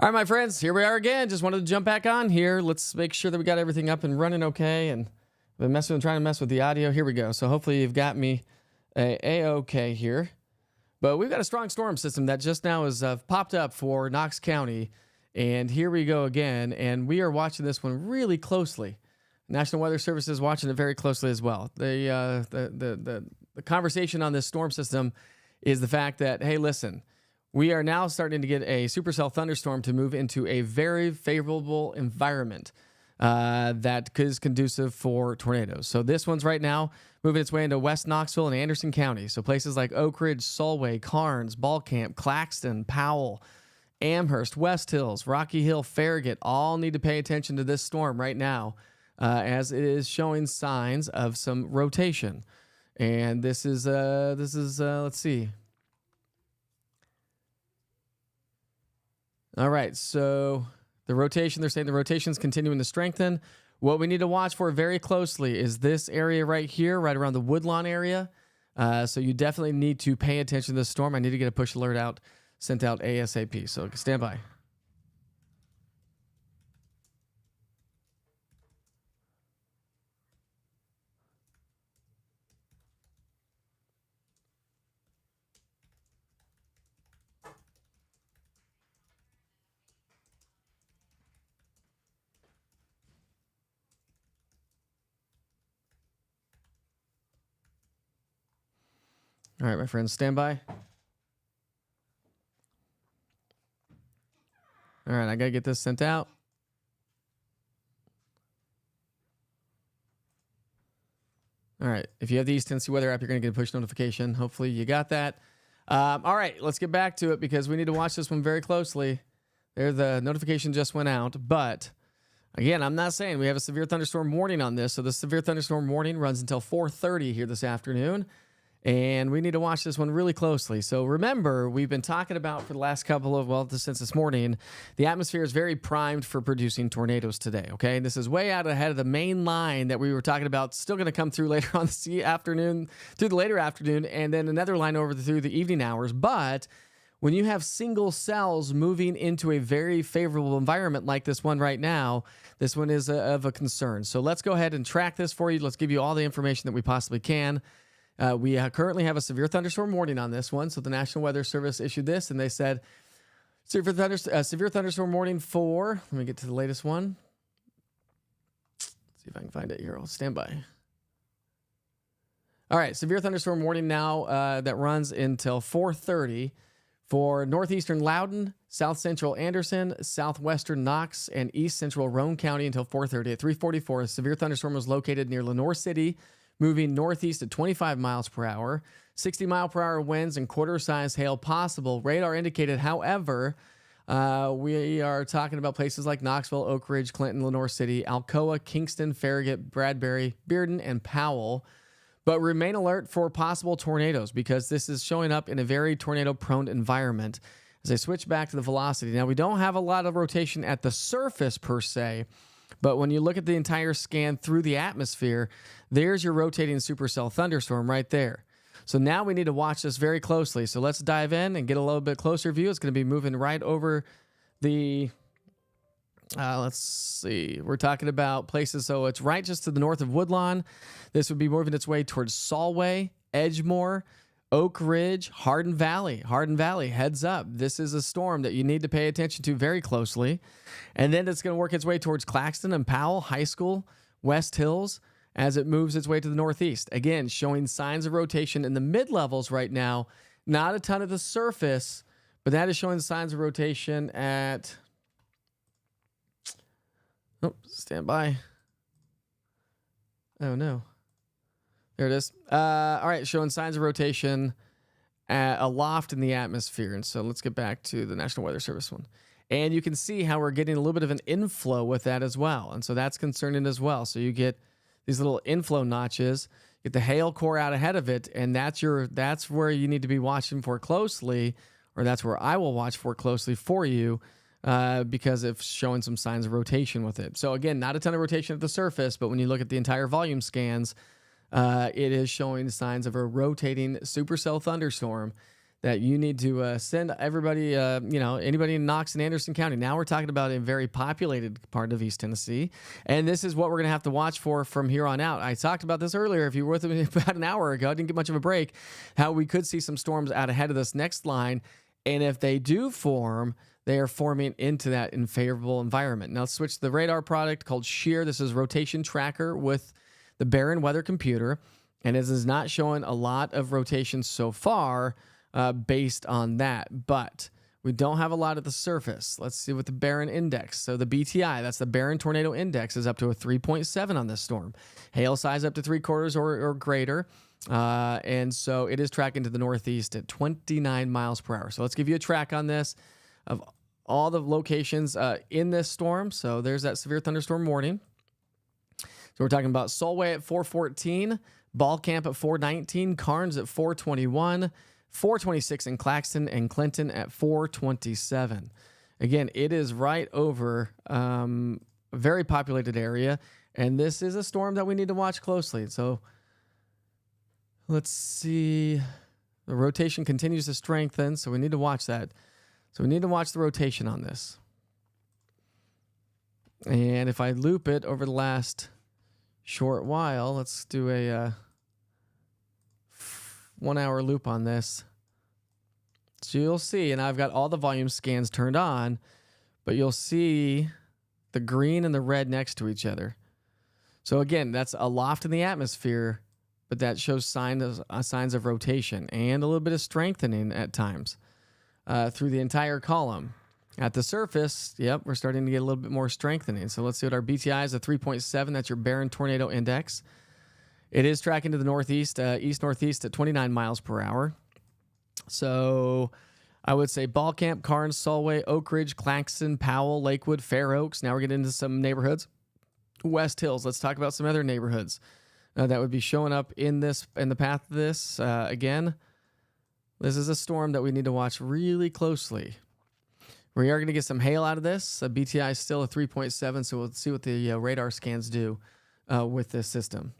All right, my friends, here we are again. Just wanted to jump back on here. Let's make sure that we got everything up and running okay. And I've been trying to mess with the audio. Here we go. So hopefully you've got me A-okay here. But we've got a strong storm system that just now has popped up for Knox County. And here we go again. And we are watching this one really closely. National Weather Service is watching it very closely as well. The conversation on this storm system is the fact that, hey, listen, we are now starting to get a supercell thunderstorm to move into a very favorable environment that is conducive for tornadoes. So this one's right now moving its way into West Knoxville and Anderson County. So places like Oak Ridge, Solway, Carnes, Ball Camp, Claxton, Powell, Amherst, West Hills, Rocky Hill, Farragut all need to pay attention to this storm right now as it is showing signs of some rotation. And this is let's see. All right, so the rotation, they're saying the rotation's continuing to strengthen. What we need to watch for very closely is this area right here, right around the Woodlawn area. So you definitely need to pay attention to this storm. I need to get a push alert sent out ASAP, so stand by. All right, my friends, stand by. All right, I got to get this sent out. All right, if you have the East Tennessee Weather app, you're going to get a push notification. Hopefully you got that. All right, let's get back to it because we need to watch this one very closely. There, the notification just went out, but again, I'm not saying we have a severe thunderstorm warning on this. So the severe thunderstorm warning runs until 4:30 here this afternoon. And we need to watch this one really closely. So remember, we've been talking about for the last couple of, since this morning, the atmosphere is very primed for producing tornadoes today, okay? This is way out ahead of the main line that we were talking about, still going to come through later on this afternoon, through the later afternoon, and then another line through the evening hours. But when you have single cells moving into a very favorable environment like this one right now, this one is of a concern. So let's go ahead and track this for you. Let's give you all the information that we possibly can. We currently have a severe thunderstorm warning on this one. So the National Weather Service issued this, and they said severe thunderstorm warning for, let me get to the latest one. Let's see if I can find it here. I'll stand by. All right, severe thunderstorm warning now that runs until 4:30 for northeastern Loudoun, south central Anderson, southwestern Knox, and east central Roane County until 4:30. At 3:44, a severe thunderstorm was located near Lenoir City, moving northeast at 25 miles per hour, 60 mile per hour winds and quarter-size hail possible. Radar indicated, however, we are talking about places like Knoxville, Oak Ridge, Clinton, Lenoir City, Alcoa, Kingston, Farragut, Bradbury, Bearden, and Powell. But remain alert for possible tornadoes because this is showing up in a very tornado-prone environment. As I switch back to the velocity, now we don't have a lot of rotation at the surface per se, but when you look at the entire scan through the atmosphere, there's your rotating supercell thunderstorm right there. So now we need to watch this very closely. So let's dive in and get a little bit closer view. It's going to be moving right over the, let's see, we're talking about places. So it's right just to the north of Woodlawn. This would be moving its way towards Solway, Edgemore, Oak Ridge, Hardin Valley. Hardin Valley, heads up. This is a storm that you need to pay attention to very closely. And then it's going to work its way towards Claxton and Powell High School, West Hills, as it moves its way to the northeast. Again, showing signs of rotation in the mid-levels right now. Not a ton of the surface, but that is showing signs of rotation at... Oh, stand by. Oh, no. There it is. All right, showing signs of rotation aloft in the atmosphere. And so let's get back to the National Weather Service one. And you can see how we're getting a little bit of an inflow with that as well. And so that's concerning as well. So you get these little inflow notches, get the hail core out ahead of it, and that's where you need to be watching for closely, or that's where I will watch for closely for you because it's showing some signs of rotation with it. So again, not a ton of rotation at the surface, but when you look at the entire volume scans, it is showing signs of a rotating supercell thunderstorm that you need to send everybody, anybody in Knox and Anderson County. Now we're talking about a very populated part of East Tennessee, and this is what we're going to have to watch for from here on out. I talked about this earlier. If you were with me about an hour ago, I didn't get much of a break, how we could see some storms out ahead of this next line, and if they do form, they are forming into that unfavorable environment. Now let's switch to the radar product called Shear. This is rotation tracker with the Barron Weather Computer, and it is not showing a lot of rotation so far, based on that, but we don't have a lot at the surface. Let's see what the Barron Index. So the BTI, that's the Barron Tornado Index, is up to a 3.7 on this storm. Hail size up to 3/4 or greater. And so it is tracking to the northeast at 29 miles per hour. So let's give you a track on this of all the locations in this storm. So there's that severe thunderstorm warning. So we're talking about Solway at 4:14, Ball Camp at 4:19, Carnes at 4:21, 4:26 in Claxton, and Clinton at 4:27. Again, it is right over a very populated area, and this is a storm that we need to watch closely. So let's see. The rotation continues to strengthen, so we need to watch that. So we need to watch the rotation on this. And if I loop it over the last short while, let's do a 1 hour loop on this. So you'll see, and I've got all the volume scans turned on, but you'll see the green and the red next to each other. So again, that's aloft in the atmosphere, but that shows signs of rotation and a little bit of strengthening at times through the entire column. At the surface, yep, we're starting to get a little bit more strengthening. So let's see what our BTI is, a 3.7. That's your Barron Tornado Index. It is tracking to the northeast, east-northeast at 29 miles per hour. So I would say Ball Camp, Carnes, Solway, Oak Ridge, Claxton, Powell, Lakewood, Fair Oaks. Now we're getting into some neighborhoods. West Hills. Let's talk about some other neighborhoods that would be showing up in the path of this. Again, this is a storm that we need to watch really closely. We are going to get some hail out of this. BTI is still a 3.7, so we'll see what the radar scans do with this system.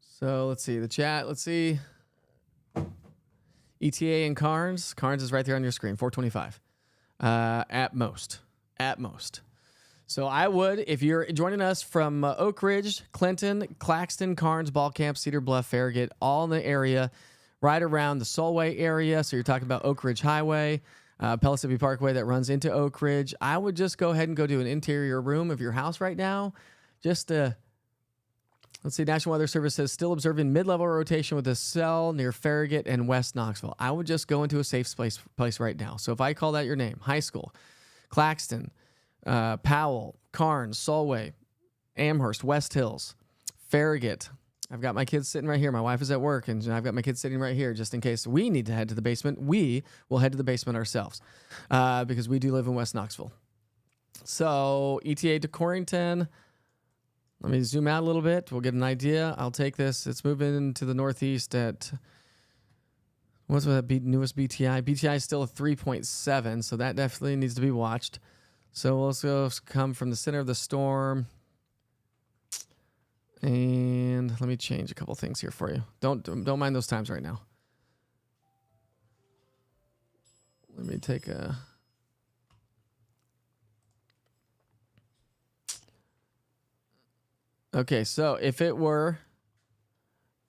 So let's see the chat. Let's see. ETA and Carnes. Carnes is right there on your screen, 425 at most. At most. So I would, if you're joining us from Oak Ridge, Clinton, Claxton, Carnes, Ball Camp, Cedar Bluff, Farragut, all in the area, right around the Solway area. So you're talking about Oak Ridge Highway, Pellissippi Parkway that runs into Oak Ridge. I would just go ahead and go do an interior room of your house right now. Just let's see, National Weather Service says still observing mid-level rotation with a cell near Farragut and West Knoxville. I would just go into a safe place right now. So if I call that your name, high school, Claxton, Powell, Carnes, Solway, Amherst, West Hills, Farragut. I've got my kids sitting right here. My wife is at work, and I've got my kids sitting right here just in case we need to head to the basement. We will head to the basement ourselves because we do live in West Knoxville. So ETA to Corrington. Let me zoom out a little bit. We'll get an idea. I'll take this. It's moving to the northeast at, what's that newest BTI? BTI is still a 3.7, so that definitely needs to be watched. So let's go come from the center of the storm. And let me change a couple things here for you. Don't mind those times right now. Let me take a... Okay, so if it were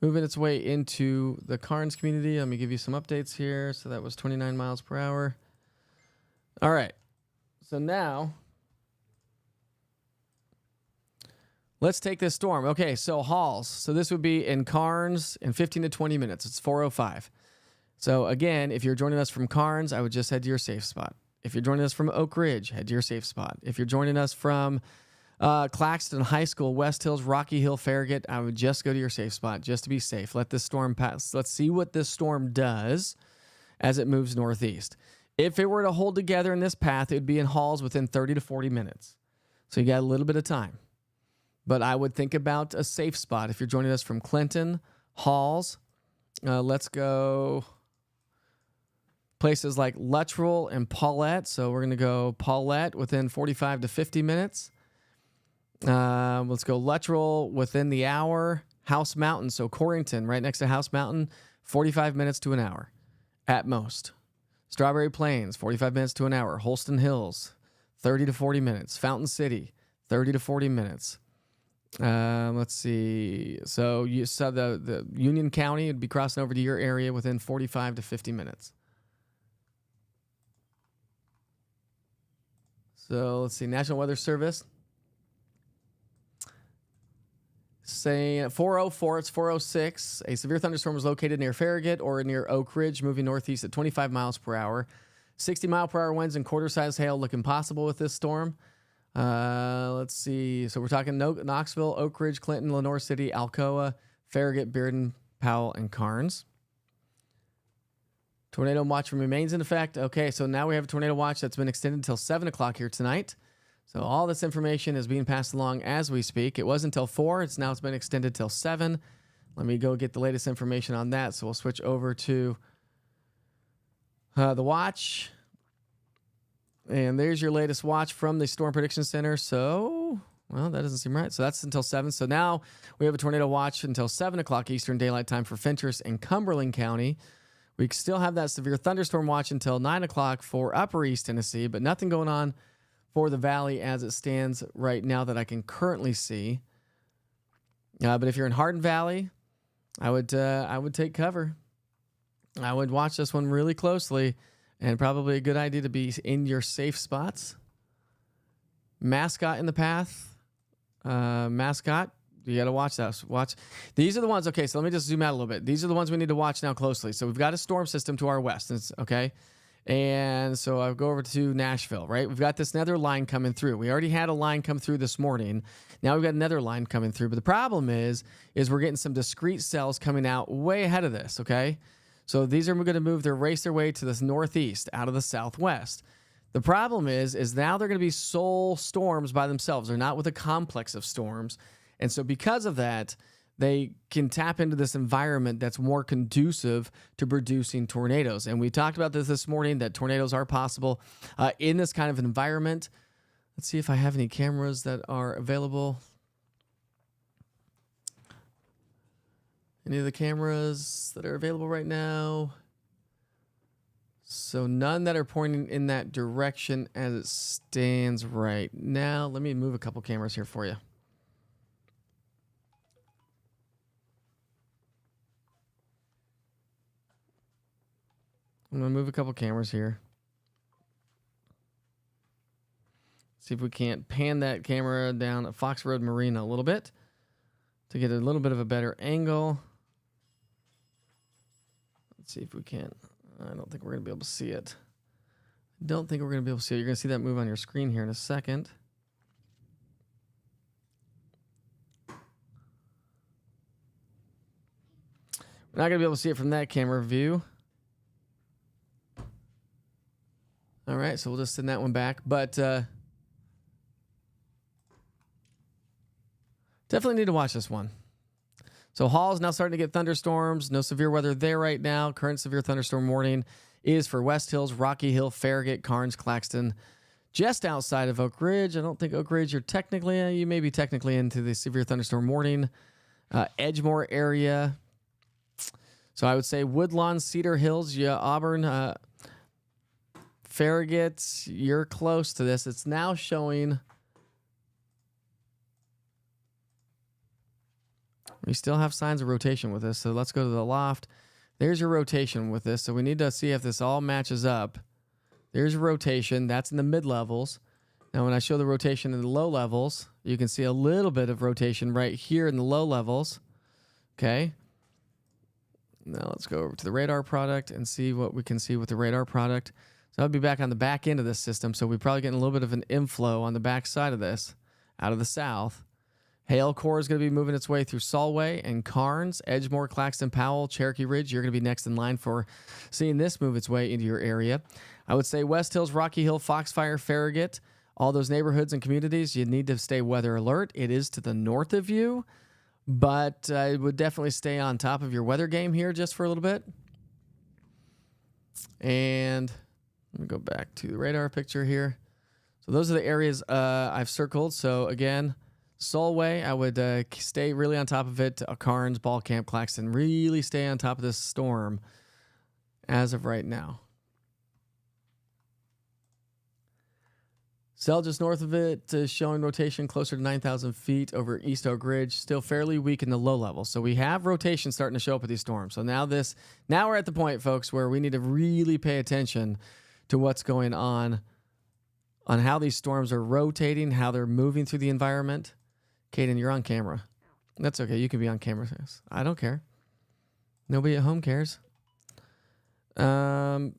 moving its way into the Carnes community, let me give you some updates here. So that was 29 miles per hour. All right. So now, let's take this storm. Okay, so Halls. So this would be in Carnes in 15 to 20 minutes. It's 4:05. So again, if you're joining us from Carnes, I would just head to your safe spot. If you're joining us from Oak Ridge, head to your safe spot. If you're joining us from Claxton High School, West Hills, Rocky Hill, Farragut, I would just go to your safe spot just to be safe. Let this storm pass. Let's see what this storm does as it moves northeast. If it were to hold together in this path, it would be in Halls within 30 to 40 minutes. So you got a little bit of time. But I would think about a safe spot. If you're joining us from Clinton, Halls, let's go places like Luttrell and Paulette. So we're going to go Paulette within 45 to 50 minutes. Let's go Luttrell within the hour. House Mountain, so Corrington, right next to House Mountain, 45 minutes to an hour at most. Strawberry Plains, 45 minutes to an hour. Holston Hills, 30 to 40 minutes. Fountain City, 30 to 40 minutes. Let's see. So you saw the Union County would be crossing over to your area within 45 to 50 minutes. So let's see. National Weather Service saying at 4:04, it's 4:06. A severe thunderstorm was located near Farragut or near Oak Ridge, moving northeast at 25 miles per hour. 60-mile-per-hour winds and quarter-size hail looking possible with this storm. Let's see. So we're talking Knoxville, Oak Ridge, Clinton, Lenore City, Alcoa, Farragut, Bearden, Powell, and Carnes. Tornado watch remains in effect. Okay, so now we have a tornado watch that's been extended until 7 o'clock here tonight. So all this information is being passed along as we speak. It was until 4. It's been extended till 7. Let me go get the latest information on that. So we'll switch over to the watch. And there's your latest watch from the Storm Prediction Center. So, well, that doesn't seem right. So that's until 7. So now we have a tornado watch until 7 o'clock Eastern Daylight Time for Fentress and Cumberland County. We still have that severe thunderstorm watch until 9 o'clock for Upper East Tennessee, but nothing going on for the Valley as it stands right now that I can currently see. But if you're in Hardin Valley, I would take cover. I would watch this one really closely, and probably a good idea to be in your safe spots. Mascot in the path. Mascot, you got to watch that. Watch. These are the ones. Okay, so let me just zoom out a little bit. These are the ones we need to watch now closely. So we've got a storm system to our west. Okay. And so I'll go over to Nashville, right? We've got this nether line coming through. We already had a line come through this morning. Now we've got another line coming through. But the problem is we're getting some discrete cells coming out way ahead of this, okay? So these are going to race their way to the northeast out of the southwest. The problem is now they're going to be sole storms by themselves. They're not with a complex of storms. And so because of that, they can tap into this environment that's more conducive to producing tornadoes. And we talked about this morning, that tornadoes are possible in this kind of environment. Let's see if I have any cameras that are available. Any of the cameras that are available right now? So none that are pointing in that direction as it stands right now. Let me move a couple cameras here for you. I'm going to move a couple cameras here. See if we can't pan that camera down at Fox Road Marina a little bit to get a little bit of a better angle. Let's see if we can. I don't think we're going to be able to see it. You're going to see that move on your screen here in a second. We're not going to be able to see it from that camera view. All right, so we'll just send that one back. But definitely need to watch this one. So Hall is now starting to get thunderstorms. No severe weather there right now. Current severe thunderstorm warning is for West Hills, Rocky Hill, Farragut, Carnes, Claxton, just outside of Oak Ridge. I don't think Oak Ridge, you may be technically into the severe thunderstorm warning. Edgemore area. So I would say Woodlawn, Cedar Hills, Auburn, Farragut, you're close to this. It's now showing. We still have signs of rotation with this, so let's go to the loft. There's your rotation with this, so we need to see if this all matches up. There's your rotation. That's in the mid-levels. Now, when I show the rotation in the low levels, you can see a little bit of rotation right here in the low levels. Okay. Now, let's go over to the radar product and see what we can see with the radar product. So I'll be back on the back end of this system, so we're probably getting a little bit of an inflow on the back side of this out of the south. Hail core is going to be moving its way through Solway and Carnes, Edgemore, Claxton, Powell, Cherokee Ridge. You're going to be next in line for seeing this move its way into your area. I would say West Hills, Rocky Hill, Foxfire, Farragut, all those neighborhoods and communities, you need to stay weather alert. It is to the north of you, but I would definitely stay on top of your weather game here just for a little bit. And let me go back to the radar picture here. So those are the areas I've circled. So again, Solway, I would stay really on top of it. Carnes, Ball Camp, Claxton, really stay on top of this storm as of right now. Cell just north of it is showing rotation closer to 9,000 feet over East Oak Ridge, still fairly weak in the low level. So we have rotation starting to show up with these storms. So now we're at the point, folks, where we need to really pay attention to what's going on how these storms are rotating, how they're moving through the environment. Caden, you're on camera. That's okay. You can be on camera. I don't care. Nobody at home cares. All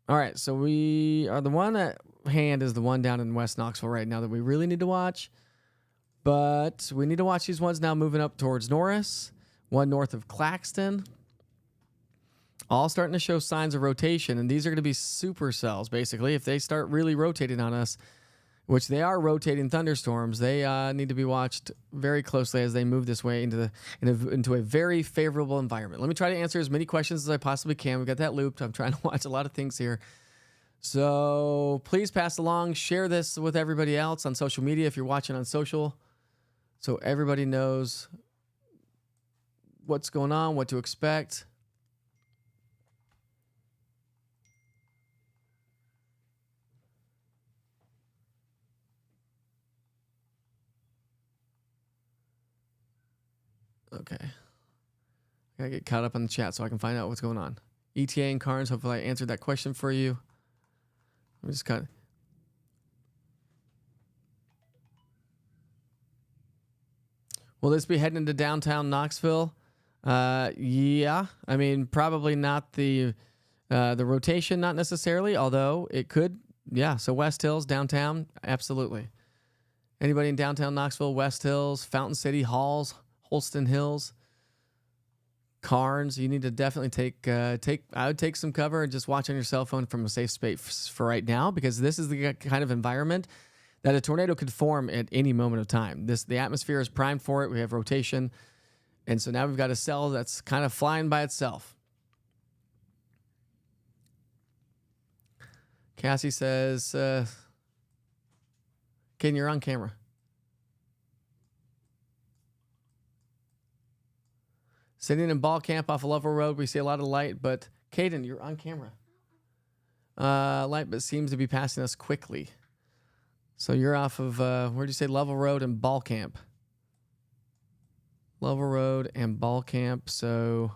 right. So we are the one at hand is the one down in West Knoxville right now that we really need to watch. But we need to watch these ones now moving up towards Norris, one north of Claxton. All starting to show signs of rotation. And these are going to be supercells, basically. If they start really rotating on us, which they are rotating thunderstorms, they need to be watched very closely as they move this way into a very favorable environment. Let me try to answer as many questions as I possibly can. We've got that looped. I'm trying to watch a lot of things here. So please pass along, share this with everybody else on social media if you're watching on social, so everybody knows what's going on, what to expect. Okay. I gotta get caught up on the chat so I can find out what's going on. ETA and Carnes, hopefully I answered that question for you. Let me just cut. Will this be heading into downtown Knoxville? Yeah. I mean, probably not the rotation, not necessarily, although it could. Yeah. So West Hills, downtown, absolutely. Anybody in downtown Knoxville, West Hills, Fountain City, Halls, Holston Hills, Carnes, you need to definitely I would take some cover and just watch on your cell phone from a safe space for right now, because this is the kind of environment that a tornado could form at any moment of time. The atmosphere is primed for it. We have rotation. And so now we've got a cell that's kind of flying by itself. Cassie says, Ken, you're on camera. Sitting in Ball Camp off of Lovell Road, we see a lot of light, but Caden, you're on camera. Light, but seems to be passing us quickly. So you're off of, where'd you say, Lovell Road and Ball Camp? Lovell Road and Ball Camp. So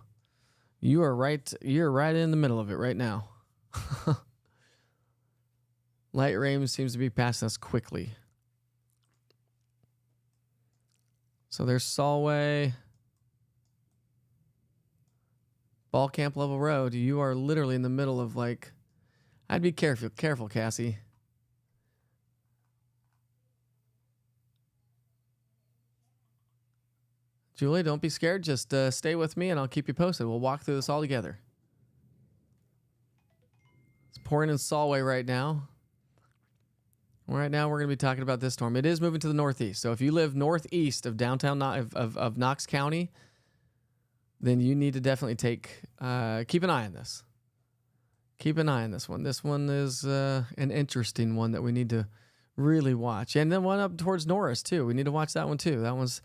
you're right in the middle of it right now. Light rain seems to be passing us quickly. So there's Solway. Ball Camp, Lovell Road. You are literally in the middle of I'd be careful, Cassie. Julie, don't be scared. Just stay with me and I'll keep you posted. We'll walk through this all together. It's pouring in Solway right now. Right now, we're going to be talking about this storm. It is moving to the northeast. So if you live northeast of downtown of Knox County, then you need to definitely keep an eye on this. Keep an eye on this one. This one is an interesting one that we need to really watch. And then one up towards Norris, too. We need to watch that one, too. That one's...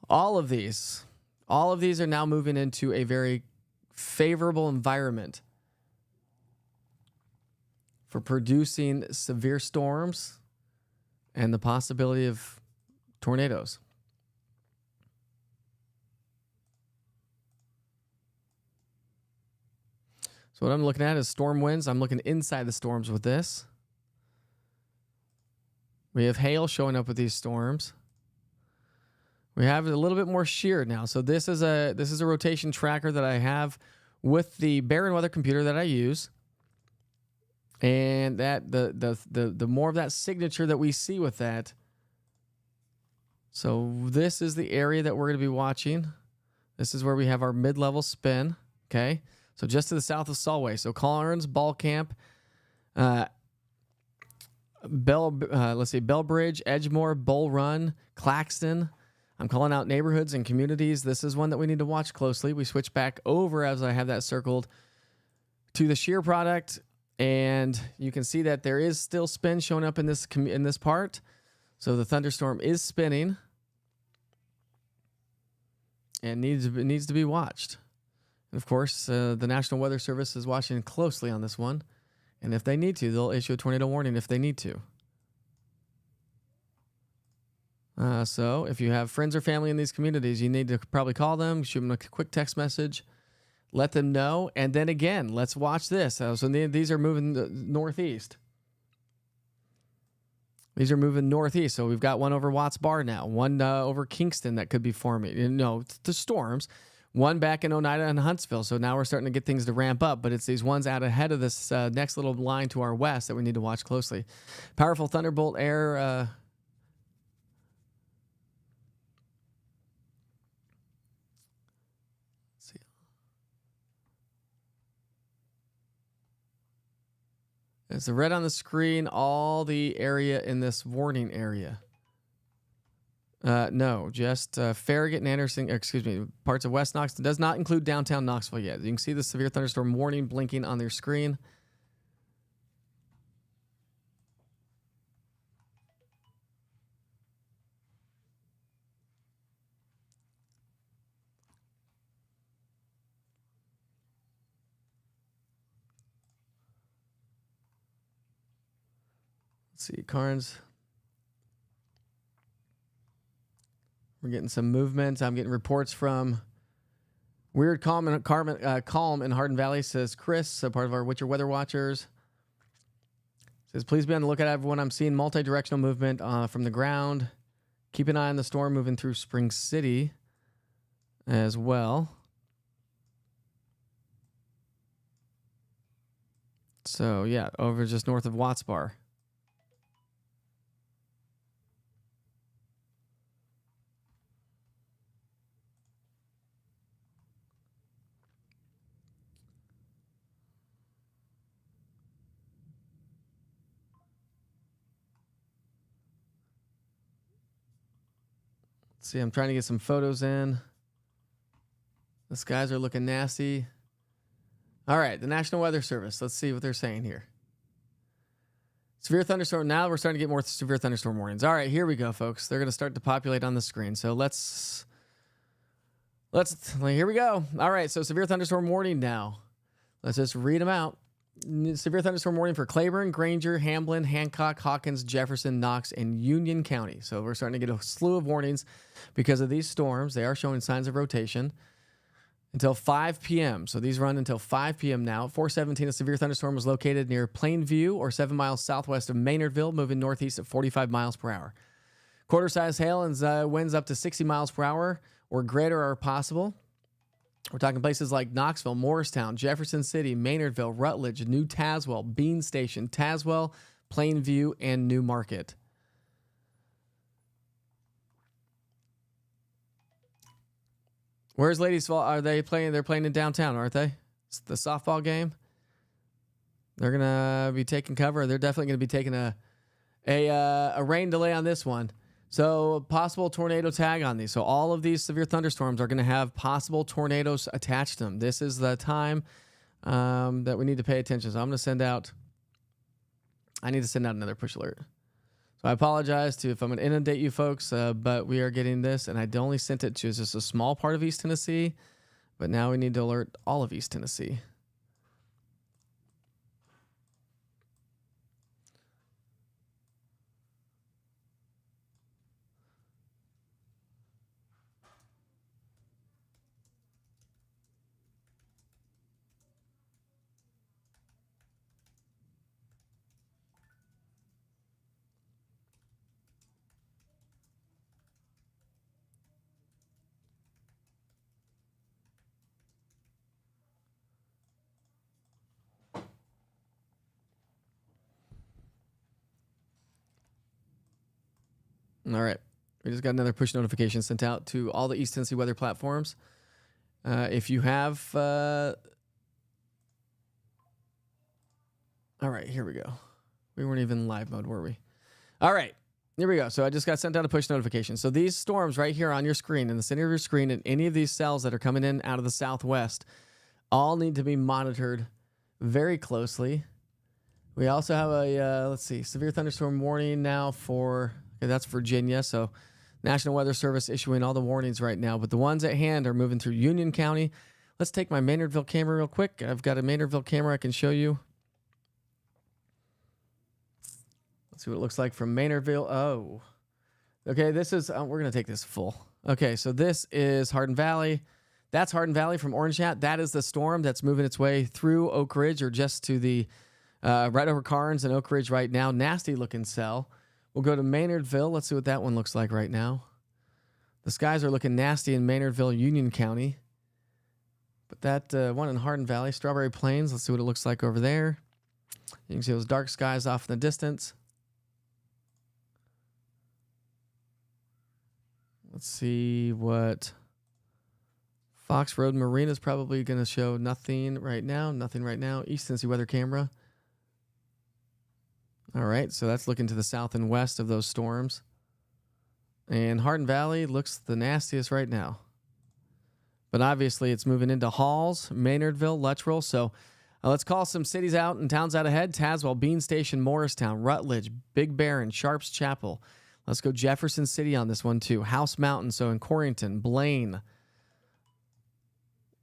All of these are now moving into a very favorable environment for producing severe storms and the possibility of tornadoes. So what I'm looking at is storm winds. I'm looking inside the storms with this. We have hail showing up with these storms. We have a little bit more shear now. So this is a rotation tracker that I have with the Barron weather computer that I use. And that the more of that signature that we see with that. So this is the area that we're going to be watching. This is where we have our mid-level spin. Okay. So just to the south of Solway. So Carnes, Ball Camp, Bellbridge, Edgemore, Bull Run, Claxton. I'm calling out neighborhoods and communities. This is one that we need to watch closely. We switch back over as I have that circled to the shear product, and you can see that there is still spin showing up in this part. So the thunderstorm is spinning and needs to be watched. And of course, the National Weather Service is watching closely on this one. And if they need to, they'll issue a tornado warning if they need to. So if you have friends or family in these communities, you need to probably call them, shoot them a quick text message, let them know. And then again, let's watch this. So these are moving northeast. These are moving northeast. So we've got one over Watts Bar now, one over Kingston that could be forming. The storms. One back in Oneida and Huntsville. So now we're starting to get things to ramp up, but it's these ones out ahead of this next little line to our west that we need to watch closely. Powerful thunderbolt air. Let's see. There's the red on the screen, all the area in this warning area. No, just Farragut and Anderson, parts of West Knoxville. Does not include downtown Knoxville yet. You can see the severe thunderstorm warning blinking on their screen. Let's see, Carnes. We're getting some movement. I'm getting reports from Weird Calm in Hardin Valley, says Chris, a part of our Winter Weather Watchers. Says, please be on the lookout, everyone. I'm seeing multi-directional movement from the ground. Keep an eye on the storm moving through Spring City as well. So, yeah, over just north of Watts Bar. See, I'm trying to get some photos in. The skies are looking nasty. All right, the National Weather Service. Let's see what they're saying here. Severe thunderstorm. Now we're starting to get more severe thunderstorm warnings. All right, here we go, folks. They're going to start to populate on the screen. So here we go. All right, so severe thunderstorm warning now. Let's just read them out. Severe thunderstorm warning for Claiborne, Granger, Hamblin, Hancock, Hawkins, Jefferson, Knox, and Union County. So we're starting to get a slew of warnings because of these storms. They are showing signs of rotation until 5 p.m. So these run until 5 p.m. now. 417, a severe thunderstorm was located near Plainview or 7 miles southwest of Maynardville, moving northeast at 45 miles per hour. Quarter-size hail and winds up to 60 miles per hour or greater are possible. We're talking places like Knoxville, Morristown, Jefferson City, Maynardville, Rutledge, New Tazewell, Bean Station, Tazewell, Plainview, and New Market. Where's Ladies Fall? Are they playing? They're playing in downtown, aren't they? It's the softball game. They're gonna be taking cover. They're definitely gonna be taking a rain delay on this one. So possible tornado tag on these. So all of these severe thunderstorms are going to have possible tornadoes attached to them. This is the time that we need to pay attention. So I'm going to send out. I need to send out another push alert. So I apologize if I'm going to inundate you folks, but we are getting this, and I only sent it to just a small part of East Tennessee, but now we need to alert all of East Tennessee. All right. We just got another push notification sent out to all the East Tennessee weather platforms. If you have... all right, here we go. We weren't even in live mode, were we? All right, here we go. So I just got sent out a push notification. So these storms right here on your screen, in the center of your screen, and any of these cells that are coming in out of the southwest, all need to be monitored very closely. We also have a, let's see, severe thunderstorm warning now for Okay, that's Virginia. So National Weather Service issuing all the warnings right now. But the ones at hand are moving through Union County. Let's take my Maynardville camera real quick. I've got a Maynardville camera I can show you. Let's see what it looks like from Maynardville. Oh, okay. This is, we're going to take this full. Okay, so this is Hardin Valley. That's Hardin Valley from Orange Hat. That is the storm that's moving its way through Oak Ridge, or just to the right over Carnes and Oak Ridge right now. Nasty looking cell. We'll go to Maynardville. Let's see what that one looks like right now. The skies are looking nasty in Maynardville, Union County. But that one in Hardin Valley, Strawberry Plains, let's see what it looks like over there. You can see those dark skies off in the distance. Let's see what Fox Road Marina is probably going to show. Nothing right now. Nothing right now. East Tennessee weather camera. All right, so that's looking to the south and west of those storms. And Hardin Valley looks the nastiest right now. But obviously it's moving into Halls, Maynardville, Luttrell. So let's call some cities out and towns out ahead. Tazewell, Bean Station, Morristown, Rutledge, Big Barron, Sharps Chapel. Let's go Jefferson City on this one too. House Mountain, so in Corrington, Blaine.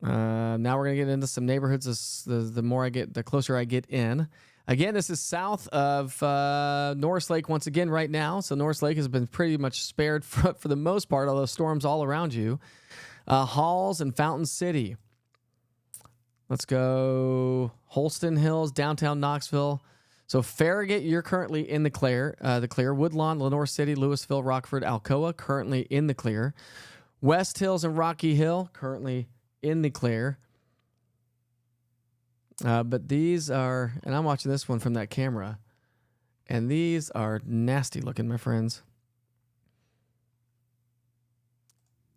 Now we're going to get into some neighborhoods the closer I get in. Again, this is south of Norris Lake once again right now. So Norris Lake has been pretty much spared for the most part, although storms all around you. Halls and Fountain City. Let's go Holston Hills, downtown Knoxville. So Farragut, you're currently in the clear. Woodlawn, Lenore City, Louisville, Rockford, Alcoa, currently in the clear. West Hills and Rocky Hill, currently in the clear. But these are, and I'm watching this one from that camera, and these are nasty looking, my friends.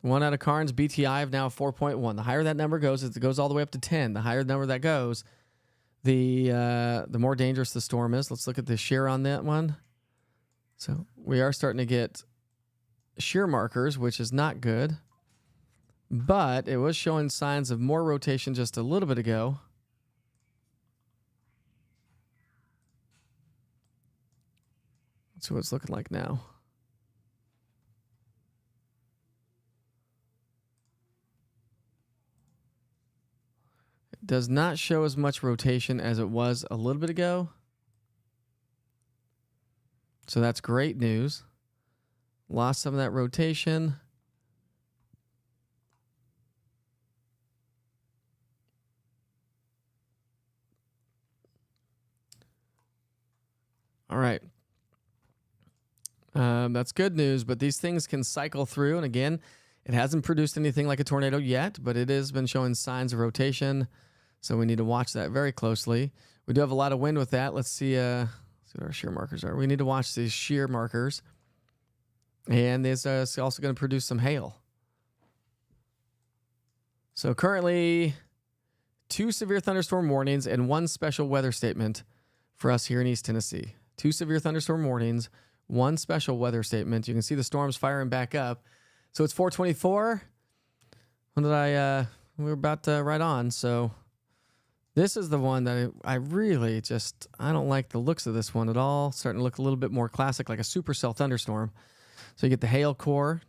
One out of Carnes, BTI of now 4.1. The higher that number goes, it goes all the way up to 10. The higher the number that goes, the more dangerous the storm is. Let's look at the shear on that one. So we are starting to get shear markers, which is not good. But it was showing signs of more rotation just a little bit ago. Let's see what it's looking like now. It does not show as much rotation as it was a little bit ago. So that's great news. Lost some of that rotation. All right. That's good news, but these things can cycle through. And again, it hasn't produced anything like a tornado yet, but it has been showing signs of rotation. So we need to watch that very closely. We do have a lot of wind with that. Let's see what our shear markers are. We need to watch these shear markers. And this is also going to produce some hail. So currently, 2 severe thunderstorm warnings and 1 special weather statement for us here in East Tennessee. 2 severe thunderstorm warnings, 1 special weather statement. You can see the storms firing back up. So it's 4:24. When did we were about to right on. So this is the one that I really just, I don't like the looks of this one at all. Starting to look a little bit more classic, like a supercell thunderstorm. So you get the hail core.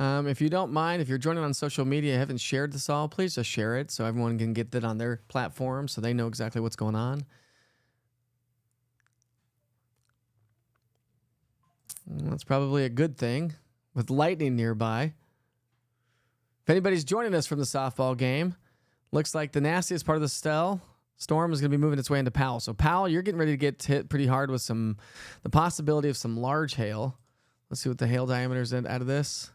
If you don't mind, if you're joining on social media and haven't shared this all, please just share it so everyone can get that on their platform so they know exactly what's going on. That's probably a good thing with lightning nearby. If anybody's joining us from the softball game, looks like the nastiest part of the storm is going to be moving its way into Powell. So Powell, you're getting ready to get hit pretty hard with the possibility of some large hail. Let's see what the hail diameter is out of this.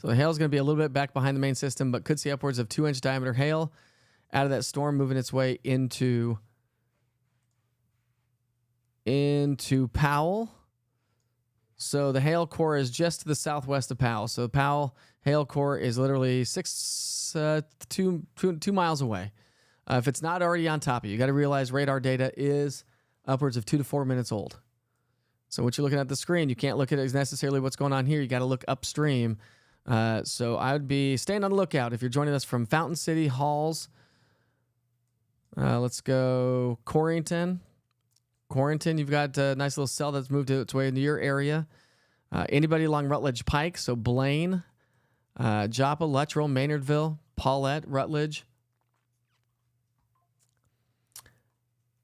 So the hail is going to be a little bit back behind the main system, but could see upwards of 2-inch diameter hail out of that storm moving its way into Powell. So the hail core is just to the southwest of Powell. So Powell hail core is literally 2 miles away. If it's not already on top of you, got to realize radar data is upwards of 2 to 4 minutes old. So what you're looking at the screen, you can't look at it as necessarily what's going on here. You got to look upstream. So I would be staying on the lookout if you're joining us from Fountain City, Halls. Let's go Corrington. Corrington, you've got a nice little cell that's moved its way into your area. Anybody along Rutledge Pike, so Blaine, Joppa, Luttrell, Maynardville, Paulette, Rutledge.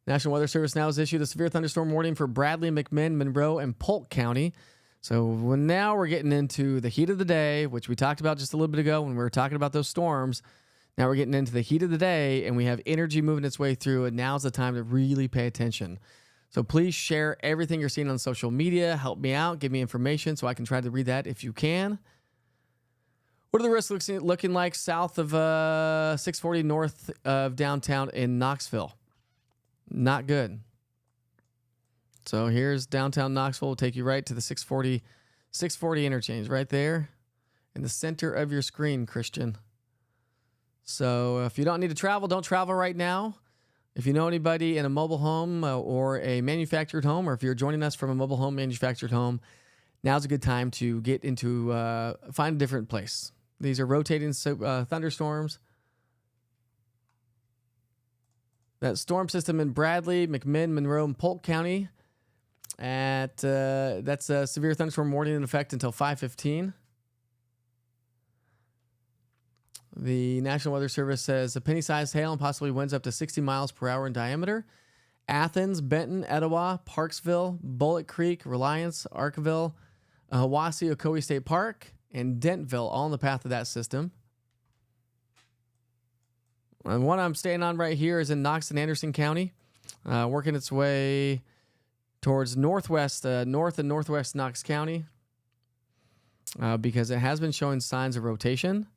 National Weather Service now has issued a severe thunderstorm warning for Bradley, McMinn, Monroe, and Polk County. So now we're getting into the heat of the day, which we talked about just a little bit ago when we were talking about those storms. Now we're getting into the heat of the day, and we have energy moving its way through, and now's the time to really pay attention. So please share everything you're seeing on social media. Help me out. Give me information so I can try to read that if you can. What are the risks looking like south of 640 north of downtown in Knoxville? Not good. So here's downtown Knoxville. We'll take you right to the 640 interchange right there in the center of your screen, Christian. So if you don't need to travel, don't travel right now. If you know anybody in a mobile home or a manufactured home, or if you're joining us from a mobile home, manufactured home, now's a good time to get into, find a different place. These are rotating thunderstorms. That storm system in Bradley, McMinn, Monroe, and Polk County. That's a severe thunderstorm warning in effect until 5:15. The National Weather Service says a penny-sized hail and possibly winds up to 60 miles per hour in diameter. Athens, Benton, Etowah, Parksville, Bullock Creek, Reliance, Arkville, Hiwassee, Ocoee State Park, and Dentville, all in the path of that system. And one I'm staying on right here is in Knox and Anderson County, working its way towards north and northwest Knox County, because it has been showing signs of rotation.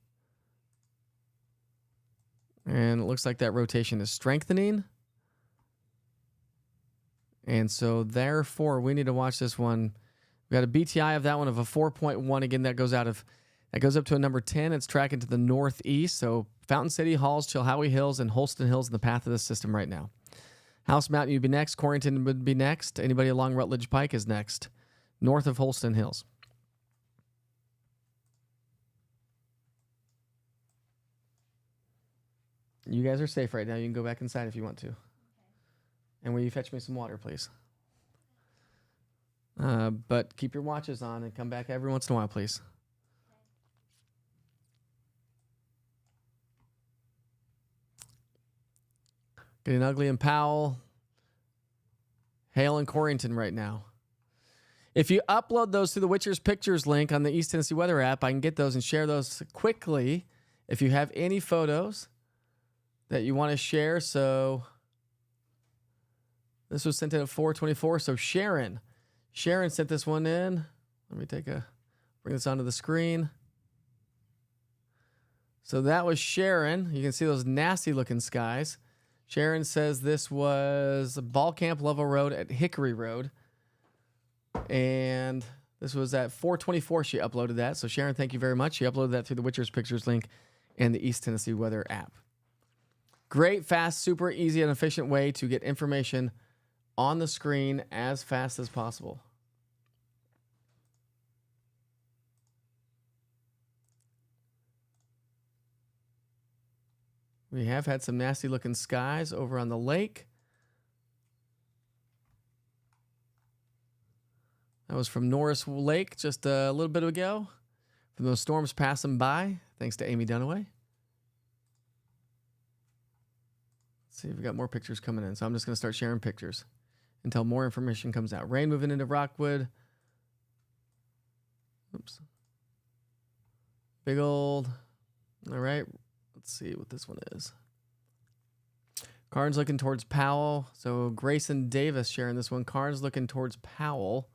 And it looks like that rotation is strengthening. And so therefore we need to watch this one. We got a BTI of that one of a 4.1. Again, that goes up to a number 10. It's tracking to the northeast. So Fountain City, Halls, Chilhowie Hills, and Holston Hills in the path of the system right now. House Mountain would be next. Corrington would be next. Anybody along Rutledge Pike is next, north of Holston Hills. You guys are safe right now. You can go back inside if you want to. Okay. And will you fetch me some water, please? But keep your watches on and come back every once in a while, please. Getting ugly in Powell. Hail in Corrington right now. If you upload those to the Witcher's Pictures link on the East Tennessee Weather app, I can get those and share those quickly. If you have any photos that you want to share. So this was sent in at 4:24. So Sharon sent this one in. Let me bring this onto the screen. So that was Sharon. You can see those nasty looking skies. Sharon says this was Ball Camp Level Road at Hickory Road. And this was at 4:24 she uploaded that. So Sharon, thank you very much. She uploaded that through the Witcher's Pictures link and the East Tennessee Weather app. Great, fast, super easy, and efficient way to get information on the screen as fast as possible. We have had some nasty looking skies over on the lake. That was from Norris Lake just a little bit ago. From those storms passing by, thanks to Amy Dunaway. Let's see if we got more pictures coming in. So I'm just going to start sharing pictures until more information comes out. Rain moving into Rockwood. Oops. Big old. All right. Let's see what this one is. Carnes looking towards Powell. So Grayson Davis sharing this one. Carnes looking towards Powell.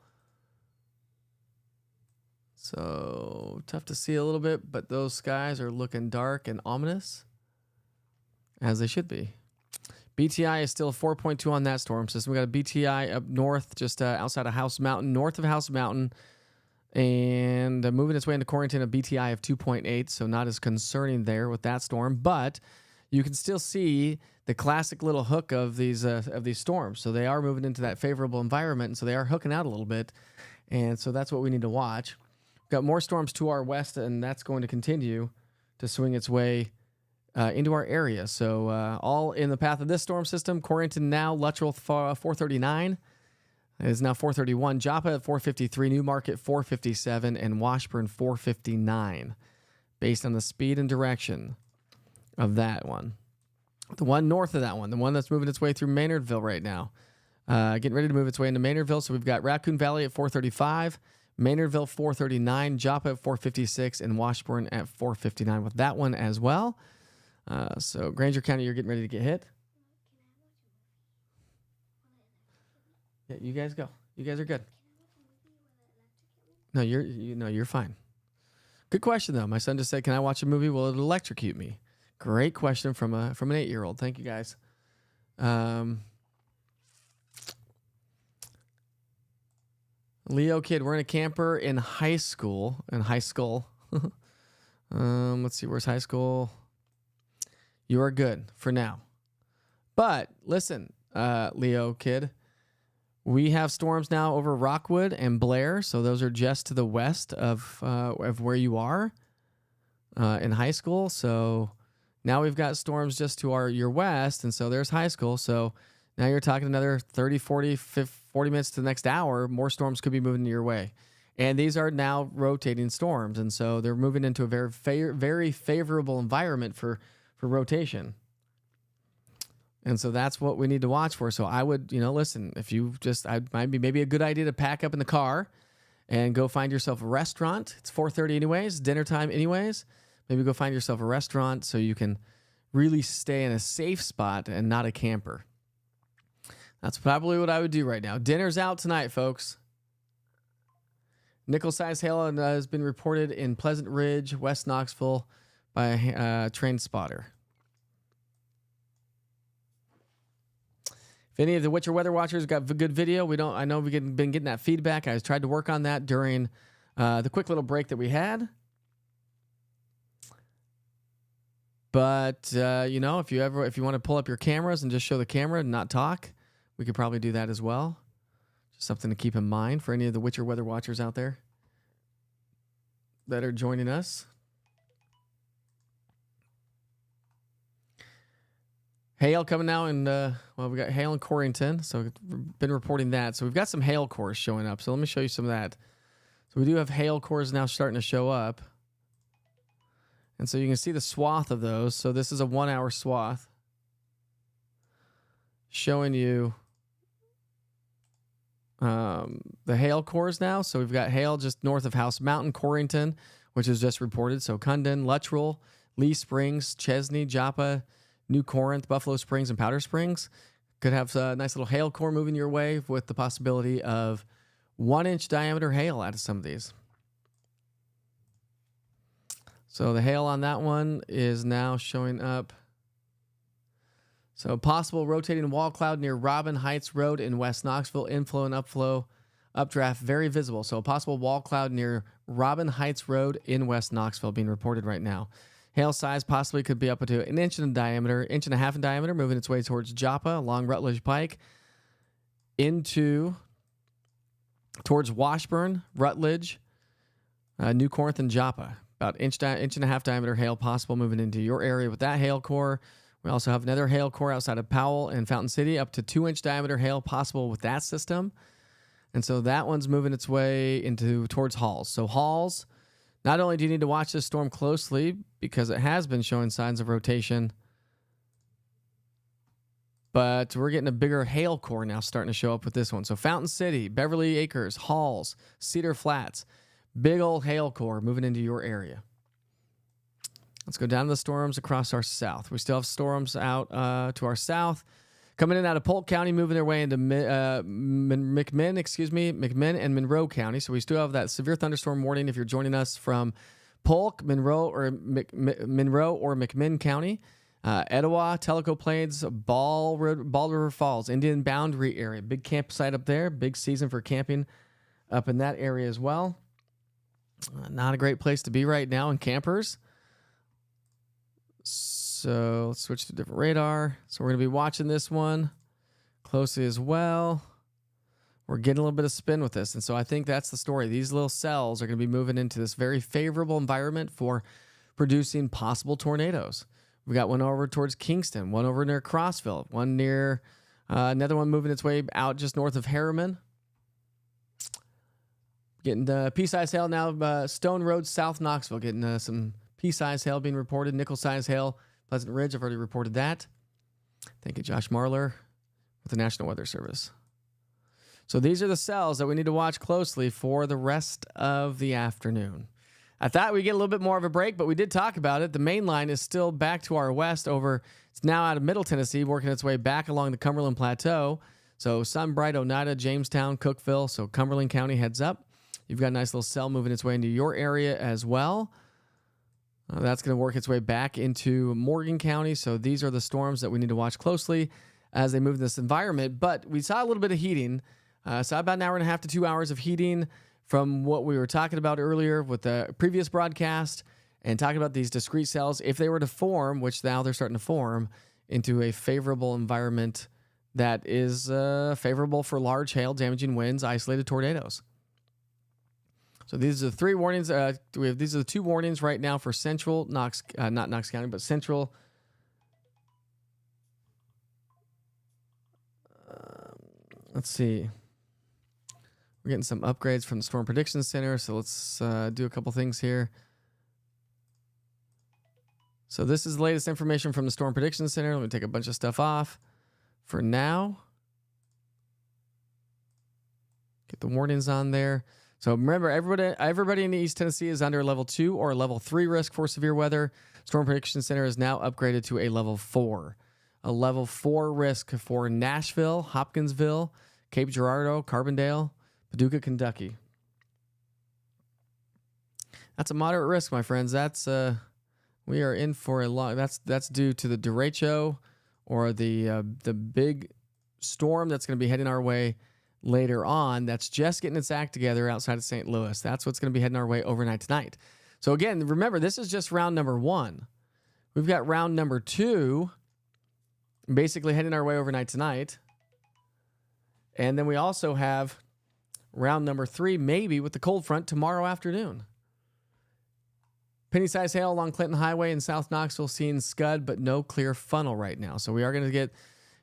So tough to see a little bit, but those skies are looking dark and ominous, as they should be. BTI is still 4.2 on that storm system. We got a BTI up north, just outside of House Mountain, north of House Mountain. And moving its way into Corrington, a BTI of 2.8, so not as concerning there with that storm. But you can still see the classic little hook of these storms. So they are moving into that favorable environment, and so they are hooking out a little bit. And so that's what we need to watch. We've got more storms to our west, and that's going to continue to swing its way into our area. So all in the path of this storm system. Corrington now, Luttrell 439. It is now 431. Joppa at 453, Newmarket 457, and Washburn 459, based on the speed and direction of that one. The one north of that one, the one that's moving its way through Maynardville right now, getting ready to move its way into Maynardville. So we've got Raccoon Valley at 435, Maynardville 439, Joppa at 456, and Washburn at 459 with that one as well. So Granger County, you're getting ready to get hit. Yeah, you guys go. You guys are good. No, you're fine. Good question though. My son just said, "Can I watch a movie? Will it electrocute me?" Great question from an 8-year-old. Thank you guys. Leo kid, we're in a camper in high school. Let's see, where's high school? You are good for now. But listen, Leo kid. We have storms now over Rockwood and Blair, so those are just to the west of where you are in high school. So now we've got storms just to your west, and so there's high school. So now you're talking another 30, 40, 50, 40 minutes to the next hour. More storms could be moving your way. And these are now rotating storms, and so they're moving into a very favorable environment for rotation. And so that's what we need to watch for. So I would, listen, if you might be maybe a good idea to pack up in the car and go find yourself a restaurant. It's 4:30 anyways, dinner time anyways. Maybe go find yourself a restaurant so you can really stay in a safe spot and not a camper. That's probably what I would do right now. Dinner's out tonight, folks. Nickel-sized hail has been reported in Pleasant Ridge, West Knoxville by a train spotter. If any of the Witcher Weather Watchers got good video, I know we've been getting that feedback. I tried to work on that during the quick little break that we had. But if you want to pull up your cameras and just show the camera and not talk, we could probably do that as well. Just something to keep in mind for any of the Witcher Weather Watchers out there that are joining us. Hail coming now, and we got hail in Corrington, so we've been reporting that. So we've got some hail cores showing up. So let me show you some of that. So we do have hail cores now starting to show up, and so you can see the swath of those. So this is a 1-hour swath showing you the hail cores now. So we've got hail just north of House Mountain, Corrington, which is just reported. So Cundon, Luttrell, Lee Springs, Chesney, Joppa, New Corinth, Buffalo Springs, and Powder Springs. Could have a nice little hail core moving your way with the possibility of 1-inch diameter hail out of some of these. So the hail on that one is now showing up. So possible rotating wall cloud near Robin Heights Road in West Knoxville. Inflow and updraft very visible. So a possible wall cloud near Robin Heights Road in West Knoxville being reported right now. Hail size possibly could be up to 1 inch in diameter, 1.5 inches in diameter, moving its way towards Joppa along Rutledge Pike, towards Washburn, Rutledge, New Corinth, and Joppa. About 1.5 inch diameter hail possible moving into your area with that hail core. We also have another hail core outside of Powell and Fountain City, up to 2-inch diameter hail possible with that system. And so that one's moving its way towards Halls. So Halls, not only do you need to watch this storm closely because it has been showing signs of rotation, but we're getting a bigger hail core now starting to show up with this one. So Fountain City, Beverly Acres, Halls, Cedar Flats, big old hail core moving into your area. Let's go down to the storms across our south. We still have storms out to our south. Coming in out of Polk County, moving their way into McMinn and Monroe County. So we still have that severe thunderstorm warning if you're joining us from Polk, Monroe, or McMinn County. Etowah, Tellico Plains, Ball River Falls, Indian Boundary area. Big campsite up there. Big season for camping up in that area as well. Not a great place to be right now in campers. So let's switch to a different radar. So we're going to be watching this one closely as well. We're getting a little bit of spin with this. And so I think that's the story. These little cells are going to be moving into this very favorable environment for producing possible tornadoes. We got one over towards Kingston, one over near Crossville, one near another one moving its way out just north of Harriman. Getting pea-sized hail now. Stone Road, South Knoxville, getting some pea-sized hail being reported. Nickel-sized hail, Pleasant Ridge, I've already reported that. Thank you, Josh Marler with the National Weather Service. So these are the cells that we need to watch closely for the rest of the afternoon. I thought we'd get a little bit more of a break, but we did talk about it. The main line is still back to our west over. It's now out of Middle Tennessee, working its way back along the Cumberland Plateau. So Sunbright, Oneida, Jamestown, Cookeville. So Cumberland County heads up. You've got a nice little cell moving its way into your area as well. That's going to work its way back into Morgan County. So these are the storms that we need to watch closely as they move in this environment. But we saw a little bit of heating. Saw about an hour and a half to 2 hours of heating from what we were talking about earlier with the previous broadcast and talking about these discrete cells. If they were to form, which now they're starting to form, into a favorable environment that is favorable for large hail, damaging winds, isolated tornadoes. So these are the three warnings. These are the two warnings right now for central not Knox County, but central. Let's see. We're getting some upgrades from the Storm Prediction Center, so let's do a couple things here. So this is the latest information from the Storm Prediction Center. Let me take a bunch of stuff off for now. Get the warnings on there. So remember, everybody in East Tennessee is under a level 2 or a level 3 risk for severe weather. Storm Prediction Center is now upgraded to a level 4. A level 4 risk for Nashville, Hopkinsville, Cape Girardeau, Carbondale, Paducah, Kentucky. That's a moderate risk, my friends. That's we are in for a long. That's due to the derecho or the big storm that's going to be heading our way later on. That's just getting its act together outside of St. Louis. That's what's going to be heading our way overnight tonight. So again, remember, this is just round number 1. We've got round number 2 basically heading our way overnight tonight. And then we also have round number 3, maybe with the cold front tomorrow afternoon. Penny-sized hail along Clinton Highway in South Knoxville, seeing scud, but no clear funnel right now. So we are going to get,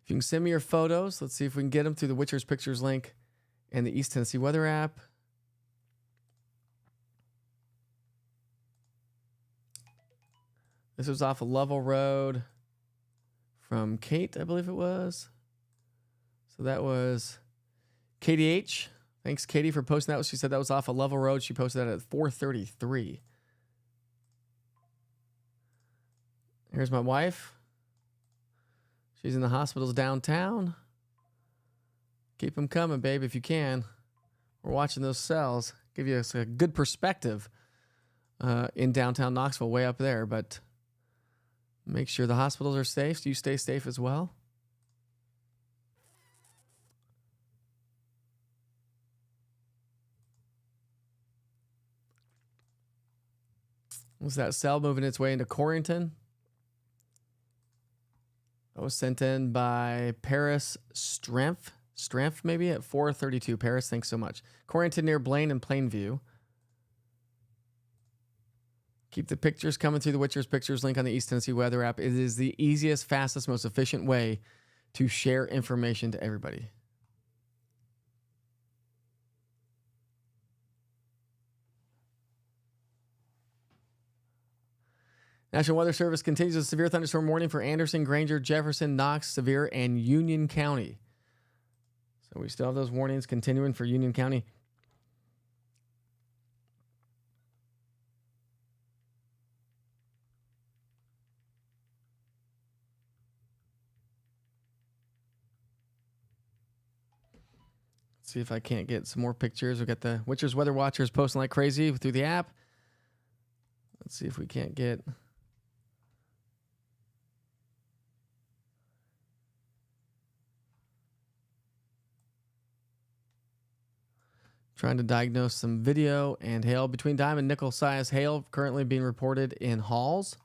if you can send me your photos, let's see if we can get them through the Witcher's Pictures link and the East Tennessee Weather app. This was off of Lovell Road from Kate, I believe it was. So that was KDH. Thanks, Katie, for posting that. She said that was off of Lovell Road. She posted that at 4:33. Here's my wife. She's in the hospitals downtown. Keep them coming, babe, if you can. We're watching those cells. Give you a good perspective in downtown Knoxville, way up there. But make sure the hospitals are safe, so you stay safe as well. Was that cell moving its way into Corrington? That was sent in by Paris Strempf. Strempf, maybe, at 4:32. Paris, thanks so much. Corrington near Blaine and Plainview. Keep the pictures coming through the Witcher's Pictures link on the East Tennessee Weather app. It is the easiest, fastest, most efficient way to share information to everybody. National Weather Service continues a severe thunderstorm warning for Anderson, Granger, Jefferson, Knox, Sevier, and Union County. So we still have those warnings continuing for Union County. Let's see if I can't get some more pictures. We got the Witcher's Weather Watchers posting like crazy through the app. Let's see if we can't get... Trying to diagnose some video and hail. Between dime and nickel size hail currently being reported in Halls.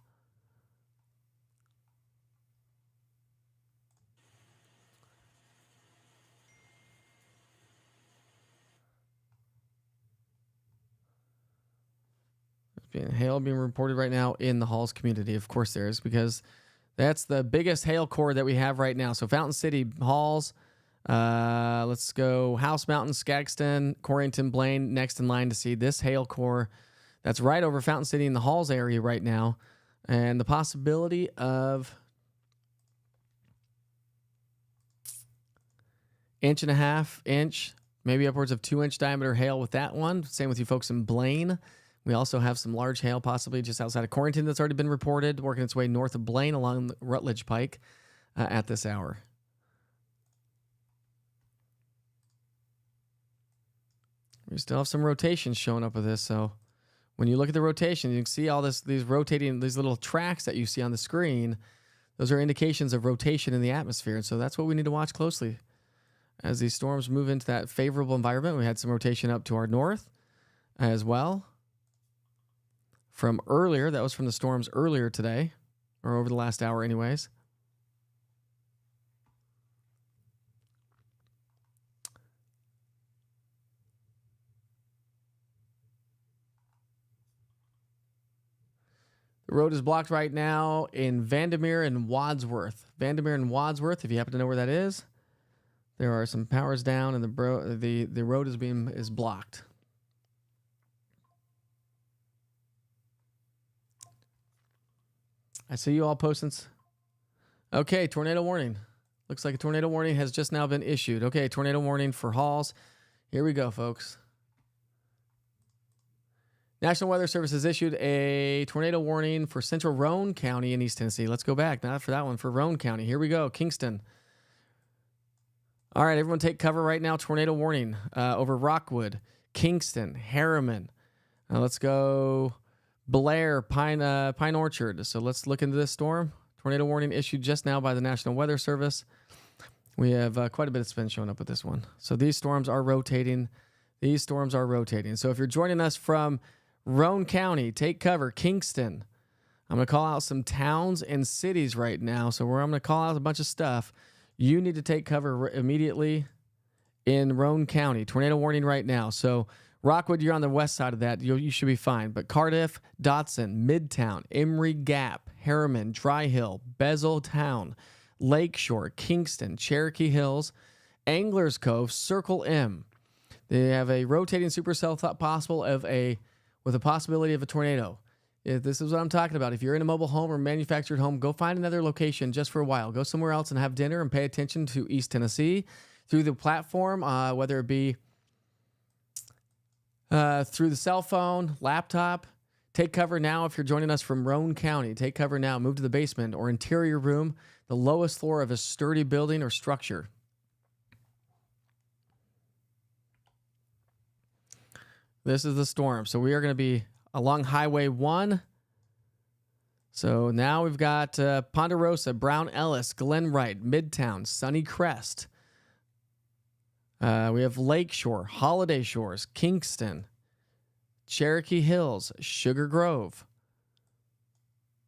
Hail being reported right now in the Halls community. Of course there is, because that's the biggest hail core that we have right now. So Fountain City, Halls, let's go House Mountain, Skagston, Corrington, Blaine, next in line to see this hail core that's right over Fountain City in the Halls area right now. And the possibility of 1.5 inch, maybe upwards of 2 inch diameter hail with that one. Same with you folks in Blaine. We also have some large hail possibly just outside of Corrington that's already been reported, working its way north of Blaine along the Rutledge Pike at this hour. We still have some rotations showing up with this, so when you look at the rotation, you can see all these rotating, these little tracks that you see on the screen. Those are indications of rotation in the atmosphere, and so that's what we need to watch closely as these storms move into that favorable environment. We had some rotation up to our north as well. From earlier, that was from the storms earlier today, or over the last hour anyways. The road is blocked right now in Vandermeer and Wadsworth. Vandermeer and Wadsworth, if you happen to know where that is, there are some powers down and the road is blocked. I see you all posting. Okay, tornado warning. Looks like a tornado warning has just now been issued. Okay, tornado warning for Halls. Here we go, folks. National Weather Service has issued a tornado warning for central Roane County in East Tennessee. Let's go back. Not for that one, for Roane County. Here we go, Kingston. All right, everyone take cover right now. Tornado warning over Rockwood, Kingston, Harriman. Let's go Blair, Pine Orchard. So let's look into this storm. Tornado warning issued just now by the National Weather Service. We have quite a bit of spin showing up with this one. So these storms are rotating. So if you're joining us from Roane County, take cover. Kingston. I'm going to call out some towns and cities right now. So I'm going to call out a bunch of stuff. You need to take cover immediately in Roane County. Tornado warning right now. So Rockwood, you're on the west side of that. You should be fine. But Cardiff, Dotson, Midtown, Emory Gap, Harriman, Dry Hill, Bezel Town, Lakeshore, Kingston, Cherokee Hills, Anglers Cove, Circle M. They have a rotating supercell thought possible with a possibility of a tornado. If this is what I'm talking about. If you're in a mobile home or manufactured home, go find another location just for a while. Go somewhere else and have dinner and pay attention to East Tennessee through the platform, whether it be through the cell phone, laptop. Take cover now if you're joining us from Roane County. Take cover now. Move to the basement or interior room, the lowest floor of a sturdy building or structure. This is the storm. So we are going to be along Highway 1. So now we've got Ponderosa, Brown Ellis, Glenwright, Midtown, Sunny Crest. We have Lakeshore, Holiday Shores, Kingston, Cherokee Hills, Sugar Grove.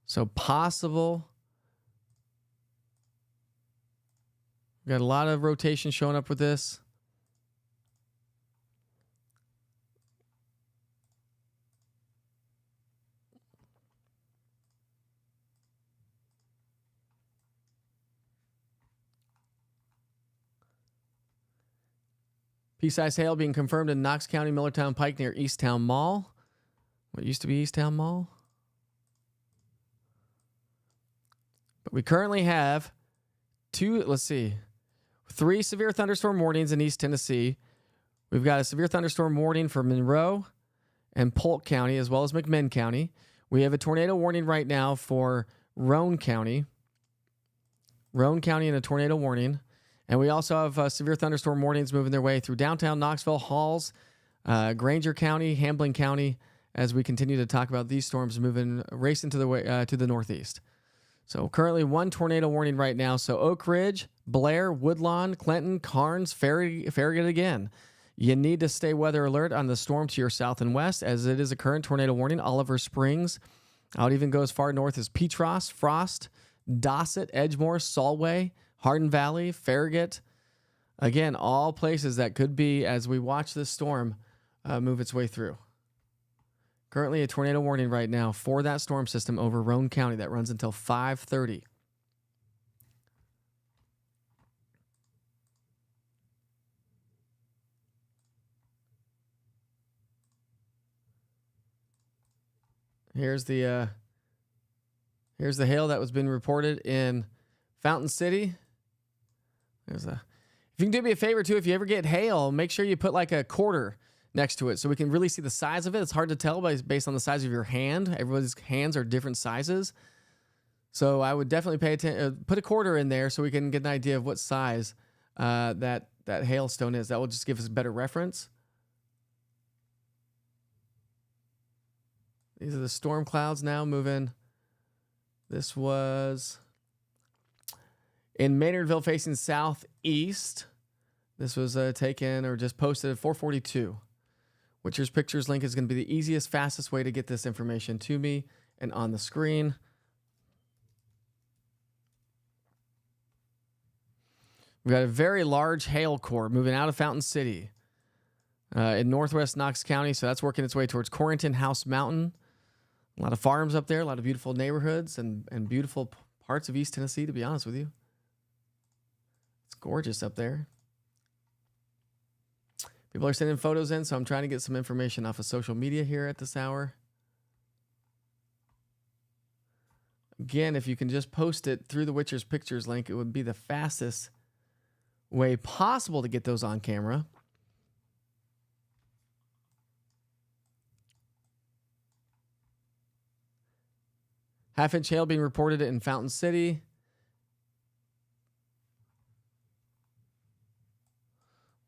So possible. We've got a lot of rotation showing up with this. Pea-sized hail being confirmed in Knox County, Millertown Pike near Easttown Mall. What used to be Easttown Mall. But we currently have three severe thunderstorm warnings in East Tennessee. We've got a severe thunderstorm warning for Monroe and Polk County, as well as McMinn County. We have a tornado warning right now for Roane County. Roane County and a tornado warning. And we also have severe thunderstorm warnings moving their way through downtown Knoxville, Halls, Granger County, Hamblen County, as we continue to talk about these storms racing to the northeast. So currently one tornado warning right now. So Oak Ridge, Blair, Woodlawn, Clinton, Carnes, Farragut again. You need to stay weather alert on the storm to your south and west, as it is a current tornado warning. Oliver Springs. I would even go as far north as Petros, Frost, Dossett, Edgemore, Solway, Hardin Valley, Farragut. Again, all places that could be as we watch this storm move its way through. Currently a tornado warning right now for that storm system over Roane County that runs until 5:30. Here's the hail that was been reported in Fountain City. If you can do me a favor too, if you ever get hail, make sure you put like a quarter next to it so we can really see the size of it. It's hard to tell based on the size of your hand. Everybody's hands are different sizes. So I would definitely pay attention. Put a quarter in there so we can get an idea of what size that hailstone is. That will just give us a better reference. These are the storm clouds now moving. This was in Maynardville facing southeast. This was taken or just posted at 4:42. Witcher's Pictures link is going to be the easiest, fastest way to get this information to me and on the screen. We've got a very large hail core moving out of Fountain City in northwest Knox County. So that's working its way towards Corrington House Mountain. A lot of farms up there, a lot of beautiful neighborhoods and beautiful parts of East Tennessee, to be honest with you. It's gorgeous up there. People are sending photos in, so I'm trying to get some information off of social media here at this hour. Again, if you can just post it through the Witcher's Pictures link, it would be the fastest way possible to get those on camera. Half-inch hail being reported in Fountain City.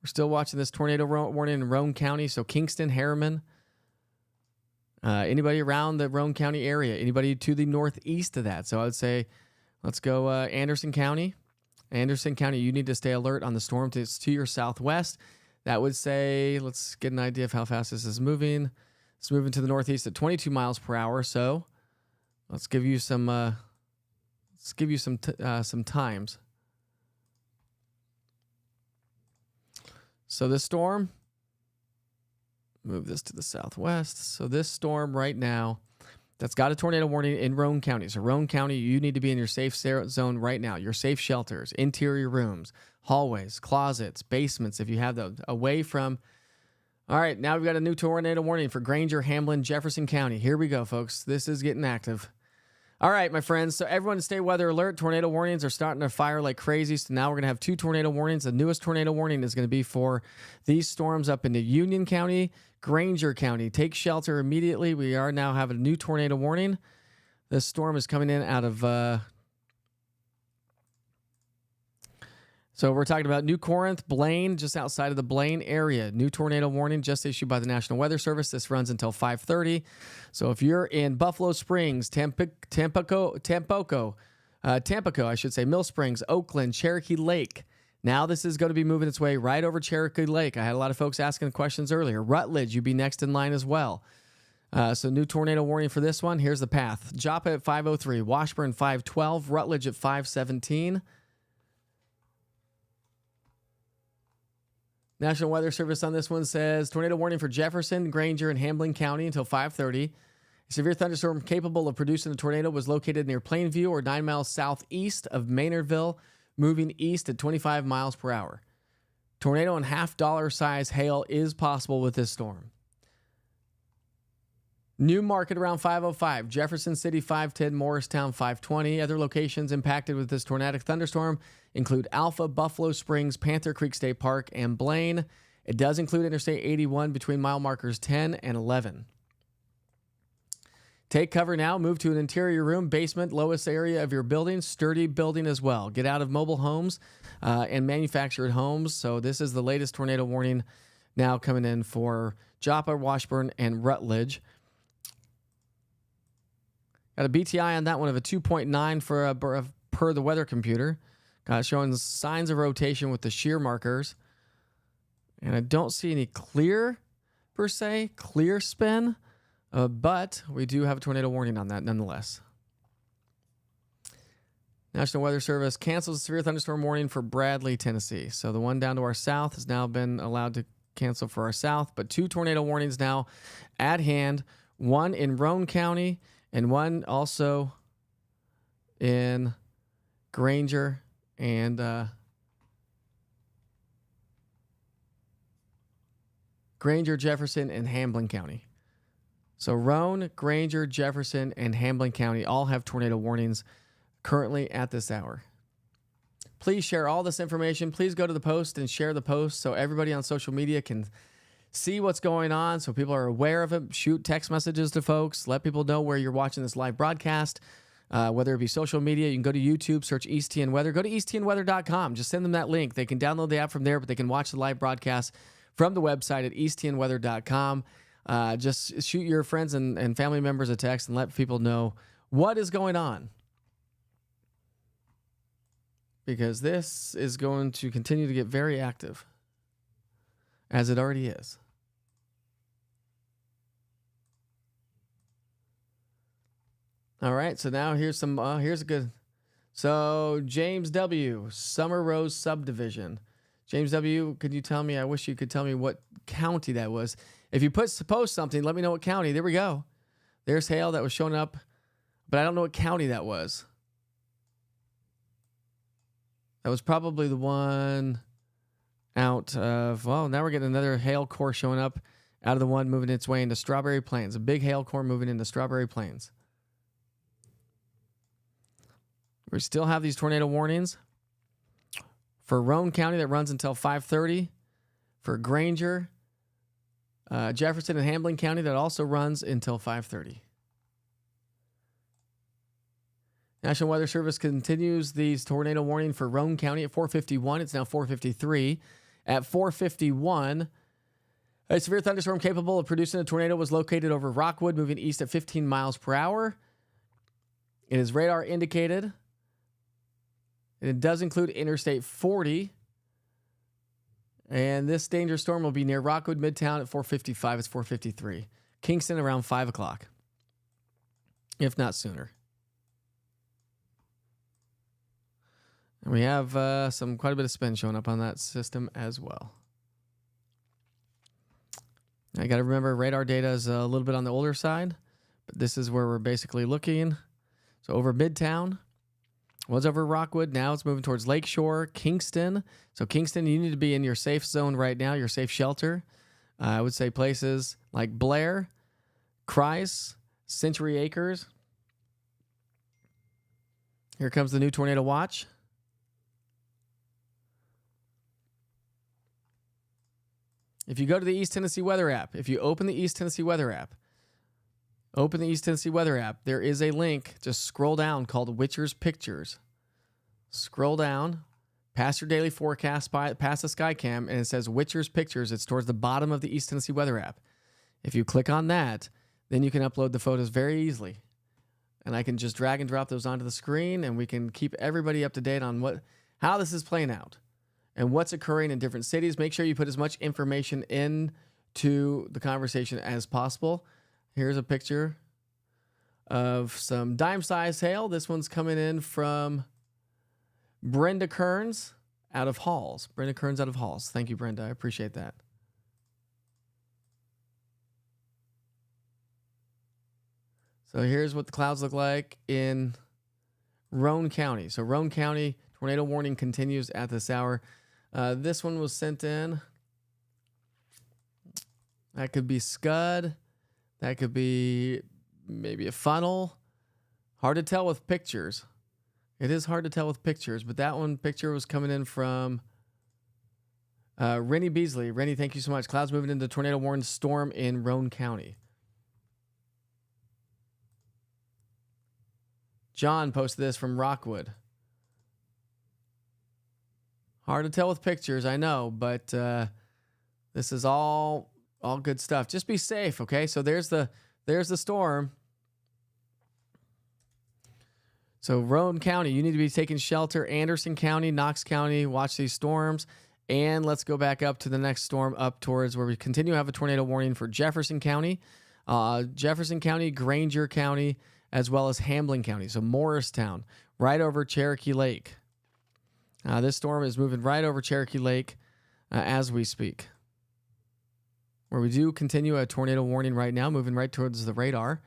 We're still watching this tornado warning in Roane County. So Kingston, Harriman, anybody around the Roane County area, anybody to the northeast of that. So I would say, let's go Anderson County. Anderson County, you need to stay alert on the storm to your southwest. That would say, let's get an idea of how fast this is moving. It's moving to the northeast at 22 miles per hour. So let's give you some times. So this storm, move this to the southwest. So this storm right now, that's got a tornado warning in Roane County. So Roane County, you need to be in your safe zone right now. Your safe shelters, interior rooms, hallways, closets, basements, if you have those, away from. All right, now we've got a new tornado warning for Granger, Hamlin, Jefferson County. Here we go, folks. This is getting active. All right, my friends. So everyone stay weather alert. Tornado warnings are starting to fire like crazy. So now we're going to have 2 tornado warnings. The newest tornado warning is going to be for these storms up into Union County, Granger County. Take shelter immediately. We are now having a new tornado warning. This storm is coming in out of... So we're talking about New Corinth, Blaine, just outside of the Blaine area. New tornado warning just issued by the National Weather Service. This runs until 5:30. So if you're in Buffalo Springs, Tampico, I should say, Mill Springs, Oakland, Cherokee Lake. Now this is going to be moving its way right over Cherokee Lake. I had a lot of folks asking questions earlier. Rutledge, you'd be next in line as well. So new tornado warning for this one. Here's the path. Joppa at 5:03, Washburn 5:12, Rutledge at 5:17. National Weather Service on this one says tornado warning for Jefferson, Granger, and Hamlin County until 5:30. A severe thunderstorm capable of producing a tornado was located near Plainview or 9 miles southeast of Maynardville, moving east at 25 miles per hour. Tornado and $50 size hail is possible with this storm. New Market around 5:05, Jefferson City 5:10, Morristown 5:20. Other locations impacted with this tornadic thunderstorm include Alpha, Buffalo Springs, Panther Creek State Park, and Blaine. It does include Interstate 81 between mile markers 10 and 11. Take cover now. Move to an interior room, basement, lowest area of your building, sturdy building as well. Get out of mobile homes and manufactured homes. So this is the latest tornado warning now coming in for Joppa, Washburn, and Rutledge. Got a BTI on that one of a 2.9 for per the weather computer. Showing signs of rotation with the shear markers. And I don't see any clear, per se, clear spin, but we do have a tornado warning on that nonetheless. National Weather Service cancels a severe thunderstorm warning for Bradley, Tennessee. So the one down to our south has now been allowed to cancel for our south, but 2 tornado warnings now at hand, one in Roane County and one also in Granger and Granger, Jefferson, and Hamblen County. So Roane, Granger, Jefferson, and Hamblen County all have tornado warnings currently at this hour. Please share all this information. Please go to the post and share the post so everybody on social media can see what's going on, so people are aware of it. Shoot text messages to folks. Let people know where you're watching this live broadcast, whether it be social media. You can go to YouTube, search EastTN Weather. Go to easttnweather.com. Just send them that link. They can download the app from there, but they can watch the live broadcast from the website at easttnweather.com. Just shoot your friends and family members a text and let people know what is going on, because this is going to continue to get very active, as it already is. All right, so now here's a good. So James W., Summer Rose Subdivision. James W., could you tell me? I wish you could tell me what county that was. If you post something, let me know what county. There we go. There's hail that was showing up, but I don't know what county that was. That was probably the one out of, well, now we're getting another hail core showing up out of the one moving its way into Strawberry Plains. A big hail core moving into Strawberry Plains. We still have these tornado warnings for Roane County that runs until 5:30. For Granger, Jefferson, and Hamblen County that also runs until 5:30. National Weather Service continues these tornado warning for Roane County at 4:51. It's now 4:53. At 4:51, a severe thunderstorm capable of producing a tornado was located over Rockwood, moving east at 15 miles per hour. It is radar indicated. It does include Interstate 40. And this dangerous storm will be near Rockwood, Midtown at 4:55. It's 4:53. Kingston around 5 o'clock, if not sooner. And we have quite a bit of spin showing up on that system as well. I got to remember radar data is a little bit on the older side, but this is where we're basically looking. So over Midtown, was over Rockwood. Now it's moving towards Lakeshore, Kingston. So Kingston, you need to be in your safe zone right now, your safe shelter. I would say places like Blair, Christ, Century Acres. Here comes the new tornado watch. If you go to the East Tennessee Weather app, if you open the East Tennessee Weather app, there is a link. Just scroll down called Witcher's Pictures. Scroll down, past your daily forecast, past the Skycam, and it says Witcher's Pictures. It's towards the bottom of the East Tennessee Weather app. If you click on that, then you can upload the photos very easily. And I can just drag and drop those onto the screen, and we can keep everybody up to date on how this is playing out and what's occurring in different cities. Make sure you put as much information into the conversation as possible. Here's a picture of some dime-sized hail. This one's coming in from Brenda Kearns out of Halls. Brenda Kearns out of Halls. Thank you, Brenda. I appreciate that. So here's what the clouds look like in Roane County. So Roane County, tornado warning continues at this hour. This one was sent in. That could be Scud. That could be maybe a funnel. Hard to tell with pictures. It is hard to tell with pictures, but that one picture was coming in from Rennie Beasley. Rennie, thank you so much. Clouds moving into tornado warned storm in Roane County. John posted this from Rockwood. Hard to tell with pictures, I know, but this is all good stuff. Just be safe, okay? So there's the storm. So Roane County, you need to be taking shelter. Anderson County, Knox County, watch these storms. And let's go back up to the next storm up towards where we continue to have a tornado warning for Jefferson County, Granger County, as well as Hamblen County. So Morristown, right over Cherokee Lake. This storm is moving right over Cherokee Lake as we speak. Where we do continue a tornado warning right now, moving right towards the radar.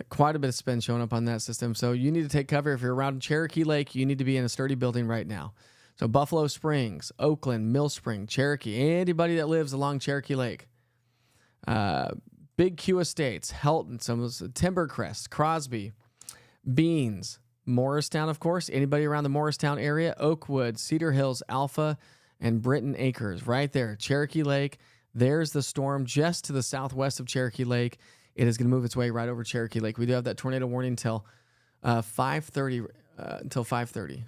Quite a bit of spin showing up on that system. So you need to take cover. If you're around Cherokee Lake, you need to be in a sturdy building right now. So Buffalo Springs, Oakland, Mill Spring, Cherokee, anybody that lives along Cherokee Lake. Big Q Estates, Helton, some of Timbercrest, Crosby, Beans, Morristown, of course. Anybody around the Morristown area, Oakwood, Cedar Hills, Alpha, and Britton Acres, right there. Cherokee Lake, there's the storm just to the southwest of Cherokee Lake. It is going to move its way right over Cherokee Lake. We do have that tornado warning until 5:30. Until 5:30.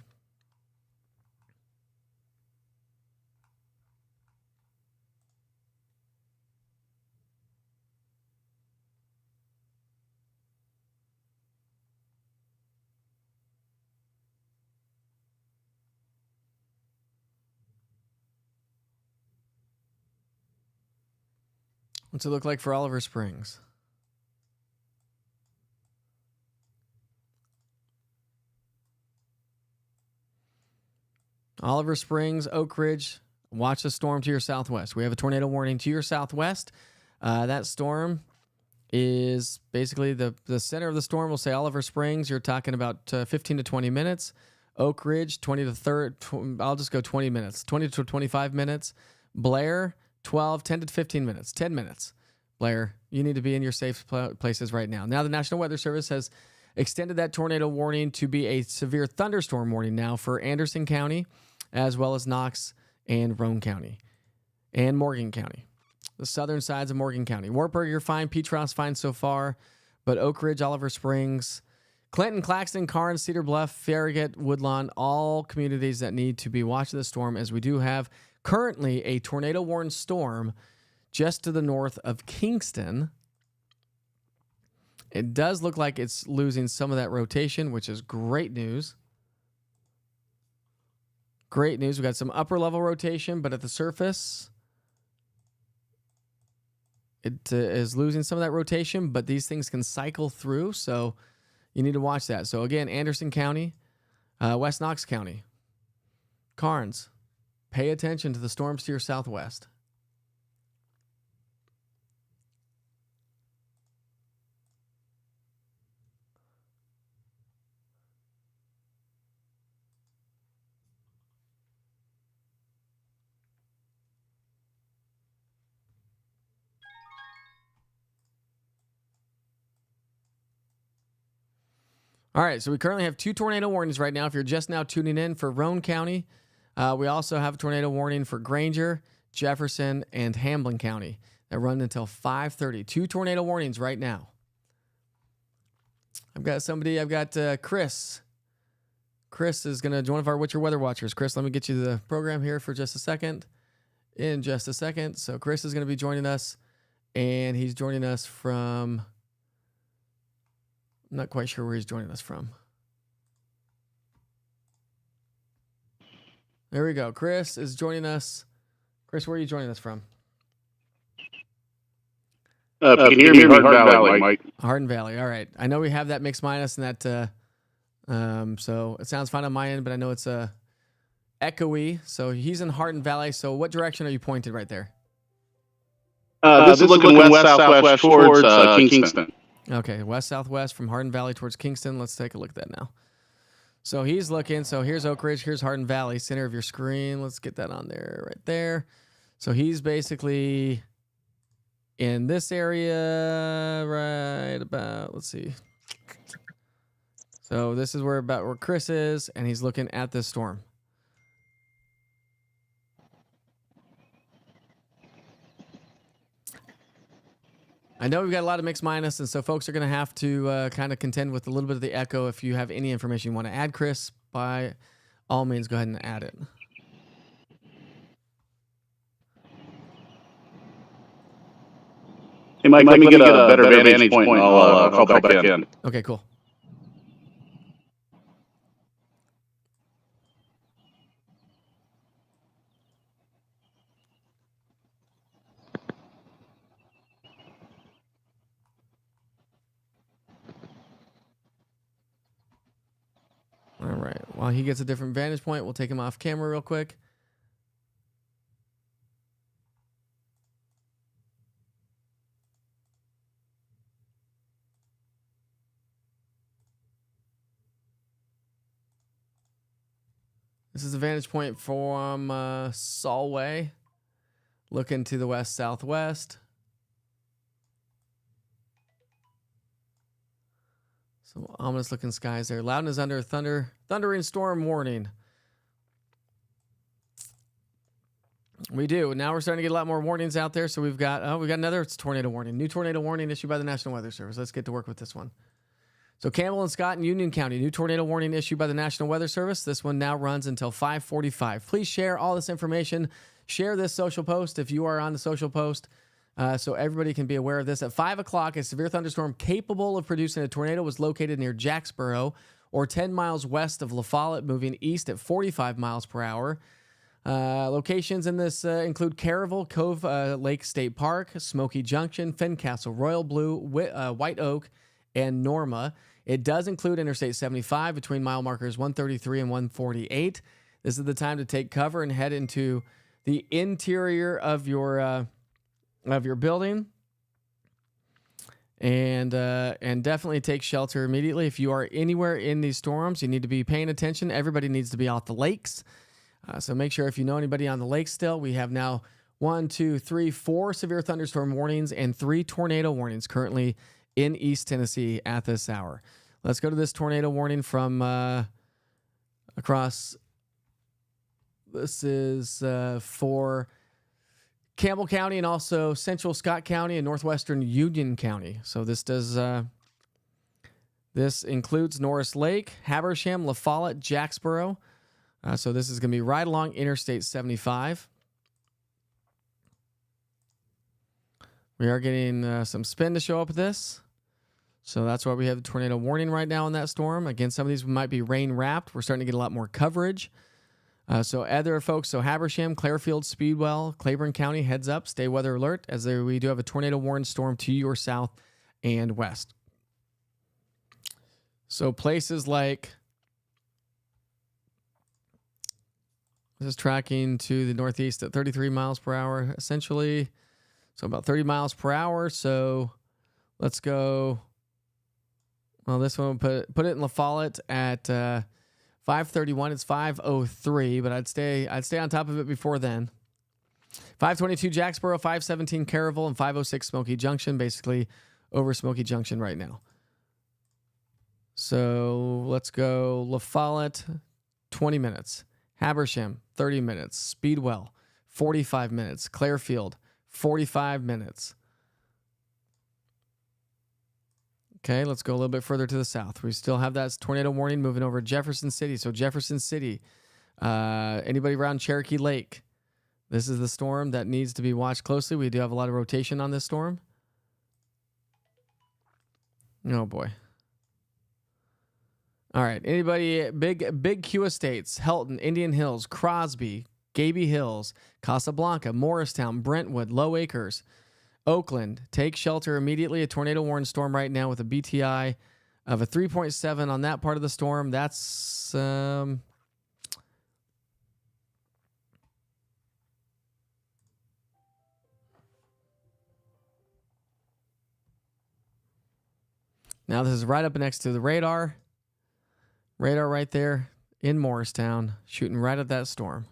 What's it look like for Oliver Springs? Oliver Springs, Oak Ridge, watch the storm to your southwest. We have a tornado warning to your southwest. That storm is basically the center of the storm. We'll say Oliver Springs. You're talking about 15 to 20 minutes. Oak Ridge, 20 to 30. I'll just go 20 minutes. 20 to 25 minutes. Blair, 10 to 15 minutes. 10 minutes. Blair, you need to be in your safe places right now. Now, the National Weather Service has extended that tornado warning to be a severe thunderstorm warning now for Anderson County, as well as Knox and Roane County and Morgan County, the southern sides of Morgan County. Wartburg, you're fine. Petros, fine so far. But Oak Ridge, Oliver Springs, Clinton, Claxton, Karnes, Cedar Bluff, Farragut, Woodlawn, all communities that need to be watching the storm, as we do have currently a tornado-warned storm just to the north of Kingston. It does look like it's losing some of that rotation, which is great news. Great news. We got some upper level rotation, but at the surface, it is losing some of that rotation, but these things can cycle through, so you need to watch that. So again, Anderson County, West Knox County, Karnes, pay attention to the storms to your southwest. All right, so we currently have 2 tornado warnings right now. If you're just now tuning in for Roane County, we also have a tornado warning for Granger, Jefferson, and Hamblen County that run until 5:30. 2 tornado warnings right now. I've got Chris. Chris is going to join one of our What's Your Weather Watchers. Chris, let me get you the program here for just a second. In just a second. So Chris is going to be joining us, and he's joining us from... I'm not quite sure where he's joining us from. There we go. Chris is joining us. Chris, where are you joining us from? Can you hear me? Hardin Valley, Mike. Hardin Valley. All right. I know we have that mixed minus and that, so it sounds fine on my end, but I know it's echoey. So he's in Hardin Valley. So what direction are you pointed right there? This is looking west-southwest towards Kingston. Okay, west-southwest from Hardin Valley towards Kingston. Let's take a look at that now. So he's looking. So here's Oak Ridge. Here's Hardin Valley, center of your screen. Let's get that on there, right there. So he's basically in this area, right about, let's see. So this is where Chris is, and he's looking at this storm. I know we've got a lot of mixed minus, and so folks are going to have to kind of contend with a little bit of the echo. If you have any information you want to add, Chris, by all means, go ahead and add it. Hey, Mike, let me get a better vantage point, and I'll call back in. Okay, cool. While he gets a different vantage point, we'll take him off camera real quick. This is a vantage point from Solway, looking to the west-southwest. So ominous looking skies there. Loudon is under thundering storm warning. We do. Now we're starting to get a lot more warnings out there. So we've got another tornado warning. New tornado warning issued by the National Weather Service. Let's get to work with this one. So Campbell and Scott in Union County, new tornado warning issued by the National Weather Service. This one now runs until 5:45. Please share all this information. Share this social post if you are on the social post, so everybody can be aware of this. At 5 o'clock, a severe thunderstorm capable of producing a tornado was located near Jacksboro, or 10 miles west of La Follette, moving east at 45 miles per hour. Locations in this include Caravel, Cove Lake State Park, Smoky Junction, Fincastle, Royal Blue, White Oak, and Norma. It does include Interstate 75 between mile markers 133 and 148. This is the time to take cover and head into the interior of your building, and definitely take shelter immediately. If you are anywhere in these storms, you need to be paying attention. Everybody needs to be off the lakes. So make sure if you know anybody on the lake still, we have now 4 severe thunderstorm warnings and 3 tornado warnings currently in East Tennessee at this hour. Let's go to this tornado warning from across. This is for Campbell County and also Central Scott County and Northwestern Union County. So this includes Norris Lake, Habersham, La Follette, Jacksboro. So this is going to be right along Interstate 75. We are getting some spin to show up with this. So that's why we have the tornado warning right now on that storm. Again, some of these might be rain wrapped. We're starting to get a lot more coverage. So other folks, so Habersham, Clairfield, Speedwell, Claiborne County, heads up, stay weather alert, as we do have a tornado warning storm to your south and west. So places like, this is tracking to the northeast at 33 miles per hour, essentially. So about 30 miles per hour. So let's go. Well, this one will put it in La Follette at 5:31. It's 5:03, but I'd stay on top of it before then. 5:22 Jacksboro, 5:17 Caravel, and 5:06 Smoky Junction. Basically over Smoky Junction right now. So let's go La Follette, 20 minutes. Habersham, 30 minutes. Speedwell, 45 minutes. Clairfield, 45 minutes. Okay, let's go a little bit further to the south. We still have that tornado warning moving over Jefferson City. So Jefferson City, anybody around Cherokee Lake, this is the storm that needs to be watched closely. We do have a lot of rotation on this storm. Oh, boy. All right, anybody, big Q estates, Helton, Indian Hills, Crosby, Gaby Hills, Casablanca, Morristown, Brentwood, Low Acres, Oakland, take shelter immediately. A tornado warning storm right now with a BTI of a 3.7 on that part of the storm. That's now this is right up next to the radar. Radar right there in Morristown, shooting right at that storm.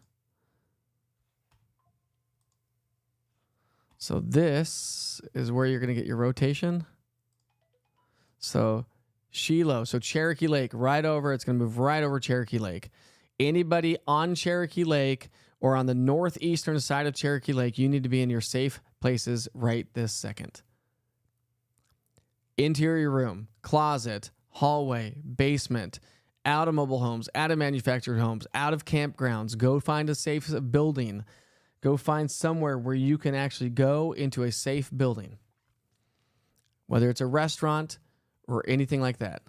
So this is where you're going to get your rotation. So Shiloh, so Cherokee Lake, right over. It's going to move right over Cherokee Lake. Anybody on Cherokee Lake or on the northeastern side of Cherokee Lake, you need to be in your safe places right this second. Interior room, closet, hallway, basement, out of mobile homes, out of manufactured homes, out of campgrounds. Go find a safe building. Go find somewhere where you can actually go into a safe building, whether it's a restaurant or anything like that.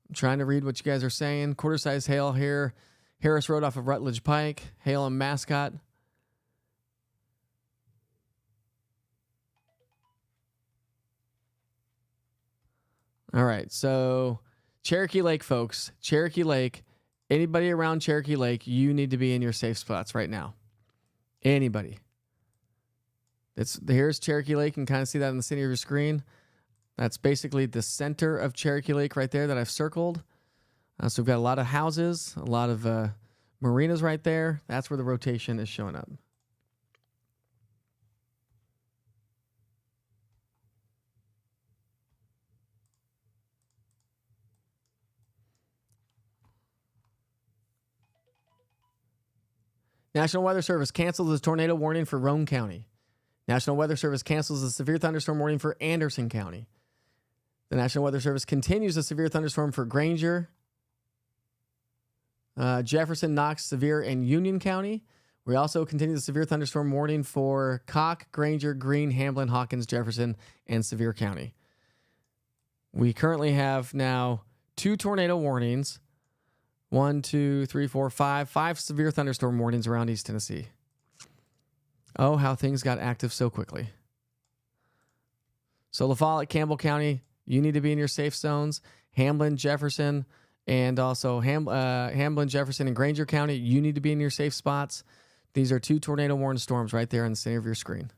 I'm trying to read what you guys are saying. Quarter size hail here Harris Road off of Rutledge Pike, Hale and Mascot. All right, so Cherokee Lake, folks. Cherokee Lake. Anybody around Cherokee Lake, you need to be in your safe spots right now. Anybody. Here's Cherokee Lake. You can kind of see that in the center of your screen. That's basically the center of Cherokee Lake right there that I've circled. So we've got a lot of houses, a lot of marinas right there. That's where the rotation is showing up. National Weather Service cancels the tornado warning for Roane County. National Weather Service cancels the severe thunderstorm warning for Anderson County. The National Weather Service continues the severe thunderstorm for Granger, Jefferson, Knox, Sevier, and Union County. We also continue the severe thunderstorm warning for Cock, Granger, Greene, Hamblin, Hawkins, Jefferson, and Sevier County. We currently have now 2 tornado warnings. 1, 2, 3, 4, 5. 5 severe thunderstorm warnings around East Tennessee. Oh, how things got active so quickly. So La Follette, Campbell County, you need to be in your safe zones. Hamblin, Jefferson, and also Hamblin, Jefferson, and Granger County, you need to be in your safe spots. These are 2 tornado warning storms right there in the center of your screen.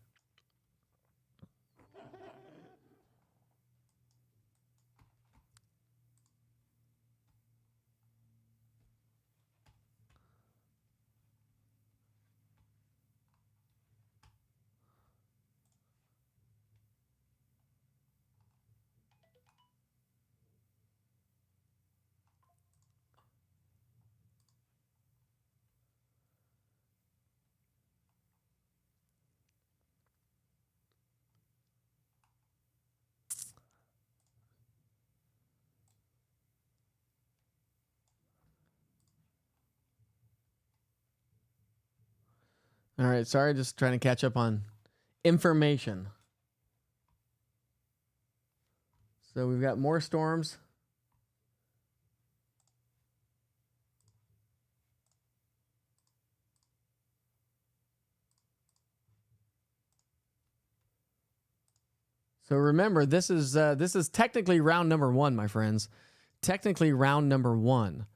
All right, sorry, just trying to catch up on information. So we've got more storms. So remember, this is technically round number 1, my friends. Technically round number 1.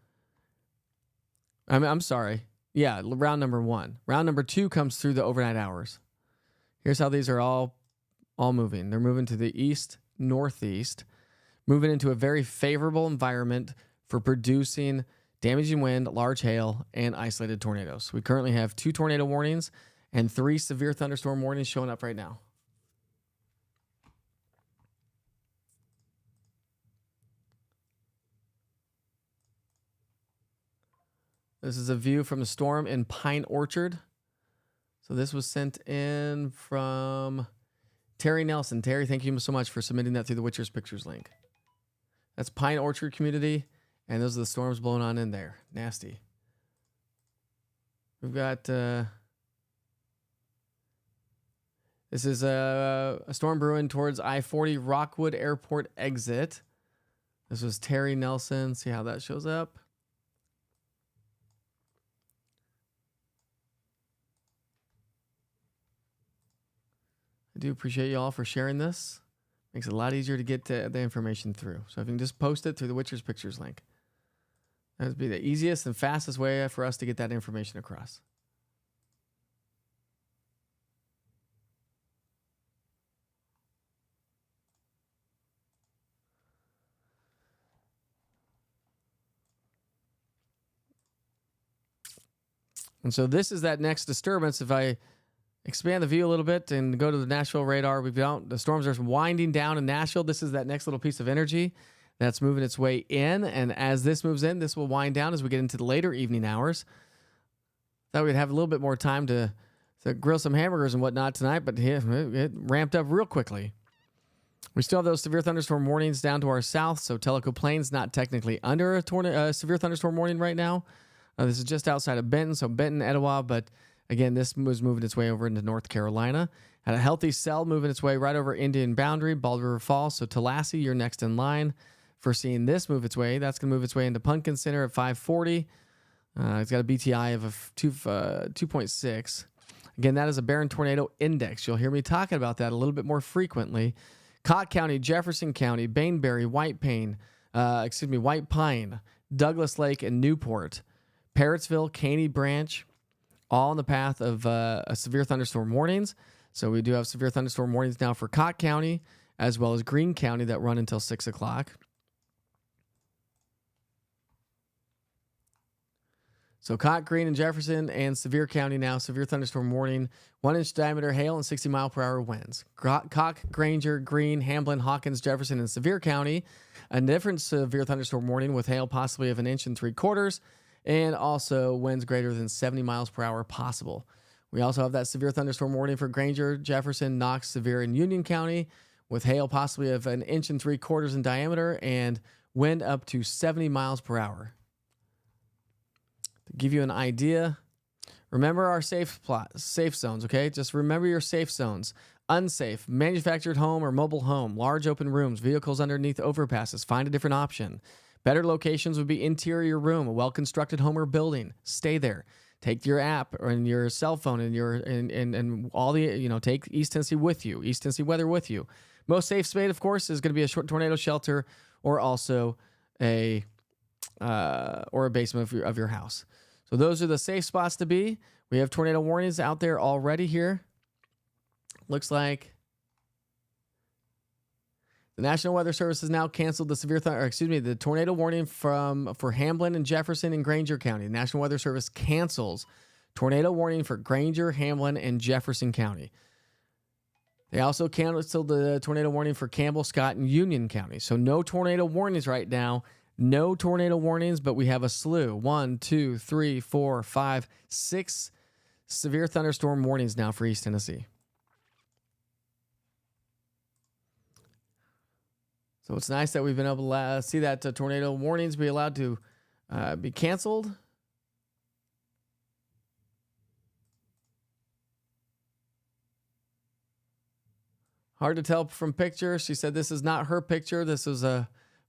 I'm sorry. Yeah, round number 1. Round number 2 comes through the overnight hours. Here's how these are all moving. They're moving to the east, northeast, moving into a very favorable environment for producing damaging wind, large hail, and isolated tornadoes. We currently have 2 tornado warnings and 3 severe thunderstorm warnings showing up right now. This is a view from the storm in Pine Orchard. So this was sent in from Terry Nelson. Terry, thank you so much for submitting that through the Witcher's Pictures link. That's Pine Orchard community, and those are the storms blowing on in there. Nasty. We've got... this is a storm brewing towards I-40 Rockwood Airport exit. This was Terry Nelson. See how that shows up. I do appreciate you all for sharing this. Makes it a lot easier to get the information through. So if you can just post it through the Witcher's Pictures link. That would be the easiest and fastest way for us to get that information across. And so this is that next disturbance. If I expand the view a little bit and go to the Nashville radar, the storms are winding down in Nashville. This is that next little piece of energy that's moving its way in. And as this moves in, this will wind down as we get into the later evening hours. Thought we'd have a little bit more time to grill some hamburgers and whatnot tonight, but it ramped up real quickly. We still have those severe thunderstorm warnings down to our south, so Tellico Plains not technically under a severe thunderstorm warning right now. This is just outside of Benton, so Benton, Etowah, but again, this was moving its way over into North Carolina. Had a healthy cell moving its way right over Indian boundary, Bald River Falls. So Tallahassee, you're next in line for seeing this move its way. That's going to move its way into Pumpkin Center at 540. It's got a BTI of 2.6. Again, that is a Barron Tornado Index. You'll hear me talking about that a little bit more frequently. Cott County, Jefferson County, Bainbury, White Pine, Douglas Lake, and Newport, Parrottsville, Caney Branch, all in the path of severe thunderstorm warnings. So we do have severe thunderstorm warnings now for Cott County as well as Greene County that run until 6 o'clock. So Cott, Greene, and Jefferson, and Sevier County now, severe thunderstorm warning, 1-inch diameter hail and 60-mile-per-hour winds. Cocke, Granger, Greene, Hamblin, Hawkins, Jefferson, and Sevier County, a different severe thunderstorm warning with hail possibly of 1 3/4 inches, and also winds greater than 70 miles per hour possible. We also have that severe thunderstorm warning for Granger, Jefferson, Knox, Sevier, and Union County, with hail possibly of 1 3/4 inches in diameter and wind up to 70 miles per hour. To give you an idea, remember our safe zones, okay? Just remember your safe zones. Unsafe, manufactured home or mobile home, large open rooms, vehicles underneath overpasses. Find a different option. Better locations would be interior room, a well-constructed home or building. Stay there. Take your app or in your cell phone and all the, take East Tennessee with you, East Tennessee weather with you. Most safe spade, of course, is going to be a short tornado shelter or also a basement of your house. So those are the safe spots to be. We have tornado warnings out there already here. Looks like the National Weather Service has now canceled the tornado warning for Hamblin and Jefferson and Granger County. The National Weather Service cancels tornado warning for Granger, Hamblin, and Jefferson County. They also canceled the tornado warning for Campbell, Scott, and Union County. So no tornado warnings right now. No tornado warnings, but we have a slew. 1, 2, 3, 4, 5, 6 severe thunderstorm warnings now for East Tennessee. So it's nice that we've been able to see that tornado warnings be allowed to be canceled. Hard to tell from picture. She said this is not her picture. This is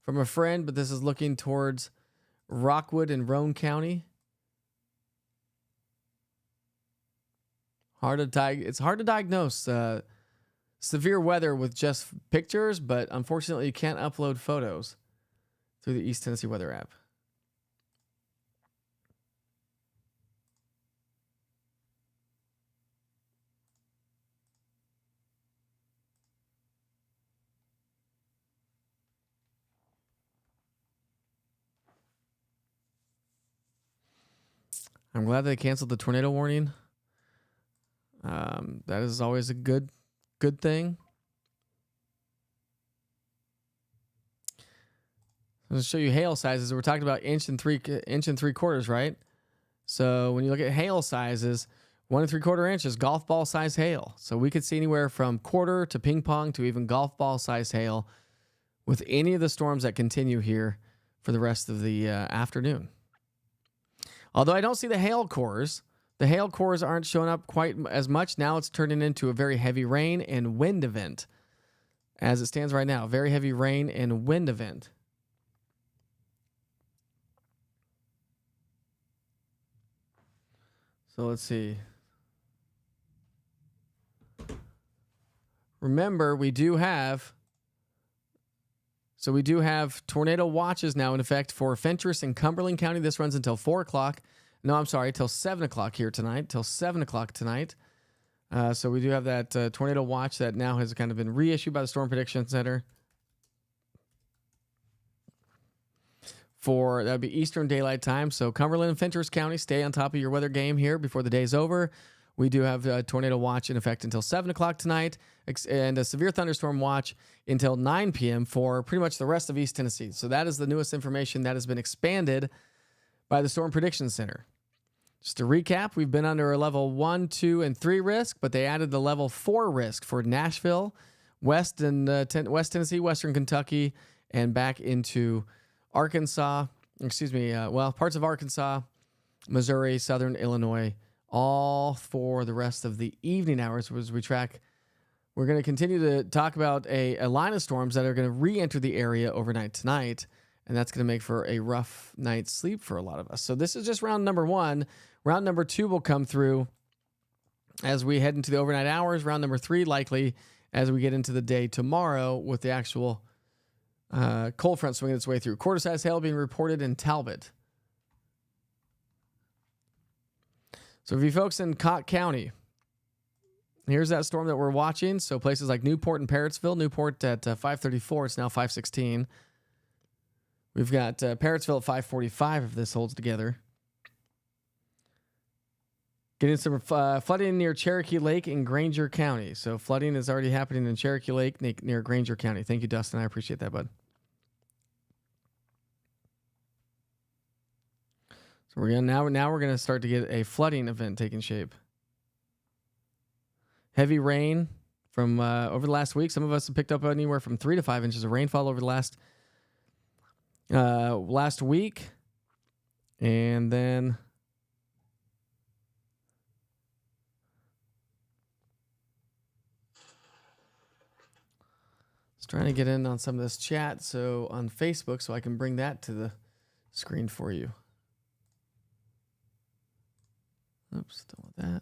from a friend, but this is looking towards Rockwood and Roane County. It's hard to diagnose severe weather with just pictures, but unfortunately you can't upload photos through the East Tennessee Weather app. I'm glad they canceled the tornado warning. That is always a good thing. I'm going to show you hail sizes. We're talking about 1 3/4 inches, right? So when you look at hail sizes, 1 3/4 inches, golf ball size hail. So we could see anywhere from quarter to ping pong to even golf ball size hail with any of the storms that continue here for the rest of the afternoon. Although I don't see the hail cores. The hail cores aren't showing up quite as much. Now it's turning into a very heavy rain and wind event. As it stands right now, very heavy rain and wind event. So let's see. Remember, we do have tornado watches now in effect for Fentress and Cumberland County. This runs until 4 o'clock. No, I'm sorry, till 7 o'clock here tonight. Till 7 o'clock tonight. So we do have that tornado watch that now has kind of been reissued by the Storm Prediction Center. That would be Eastern Daylight Time. So Cumberland and Fentress County, stay on top of your weather game here before the day's over. We do have a tornado watch in effect until 7 o'clock tonight, and a severe thunderstorm watch until 9 p.m. for pretty much the rest of East Tennessee. So that is the newest information that has been expanded by the Storm Prediction Center. Just to recap, we've been under a level 1, 2, and 3 risk, but they added the level 4 risk for Nashville, West Tennessee, Western Kentucky, and back into Arkansas. Parts of Arkansas, Missouri, Southern Illinois, all for the rest of the evening hours as we track. We're going to continue to talk about a line of storms that are going to re-enter the area overnight tonight, and that's going to make for a rough night's sleep for a lot of us. So this is just round number 1. Round number 2 will come through as we head into the overnight hours. Round number 3 likely as we get into the day tomorrow with the actual cold front swinging its way through. Quarter-size hail being reported in Talbot. So for you folks in Cott County, here's that storm that we're watching. So places like Newport and Parrotsville. Newport at 5:34. It's now 5:16. We've got Parrotsville at 5:45 if this holds together. Getting some flooding near Cherokee Lake in Granger County. So flooding is already happening in Cherokee Lake near Granger County. Thank you, Dustin. I appreciate that, bud. So we're gonna start to get a flooding event taking shape. Heavy rain from over the last week. Some of us have picked up anywhere from 3 to 5 inches of rainfall over the last week, and then just trying to get in on some of this chat so on Facebook so I can bring that to the screen for you. Oops, don't want that.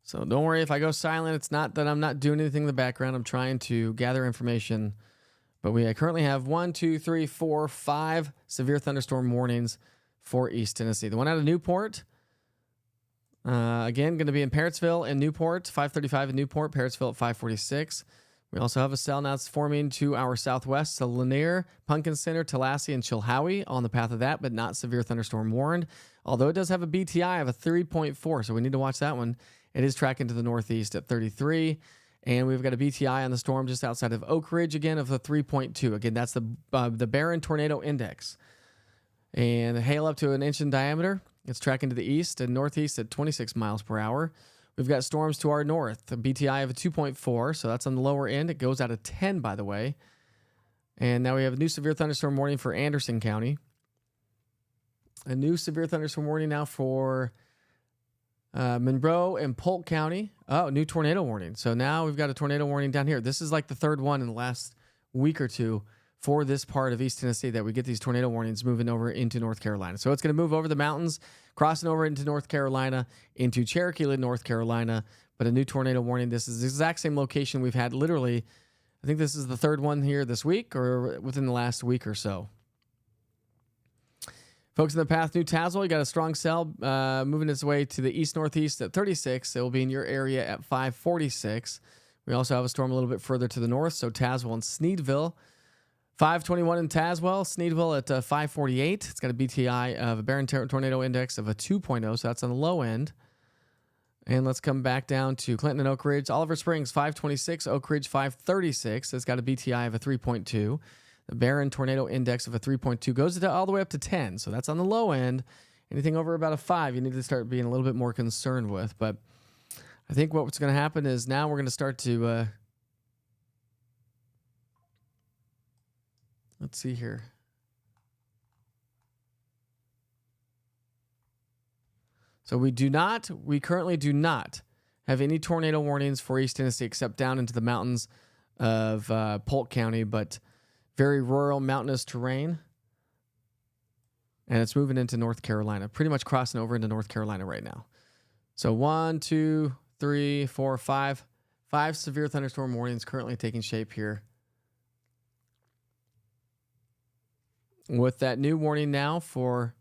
So don't worry if I go silent. It's not that I'm not doing anything in the background. I'm trying to gather information. But we currently have 1, 2, 3, 4, 5 severe thunderstorm warnings for East Tennessee. The one out of Newport, again, going to be in Parrotsville and Newport, 5:35 in Newport, Parrotsville at 5:46. We also have a cell now that's forming to our southwest, so Lanier, Pumpkin Center, Tallahassee, and Chilhowie on the path of that, but not severe thunderstorm warned. Although it does have a BTI of a 3.4, so we need to watch that one. It is tracking to the northeast at 33, and we've got a BTI on the storm just outside of Oak Ridge, again, of a 3.2. Again, that's the Barron Tornado Index. And hail up to an inch in diameter. It's tracking to the east and northeast at 26 miles per hour. We've got storms to our north, a BTI of a 2.4, so that's on the lower end. It goes out of 10, by the way. And now we have a new severe thunderstorm warning for Anderson County. A new severe thunderstorm warning now for Monroe and Polk County. Oh, new tornado warning. So now we've got a tornado warning down here. This is like the third one in the last week or two for this part of East Tennessee that we get these tornado warnings moving over into North Carolina. So it's going to move over the mountains, crossing over into North Carolina, into Cherokee, North Carolina, but a new tornado warning. This is the exact same location we've had literally, I think this is the third one here this week or within the last week or so. Folks in the path, New Tazewell, you got a strong cell moving its way to the east-northeast at 36. It will be in your area at 546. We also have a storm a little bit further to the north, so Tazewell and Sneedville. 521 in Tazewell, Sneedville at 548. It's got a BTI of a Barron Tornado Index of a 2.0, so that's on the low end. And let's come back down to Clinton and Oak Ridge. Oliver Springs, 526. Oak Ridge, 536. It's got a BTI of a 3.2. The Barron Tornado Index of a 3.2 goes all the way up to 10, so that's on the low end. Anything over about a 5, you need to start being a little bit more concerned with. But I think what's going to happen is now we're going to start to... let's see here. So we currently do not have any tornado warnings for East Tennessee except down into the mountains of Polk County, but very rural mountainous terrain. And it's moving into North Carolina, pretty much crossing over into North Carolina right now. So 1, 2, 3, 4, 5. 5 severe thunderstorm warnings currently taking shape here. With that new warning now for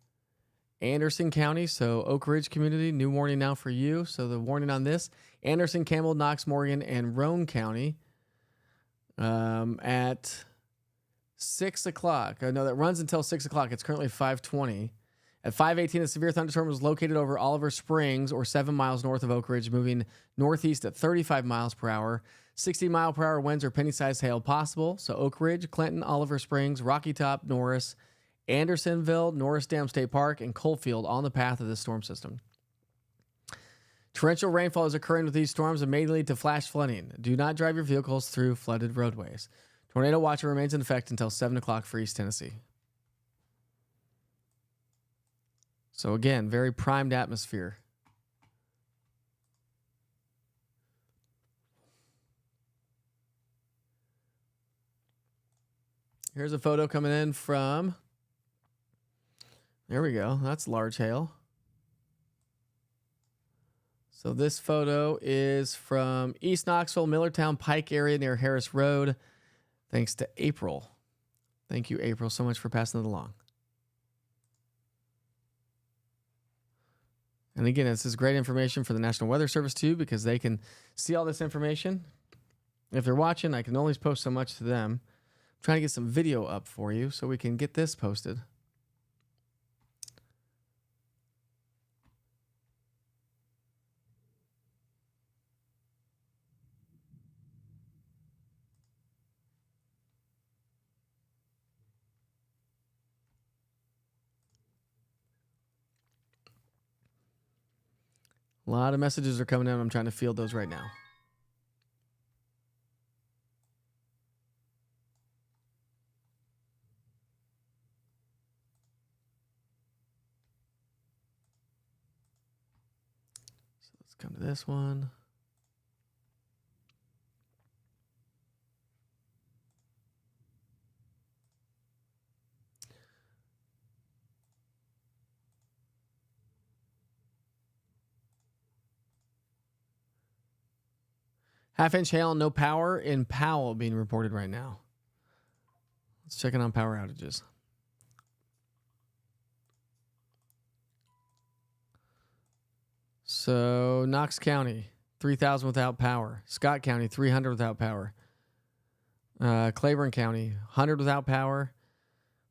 Anderson County, so Oak Ridge community, new warning now for you. So the warning on this, Anderson, Campbell, Knox, Morgan, and Roane County at 6 o'clock. No, that runs until 6 o'clock. It's currently 5:20. At 5:18, a severe thunderstorm was located over Oliver Springs, or 7 miles north of Oak Ridge, moving northeast at 35 miles per hour. 60-mile-per-hour winds or penny-sized hail possible. So Oak Ridge, Clinton, Oliver Springs, Rocky Top, Norris, Andersonville, Norris Dam State Park, and Coalfield on the path of this storm system. Torrential rainfall is occurring with these storms and may lead to flash flooding. Do not drive your vehicles through flooded roadways. Tornado watch remains in effect until 7 o'clock for East Tennessee. So again, very primed atmosphere. Here's a photo coming in from, there we go. That's large hail. So this photo is from East Knoxville, Millertown Pike area near Harris Road. Thanks to April. Thank you, April, so much for passing it along. And again, this is great information for the National Weather Service too, because they can see all this information. If they're watching, I can only post so much to them. I'm trying to get some video up for you so we can get this posted. A lot of messages are coming in. I'm trying to field those right now. So let's come to this one. Half-inch hail, no power in Powell being reported right now. Let's check in on power outages. So Knox County, 3,000 without power. Scott County, 300 without power. Claiborne County, 100 without power.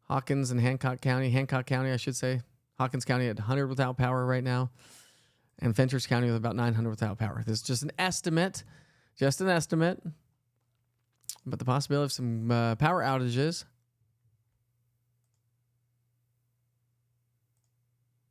Hawkins and Hancock County, I should say. Hawkins County at 100 without power right now. And Fenchurch County with about 900 without power. This is just an estimate. Just an estimate, but the possibility of some power outages.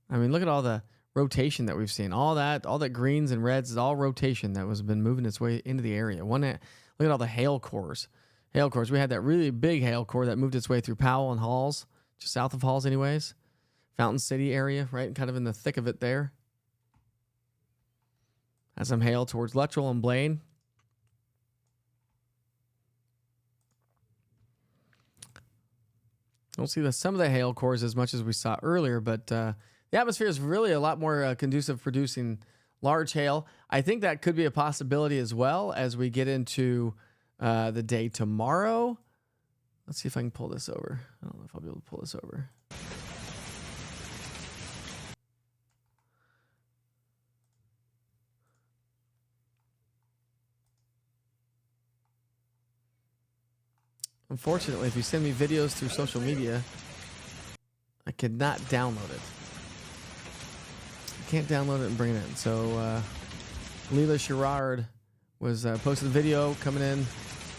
I mean, look at all the rotation that we've seen. All that greens and reds is all rotation that was been moving its way into the area. Look at all the hail cores. Hail cores. We had that really big hail core that moved its way through Powell and Halls, just south of Halls, anyways. Fountain City area, right, kind of in the thick of it there. Had some hail towards Luttrell and Blaine. Don't see some of the hail cores as much as we saw earlier, but the atmosphere is really a lot more conducive producing large hail. I think that could be a possibility as well as we get into the day tomorrow. Let's see if I can pull this over. I don't know if I'll be able to pull this over. Unfortunately, if you send me videos through social media, I cannot download it. I can't download it and bring it in. So, Leela Sherrard was posting a video coming in.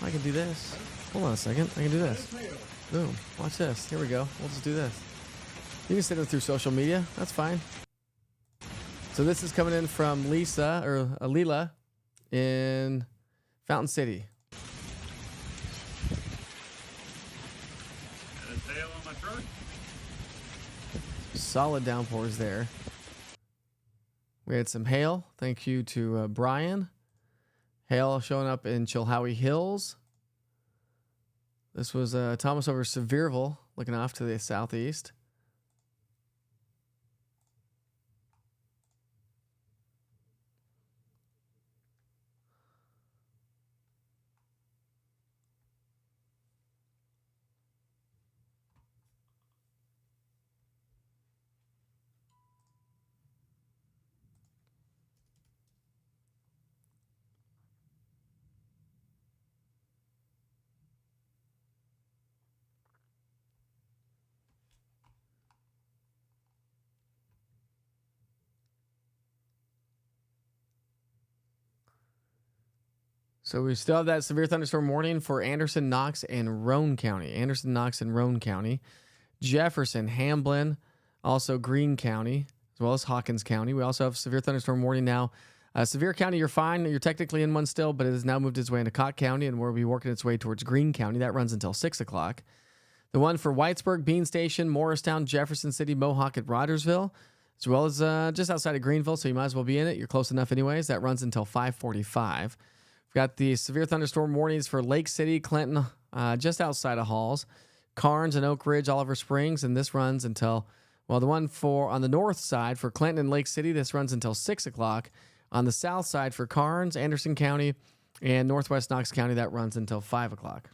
I can do this. Hold on a second. I can do this. Boom. Watch this. Here we go. We'll just do this. You can send it through social media. That's fine. So this is coming in from Leela in Fountain City. Solid downpours there. We had some hail. Thank you to Brian. Hail showing up in Chilhowie Hills. This was Thomas over Sevierville, looking off to the southeast. So we still have that severe thunderstorm warning for Anderson, Knox, and Roane County. Anderson, Knox, and Roane County. Jefferson, Hamblin, also Greene County, as well as Hawkins County. We also have severe thunderstorm warning now. Sevier County, you're fine. You're technically in one still, but it has now moved its way into Cott County, and we'll be working its way towards Greene County. That runs until 6 o'clock. The one for Whitesburg, Bean Station, Morristown, Jefferson City, Mohawk, at Rogersville, as well as just outside of Greenville, so you might as well be in it. You're close enough anyways. That runs until 5:45. We've got the severe thunderstorm warnings for Lake City, Clinton, just outside of Halls. Carnes and Oak Ridge, Oliver Springs, and this runs until, well, the one on the north side for Clinton and Lake City, this runs until 6 o'clock. On the south side for Carnes, Anderson County, and Northwest Knox County, that runs until 5 o'clock.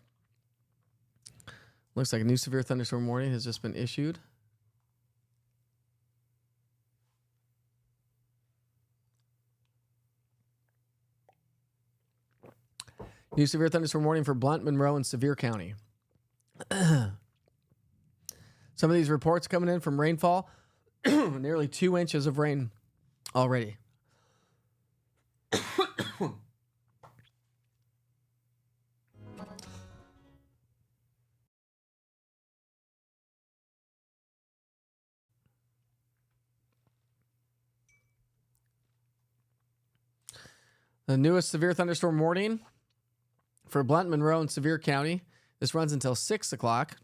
Looks like a new severe thunderstorm warning has just been issued. New severe thunderstorm warning for Blunt, Monroe, and Sevier County. Some of these reports coming in from rainfall, nearly 2 inches of rain already. The newest severe thunderstorm warning for Blunt, Monroe, and Sevier County. This runs until 6 o'clock.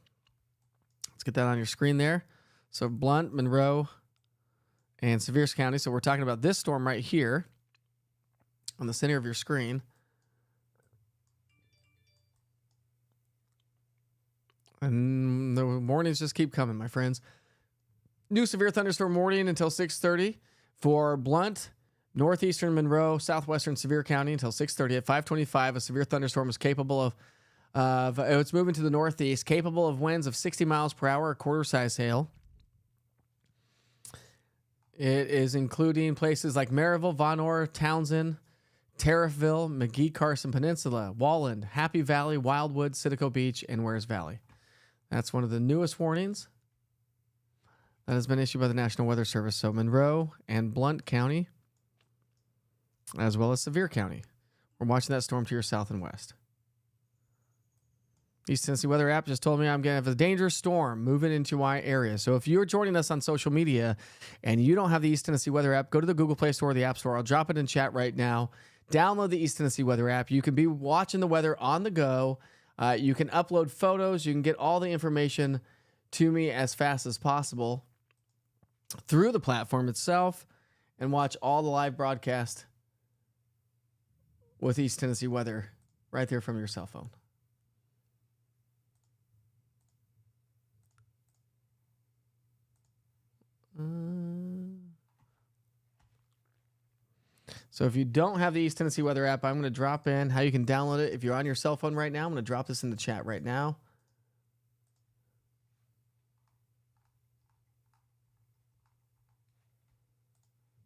Let's get that on your screen there. So Blunt, Monroe, and Sevier County. So we're talking about this storm right here on the center of your screen. And the warnings just keep coming, my friends. New severe thunderstorm warning until 6:30 for Blunt, northeastern Monroe, southwestern Sevier County until 6:30. At 5:25, a severe thunderstorm is capable of it's moving to the northeast, capable of winds of 60 miles per hour, quarter-size hail. It is including places like Maryville, Von Orr, Townsend, Tariffville, McGee-Carson Peninsula, Walland, Happy Valley, Wildwood, Citico Beach, and Wares Valley. That's one of the newest warnings that has been issued by the National Weather Service. So Monroe and Blunt County, as well as Sevier County. We're watching that storm to your south and west. East Tennessee Weather app just told me I'm going to have a dangerous storm moving into my area. So if you're joining us on social media and you don't have the East Tennessee Weather app, go to the Google Play Store or the App Store. I'll drop it in chat right now. Download the East Tennessee Weather app. You can be watching the weather on the go. You can upload photos. You can get all the information to me as fast as possible through the platform itself and watch all the live broadcast with East Tennessee Weather right there from your cell phone. So if you don't have the East Tennessee Weather app, I'm going to drop in how you can download it. If you're on your cell phone right now, I'm going to drop this in the chat right now.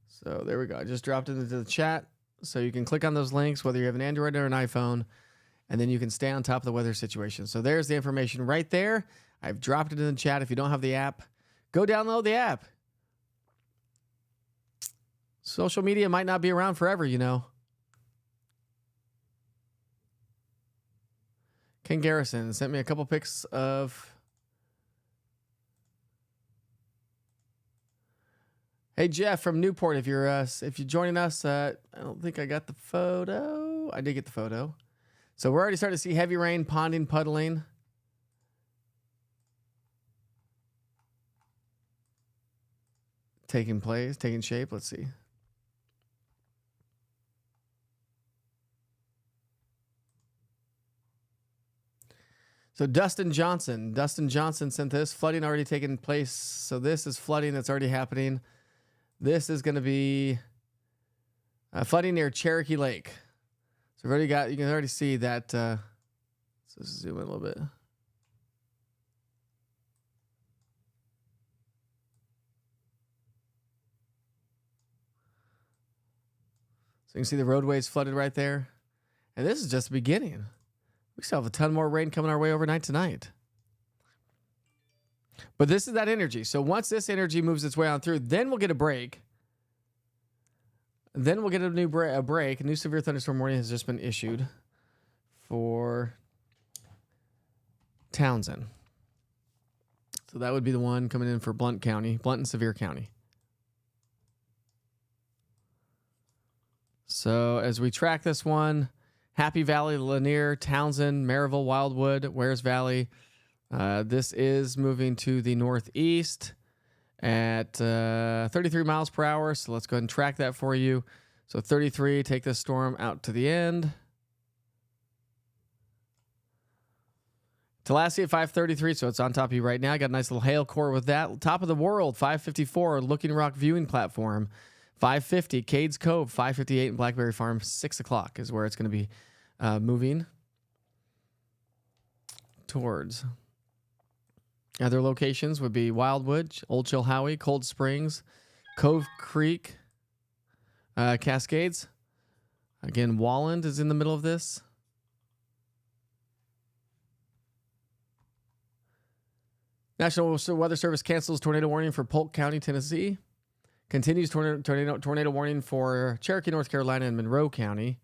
So there we go. I just dropped it into the chat. So you can click on those links, whether you have an Android or an iPhone, and then you can stay on top of the weather situation. So there's the information right there. I've dropped it in the chat. If you don't have the app, go download the app. Social media might not be around forever, you know. Ken Garrison sent me a couple pics of... Hey, Jeff from Newport, if you're joining us, I don't think I got the photo. I did get the photo. So we're already starting to see heavy rain, ponding, puddling. Taking place, taking shape. Let's see. So Dustin Johnson sent this. Flooding already taking place. So this is flooding that's already happening. This is going to be flooding near Cherokee Lake. So we've already got, you can already see that. So let's zoom in a little bit. So you can see the roadways flooded right there. And this is just the beginning. We still have a ton more rain coming our way overnight tonight. But this is that energy. So once this energy moves its way on through, then we'll get a break. Then we'll get a new break. A new severe thunderstorm warning has just been issued for Townsend. So that would be the one coming in for Blunt County, Blunt and Sevier County. So as we track this one, Happy Valley, Lanier, Townsend, Maryville, Wildwood, Wares Valley. This is moving to the northeast at 33 miles per hour. So let's go ahead and track that for you. So 33, take this storm out to the end. Tallahassee at 533, so it's on top of you right now. I got a nice little hail core with that. Top of the world, 554, Looking Rock viewing platform. 550, Cades Cove, 558, and Blackberry Farm, 6 o'clock is where it's going to be moving towards. Other locations would be Wildwood, Old Chilhowie, Cold Springs, Cove Creek, Cascades. Again, Walland is in the middle of this. National Weather Service cancels tornado warning for Polk County, Tennessee. Continues tornado warning for Cherokee, North Carolina, and Monroe County.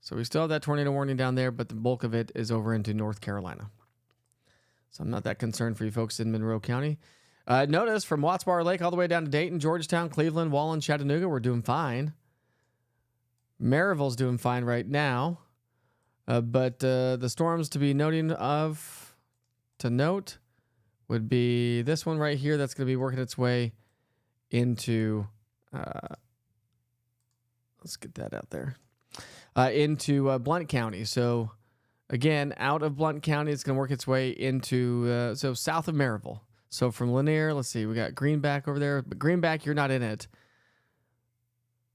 So we still have that tornado warning down there, but the bulk of it is over into North Carolina. So I'm not that concerned for you folks in Monroe County. Notice from Watts Bar Lake all the way down to Dayton, Georgetown, Cleveland, Wallen, Chattanooga, we're doing fine. Maryville's doing fine right now. But the storms to be to note would be this one right here that's going to be working its way into, let's get that out there, into Blount County. So again, out of Blount County, it's going to work its way into, so south of Maryville. So from Lanier, let's see, we got Greenback over there, but Greenback, you're not in it.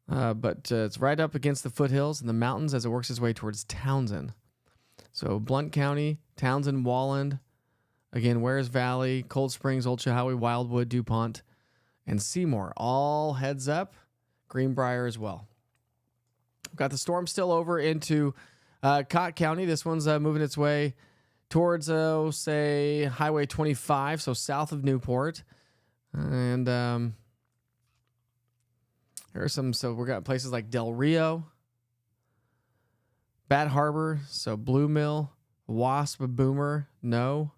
But it's right up against the foothills and the mountains as it works its way towards Townsend. So Blount County, Townsend, Walland, again, Wares Valley, Cold Springs, Old Chilhowie, Wildwood, DuPont, and Seymour. All heads up. Greenbrier as well. We've got the storm still over into Cott County. This one's moving its way towards, say, Highway 25, so south of Newport. And there's some, so we've got places like Del Rio, Bat Harbor, so Blue Mill, Wasp, Boomer, no.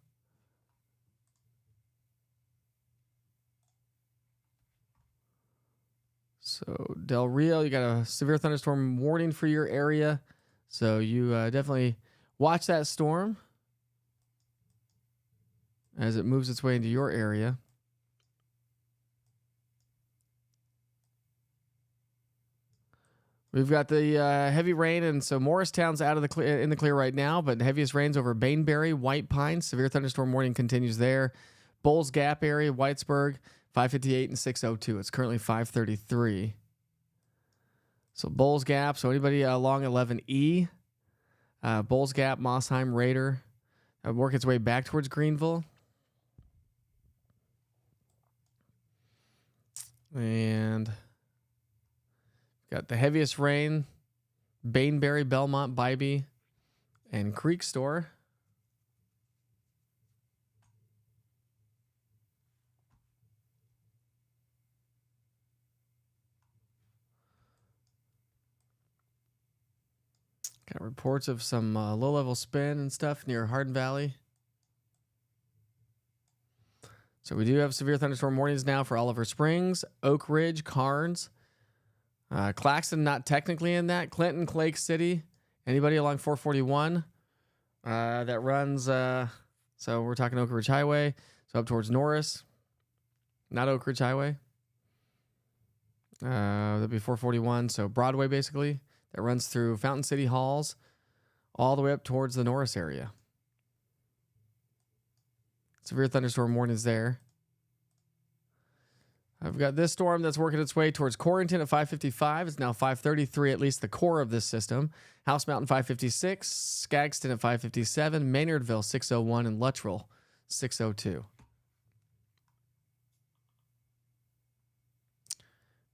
So Del Rio, you got a severe thunderstorm warning for your area. So you definitely watch that storm as it moves its way into your area. We've got the heavy rain, and so Morristown's out of the in the clear right now, but the heaviest rains over Bainbury, White Pine. Severe thunderstorm warning continues there. Bowles Gap area, Whitesburg, 558 and 602. It's currently 533. So Bowles Gap, so anybody along 11E, Bowles Gap, Mossheim, Raider, work its way back towards Greenville. And got the heaviest rain, Bainbury, Belmont, Bybee, and Creek Store. Got reports of some low-level spin and stuff near Hardin Valley. So we do have severe thunderstorm warnings now for Oliver Springs, Oak Ridge, Carnes, Claxton, not technically in that. Clinton, Lake City, anybody along 441 that runs. So we're talking Oak Ridge Highway, so up towards Norris, not Oak Ridge Highway. That'd be 441, so Broadway basically, that runs through Fountain City Halls all the way up towards the Norris area. Severe thunderstorm warnings there. I've got this storm that's working its way towards Corrington at 555. It's now 533, at least the core of this system. House Mountain 556, Skagston at 557, Maynardville 601, and Luttrell 602.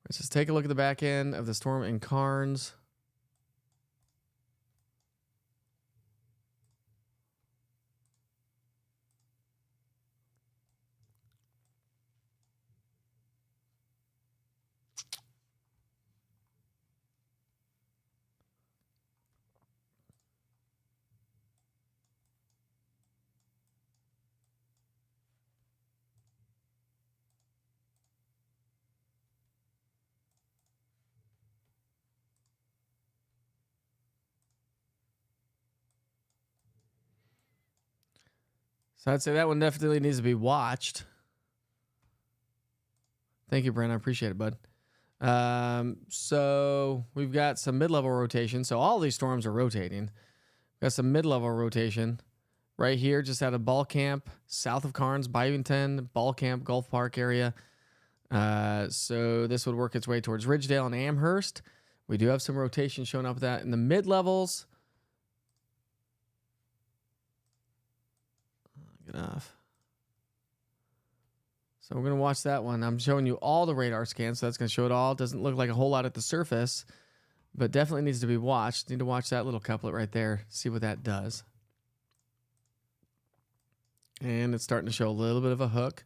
Let's just take a look at the back end of the storm in Carnes. So I'd say that one definitely needs to be watched. Thank you, Brent. I appreciate it, bud. So we've got some mid-level rotation. So all these storms are rotating. We've got some mid-level rotation right here, just out of Ball Camp, south of Carnes, Byington, Ball Camp, Gulf Park area. So this would work its way towards Ridgedale and Amherst. We do have some rotation showing up with that in the mid-levels. Good enough. So we're going to watch that one. I'm showing you all the radar scans, so that's going to show it all. Doesn't look like a whole lot at the surface, but definitely needs to be watched. Need to watch that little couplet right there, see what that does. And it's starting to show a little bit of a hook.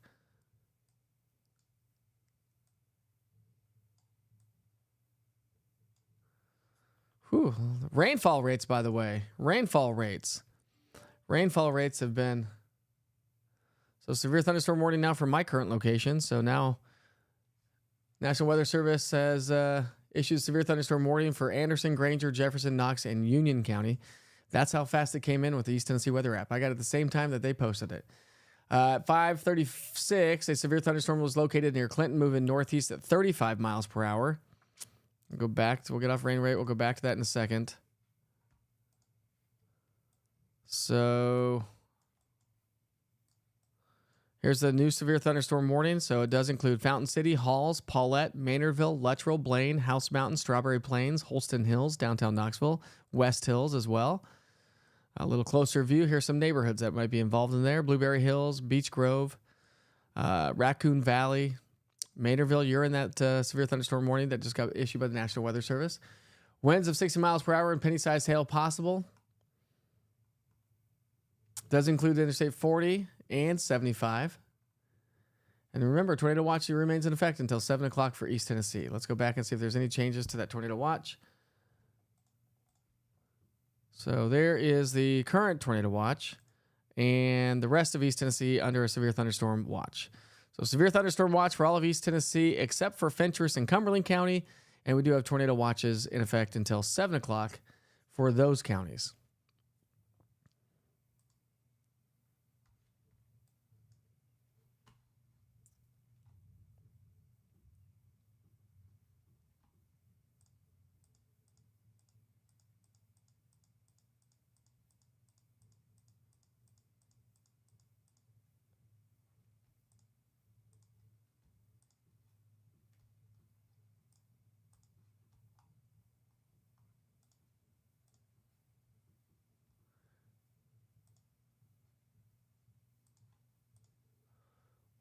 Whew. Rainfall rates, by the way. Rainfall rates. Rainfall rates have been... So severe thunderstorm warning now for my current location. So now National Weather Service has issued severe thunderstorm warning for Anderson, Granger, Jefferson, Knox, and Union County. That's how fast it came in with the East Tennessee Weather app. I got it at the same time that they posted it. At 5:36, a severe thunderstorm was located near Clinton, moving northeast at 35 miles per hour. We'll go back. We'll get off rain rate. We'll go back to that in a second. So here's the new severe thunderstorm warning. So it does include Fountain City, Halls, Paulette, Maynardville, Luttrell, Blaine, House Mountain, Strawberry Plains, Holston Hills, downtown Knoxville, West Hills as well. A little closer view. Here's some neighborhoods that might be involved in there. Blueberry Hills, Beech Grove, Raccoon Valley, Maynardville. You're in that severe thunderstorm warning that just got issued by the National Weather Service. Winds of 60 miles per hour and penny-sized hail possible. Does include Interstate 40 and 75. And remember, tornado watch remains in effect until 7 o'clock for East Tennessee. Let's go back and see if there's any changes to that tornado watch. So there is the current tornado watch and the rest of East Tennessee under a severe thunderstorm watch. So severe thunderstorm watch for all of East Tennessee except for Fentress and Cumberland County. And we do have tornado watches in effect until 7 o'clock for those counties.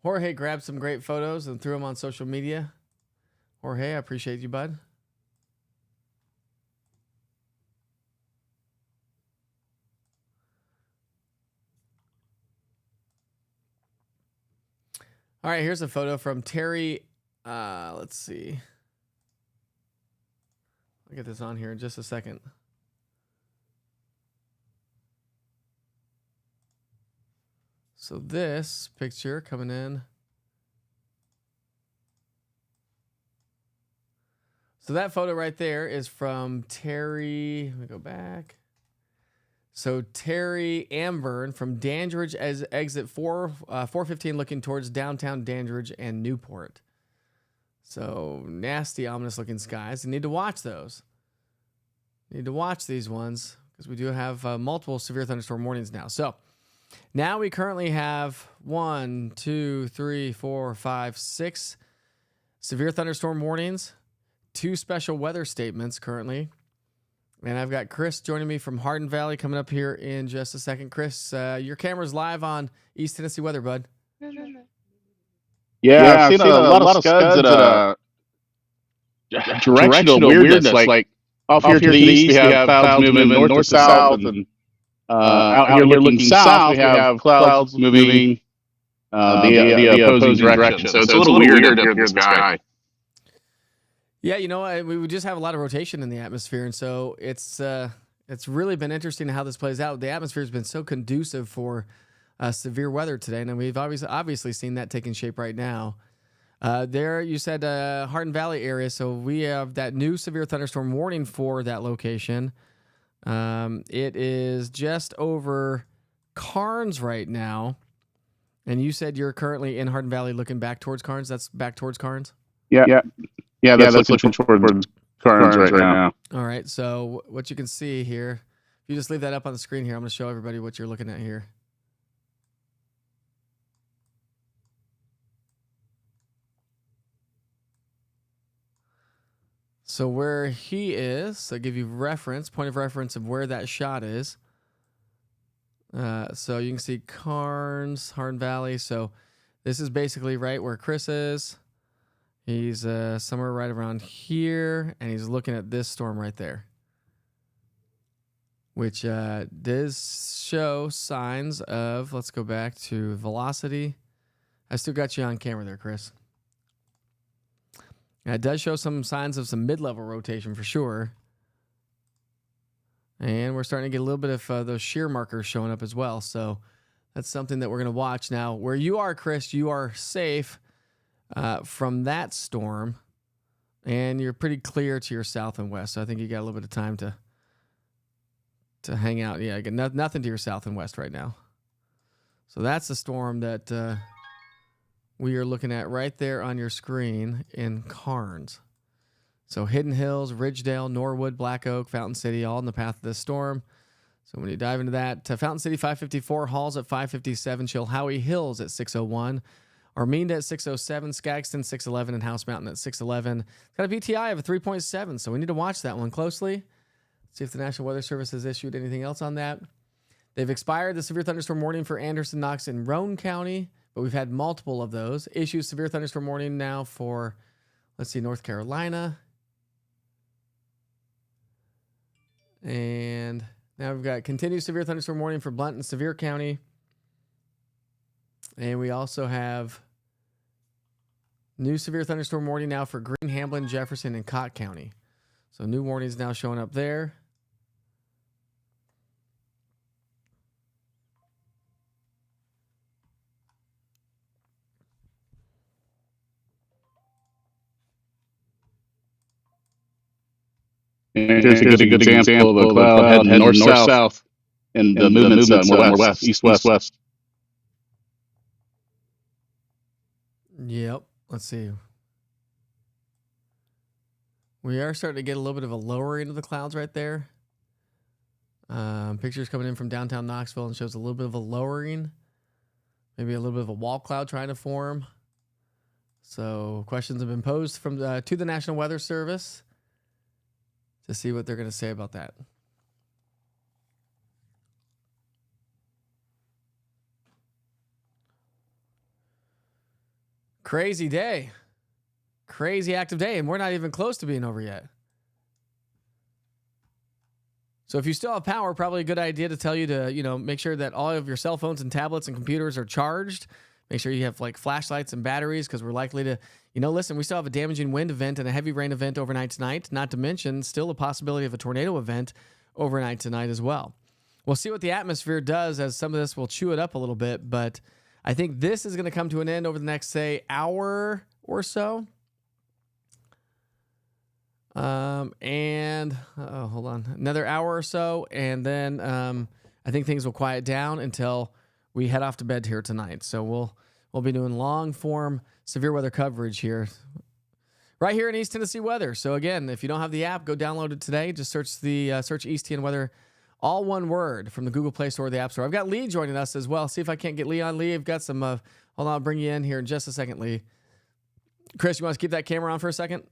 Jorge grabbed some great photos and threw them on social media. Jorge, I appreciate you, bud. All right, here's a photo from Terry. Let's see. I'll get this on here in just a second. So this picture coming in. So that photo right there is from Terry. Let me go back. So Terry Amburn from Dandridge as exit 415 looking towards downtown Dandridge and Newport. So nasty, ominous looking skies. You need to watch those. You need to watch these ones because we do have multiple severe thunderstorm warnings now. So now we currently have 1, 2, 3, 4, 5, 6 severe thunderstorm warnings, 2 special weather statements currently. And I've got Chris joining me from Hardin Valley coming up here in just a second. Chris, your camera's live on East Tennessee weather, bud. Yeah, I've seen a lot of scuds at directional weirdness. Like off here to the east, we have clouds moving north to south, and out here looking south, we have clouds moving the opposing direction. So it's a little weird up here in the sky. Yeah, you know, we just have a lot of rotation in the atmosphere, and so it's really been interesting how this plays out. The atmosphere has been so conducive for severe weather today, and we've obviously seen that taking shape right now. There, you said Hardin Valley area, so we have that new severe thunderstorm warning for that location. It is just over Carnes right now, and you said you're currently in Hardin Valley looking back towards Carnes. That's back towards Carnes? Yeah, that's looking towards Carnes right now. All right, so what you can see here, if you just leave that up on the screen here, I'm going to show everybody what you're looking at here. So where he is, I'll give you point of reference of where that shot is. So you can see Carnes, Hardin Valley. So this is basically right where Chris is. He's somewhere right around here, and he's looking at this storm right there, which does show signs of, let's go back to velocity. I still got you on camera there, Chris. It does show some signs of some mid-level rotation for sure. And we're starting to get a little bit of those shear markers showing up as well. So that's something that we're going to watch. Now, where you are, Chris, you are safe from that storm. And you're pretty clear to your south and west. So I think you got a little bit of time to hang out. Yeah, you got nothing to your south and west right now. So that's the storm that we are looking at right there on your screen in Carnes. So Hidden Hills, Ridgedale, Norwood, Black Oak, Fountain City, all in the path of this storm. So when you dive into that, Fountain City 554, Halls at 557, Chilhowie Hills at 601, Arminda at 607, Skagston 611, and House Mountain at 611. It's got a VTI of a 3.7, so we need to watch that one closely. See if the National Weather Service has issued anything else on that. They've expired the severe thunderstorm warning for Anderson, Knox, and Roane County, but we've had multiple of those. Issues severe thunderstorm warning now for, let's see, North Carolina. And now we've got continued severe thunderstorm warning for Blount and Sevier County. And we also have new severe thunderstorm warning now for Greene, Hamblin, Jefferson, and Cott County. So new warnings now showing up there. Here's a good example of a cloud heading north-south, and the movement's more west, east-west. Yep. Let's see. We are starting to get a little bit of a lowering of the clouds right there. Pictures coming in from downtown Knoxville and shows a little bit of a lowering. Maybe a little bit of a wall cloud trying to form. So questions have been posed from to the National Weather Service to see what they're going to say about that. Crazy day. Crazy active day, and we're not even close to being over yet. So if you still have power, probably a good idea to tell you to, make sure that all of your cell phones and tablets and computers are charged. Make sure you have like flashlights and batteries, because we're likely to, listen, we still have a damaging wind event and a heavy rain event overnight tonight, not to mention still a possibility of a tornado event overnight tonight as well. We'll see what the atmosphere does, as some of this will chew it up a little bit, but I think this is going to come to an end over the next, say, hour or so. Hold on, another hour or so, and then I think things will quiet down until we head off to bed here tonight. So we'll be doing long form severe weather coverage here, right here in East Tennessee weather. So again, if you don't have the app, go download it today. Just search search East TN weather, all one word, from the Google Play Store or the App Store. I've got Lee joining us as well. See if I can't get Lee on. Lee, I've got some. Hold on, I'll bring you in here in just a second, Lee. Chris, you want to keep that camera on for a second?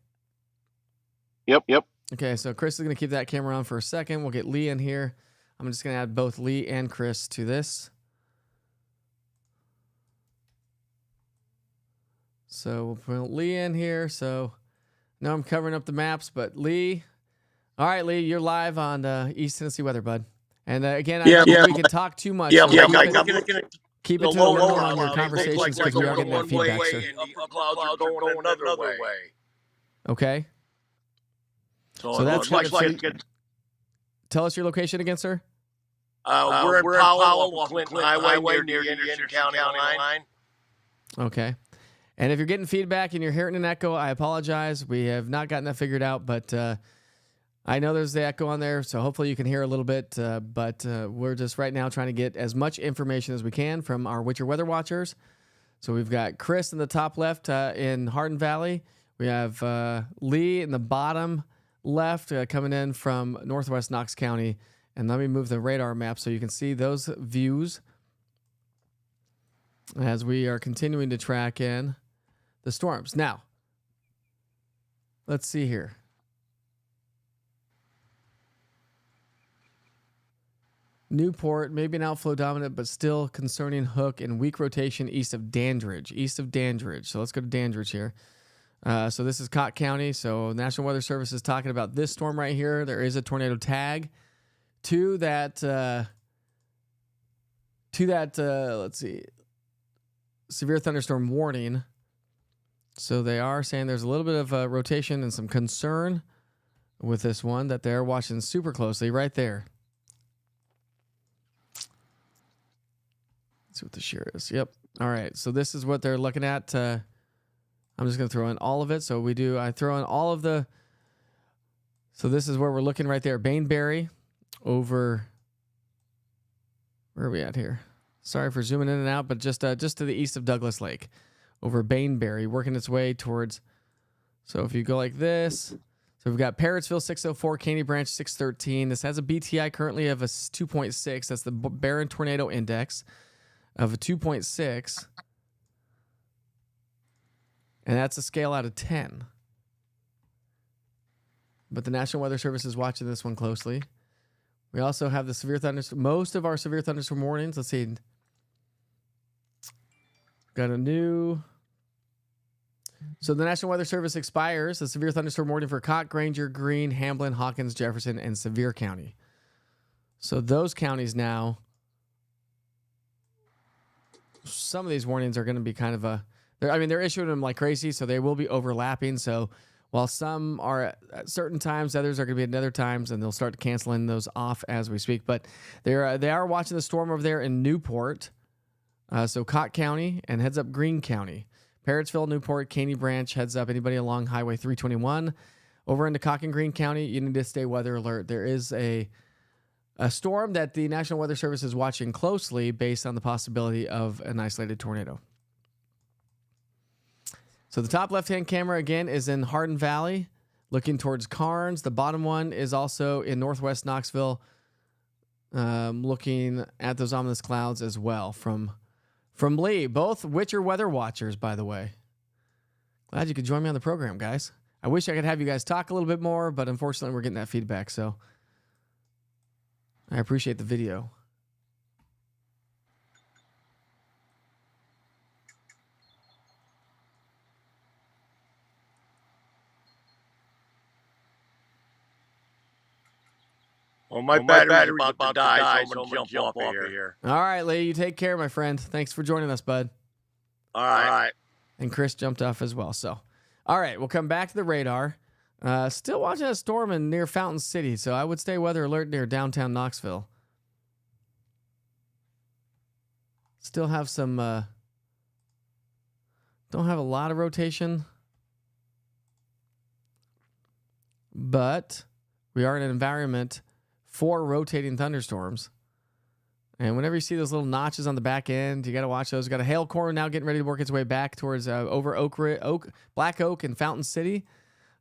Yep. Okay, so Chris is going to keep that camera on for a second. We'll get Lee in here. I'm just going to add both Lee and Chris to this. So we'll put Lee in here. So now I'm covering up the maps, but Lee. All right, Lee, you're live on East Tennessee weather, bud. And again, I don't think we can talk too much. Yeah, so keep it to a minimum on your conversations, because we are getting that feedback, sir. Clouds are going another way. Okay. So that's tell us your location again, sir. We're in Powell, Clinton Highway, near the Anderson County line. Okay. And if you're getting feedback and you're hearing an echo, I apologize. We have not gotten that figured out, but I know there's the echo on there, so hopefully you can hear a little bit. But we're just right now trying to get as much information as we can from our Winter Weather Watchers. So we've got Chris in the top left in Hardin Valley. We have Lee in the bottom left coming in from northwest Knox County. And let me move the radar map so you can see those views as we are continuing to track in the storms. Now, let's see here. Newport, maybe an outflow dominant, but still concerning hook and weak rotation east of Dandridge. So let's go to Dandridge here. So this is Cott County. So National Weather Service is talking about this storm right here. There is a tornado tag to that. Let's see, severe thunderstorm warning. So they are saying there's a little bit of rotation and some concern with this one that they're watching super closely right there. Let's see what the shear is. Yep. All right. So this is what they're looking at. I'm just going to throw in all of it. So I throw in all of the. So this is where we're looking right there. Bainbury over. Where are we at here? Sorry for zooming in and out, but just to the east of Douglas Lake, over Bainbury, working its way towards. So if you go like this, so we've got Parrotsville 604, Caney Branch 613. This has a BTI currently of a 2.6. That's the Barron Tornado Index of a 2.6, and that's a scale out of 10. But the National Weather Service is watching this one closely. We also have the severe thunderstorm. Most of our severe thunderstorm warnings. Let's see. Got a new. So the National Weather Service expires the severe thunderstorm warning for Cott, Granger, Greene, Hamblin, Hawkins, Jefferson, and Sevier County. So those counties now. Some of these warnings are going to be kind of they're issuing them like crazy, so they will be overlapping. So while some are at certain times, others are going to be at other times, and they'll start canceling those off as we speak. But they are watching the storm over there in Newport, so Cott County, and heads up Greene County. Parrotsville, Newport, Caney Branch, heads up anybody along Highway 321. Over into Cott and Greene County, you need to stay weather alert. There is a storm that the National Weather Service is watching closely based on the possibility of an isolated tornado. So the top left-hand camera, again, is in Hardin Valley, looking towards Carnes. The bottom one is also in northwest Knoxville, looking at those ominous clouds as well from Lee. Both Witcher weather watchers, by the way. Glad you could join me on the program, guys. I wish I could have you guys talk a little bit more, but unfortunately we're getting that feedback, so I appreciate the video. Well, my battery's about to die, so I'm going to jump off of here. All right, Lee, you take care, my friend. Thanks for joining us, bud. All right. And Chris jumped off as well. So, all right, we'll come back to the radar. Still watching a storm near Fountain City, so I would stay weather alert near downtown Knoxville. Still have some, don't have a lot of rotation, but we are in an environment for rotating thunderstorms. And whenever you see those little notches on the back end, you got to watch those. Got a hail core now getting ready to work its way back towards over Black Oak and Fountain City,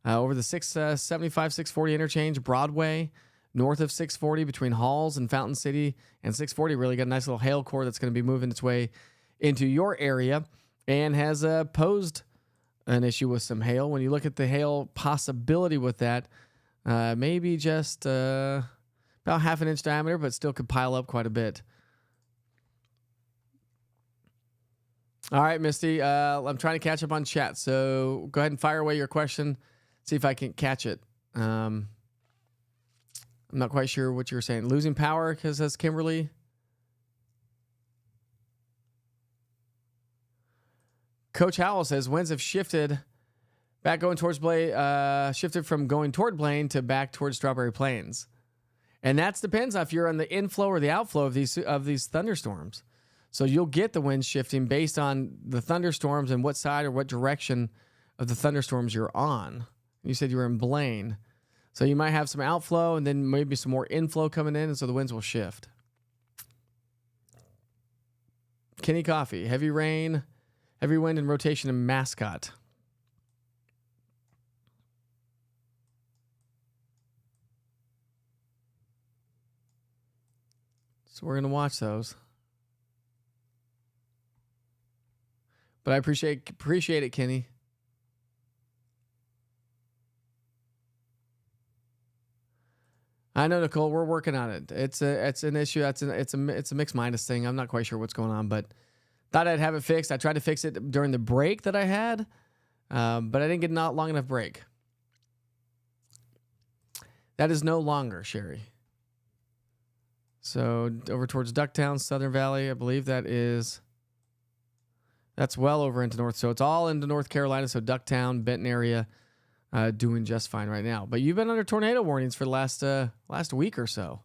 over the 675, 640 interchange, Broadway, north of 640 between Halls and Fountain City and 640. Really got a nice little hail core that's going to be moving its way into your area and has posed an issue with some hail. When you look at the hail possibility with that, maybe just about half an inch diameter, but still could pile up quite a bit. All right, Misty, I'm trying to catch up on chat, so go ahead and fire away your question. See if I can catch it. I'm not quite sure what you're saying. Losing power, says Kimberly. Coach Howell says winds have shifted back going towards shifted from going toward Blaine to back towards Strawberry Plains. And that depends on if you're on the inflow or the outflow of these thunderstorms. So you'll get the wind shifting based on the thunderstorms and what side or what direction of the thunderstorms you're on. You said you were in Blaine. So you might have some outflow and then maybe some more inflow coming in, and so the winds will shift. Kenny Coffee, heavy rain, heavy wind and rotation in Mascot. So we're going to watch those. But I appreciate it, Kenny. I know, Nicole. We're working on it. It's an issue. It's a mixed minus thing. I'm not quite sure what's going on, but thought I'd have it fixed. I tried to fix it during the break that I had, but I didn't get not long enough break. That is no longer, Sherry. So over towards Ducktown, Southern Valley, I believe that's well over into North. So it's all into North Carolina. So Ducktown, Benton area, doing just fine right now. But you've been under tornado warnings for the last week or so.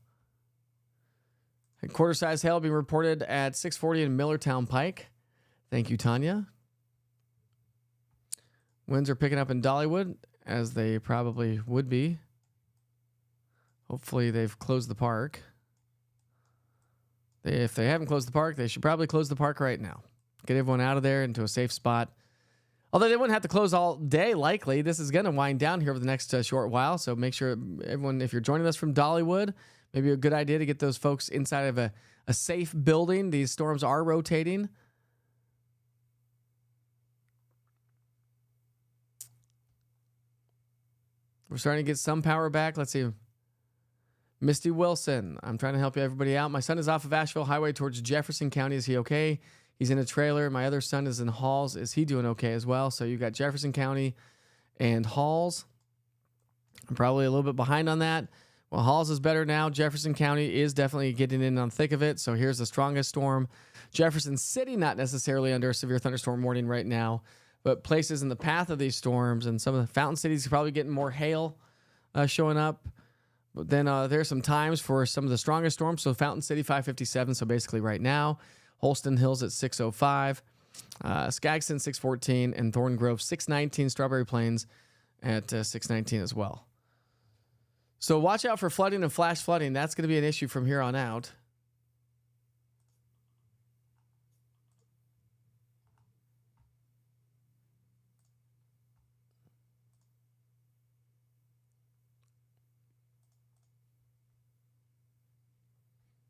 Quarter-size hail being reported at 640 in Millertown Pike. Thank you, Tanya. Winds are picking up in Dollywood, as they probably would be. Hopefully they've closed the park. If they haven't closed the park, they should probably close the park right now. Get everyone out of there into a safe spot. Although they wouldn't have to close all day, likely. This is going to wind down here over the next short while. So make sure everyone, if you're joining us from Dollywood, maybe a good idea to get those folks inside of a safe building. These storms are rotating. We're starting to get some power back. Let's see. Misty Wilson, I'm trying to help everybody out. My son is off of Asheville Highway towards Jefferson County. Is he okay? He's in a trailer. My other son is in Halls. Is he doing okay as well? So you got Jefferson County and Halls. I'm probably a little bit behind on that. Well, Halls is better now. Jefferson County is definitely getting in on the thick of it. So here's the strongest storm. Jefferson City, not necessarily under a severe thunderstorm warning right now, but places in the path of these storms, and some of the Fountain Cities are probably getting more hail showing up. But then there's some times for some of the strongest storms. So Fountain City, 557. So basically right now. Holston Hills at 605. Skagson, 614. And Thorn Grove, 619. Strawberry Plains at 619 as well. So watch out for flooding and flash flooding. That's going to be an issue from here on out.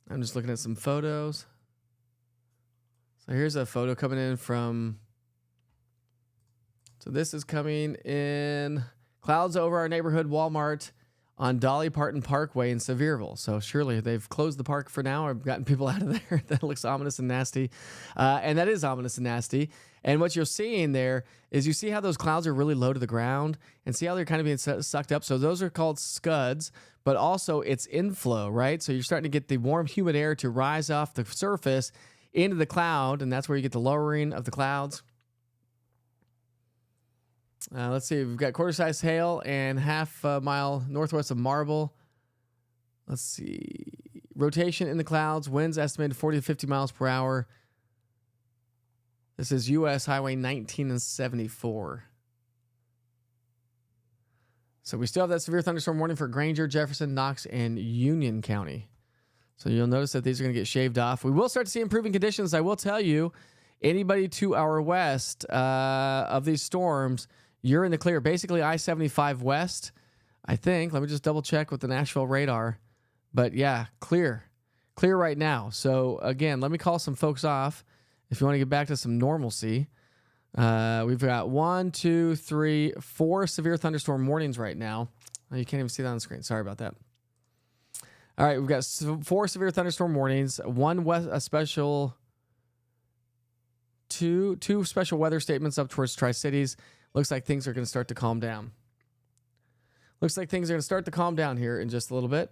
I'm just looking at some photos. So here's a photo coming in from... So this is coming in clouds over our neighborhood Walmart on Dolly Parton Parkway in Sevierville. So surely they've closed the park for now or gotten people out of there. That looks ominous and nasty. And that is ominous and nasty. And what you're seeing there is you see how those clouds are really low to the ground and see how they're kind of being sucked up. So those are called scuds, but also it's inflow, right? So you're starting to get the warm, humid air to rise off the surface into the cloud, and that's where you get the lowering of the clouds. Let's see. We've got quarter-size hail and half mile northwest of Marble. Let's see. Rotation in the clouds. Winds estimated 40 to 50 miles per hour. This is U.S. Highway 19 and 74. So we still have that severe thunderstorm warning for Granger, Jefferson, Knox, and Union County. So you'll notice that these are going to get shaved off. We will start to see improving conditions. I will tell you, anybody to our west of these storms, you're in the clear. Basically, I-75 west, I think. Let me just double check with the Nashville radar. But yeah, clear. Clear right now. So again, let me call some folks off if you want to get back to some normalcy. We've got 1, 2, 3, 4 severe thunderstorm warnings right now. Oh, you can't even see that on the screen. Sorry about that. All right, we've got 4 severe thunderstorm warnings, two special weather statements up towards Tri-Cities. Looks like things are going to start to calm down. Looks like things are going to start to calm down here in just a little bit.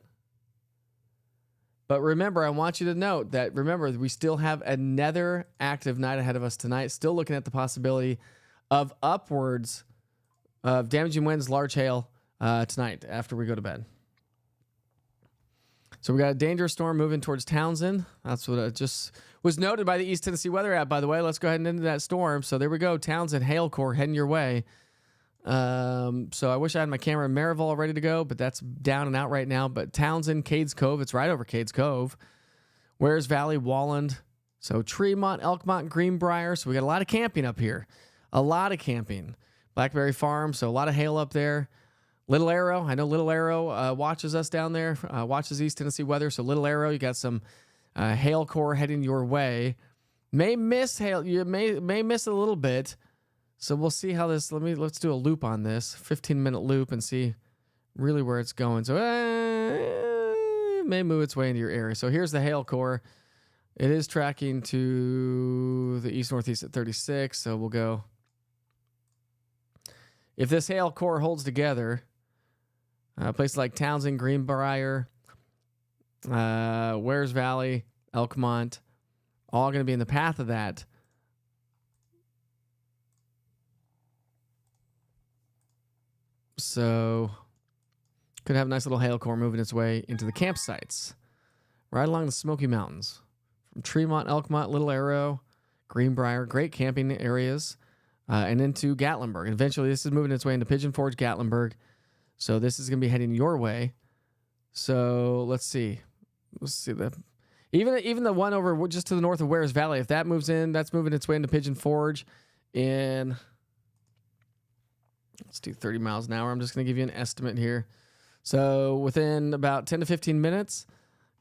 But remember, I want you to note that, we still have another active night ahead of us tonight. Still looking at the possibility of upwards of damaging winds, large hail tonight after we go to bed. So we got a dangerous storm moving towards Townsend. That's what just was noted by the East Tennessee Weather app, by the way. Let's go ahead and into that storm. So there we go. Townsend, hail core heading your way. So I wish I had my camera in Maryville all ready to go, but that's down and out right now. But Townsend, Cades Cove, it's right over Cades Cove. Wares Valley, Walland. So Tremont, Elkmont, Greenbrier. So we got a lot of camping up here. A lot of camping. Blackberry Farm, so a lot of hail up there. Little Arrow, I know Little Arrow watches us down there, watches East Tennessee Weather. So Little Arrow, you got some hail core heading your way. May miss hail, you may miss a little bit. So we'll see how this. Let's do a loop on this, 15-minute loop, and see really where it's going. So it may move its way into your area. So here's the hail core. It is tracking to the east-northeast at 36, so we'll go. If this hail core holds together, places like Townsend, Greenbrier, Wares Valley, Elkmont, all going to be in the path of that. So could have a nice little hail core moving its way into the campsites right along the Smoky Mountains. From Tremont, Elkmont, Little Arrow, Greenbrier, great camping areas, and into Gatlinburg. And eventually this is moving its way into Pigeon Forge, Gatlinburg. So this is going to be heading your way. So let's see. Let's see that. Even the one over just to the north of Wares Valley, if that moves in, that's moving its way into Pigeon Forge in, let's do 30 miles an hour. I'm just going to give you an estimate here. So within about 10 to 15 minutes,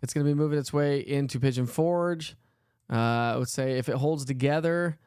it's going to be moving its way into Pigeon Forge. I would say if it holds together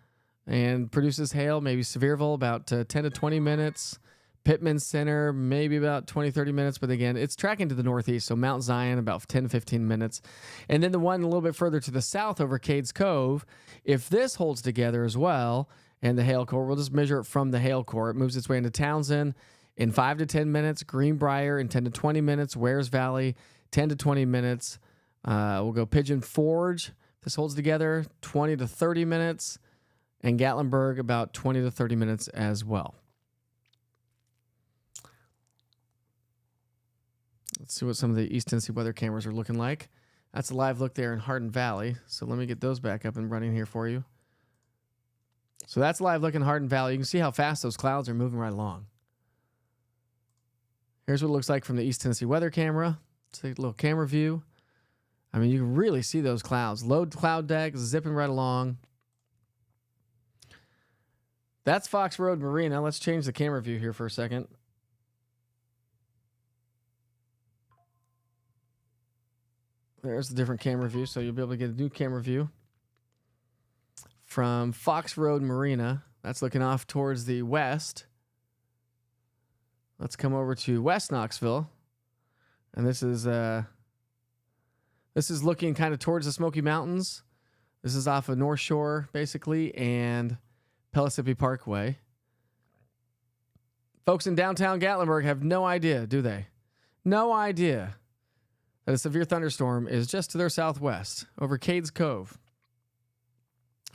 and produces hail, maybe Sevierville, about 10 to 20 minutes. Pittman Center, maybe about 20, 30 minutes. But again, it's tracking to the northeast. So Mount Zion, about 10 to 15 minutes. And then the one a little bit further to the south over Cades Cove, if this holds together as well, and the hail core, we'll just measure it from the hail core. It moves its way into Townsend in 5 to 10 minutes. Greenbrier in 10 to 20 minutes. Wares Valley, 10 to 20 minutes. We'll go Pigeon Forge. If this holds together, 20 to 30 minutes. And Gatlinburg, about 20 to 30 minutes as well. Let's see what some of the East Tennessee weather cameras are looking like. That's a live look there in Hardin Valley. So let me get those back up and running here for you. So that's live look in Hardin Valley. You can see how fast those clouds are moving right along. Here's what it looks like from the East Tennessee weather camera. Let's take a little camera view. I mean, you can really see those clouds. Low cloud deck zipping right along. That's Fox Road Marina. Let's change the camera view here for a second. There's the different camera view, so you'll be able to get a new camera view from Fox Road Marina. That's looking off towards the west. Let's come over to West Knoxville, and this is looking kind of towards the Smoky Mountains. This is off of North Shore, basically, and Pellissippi Parkway. Folks in downtown Gatlinburg have no idea, do they? No idea that a severe thunderstorm is just to their southwest over Cades Cove.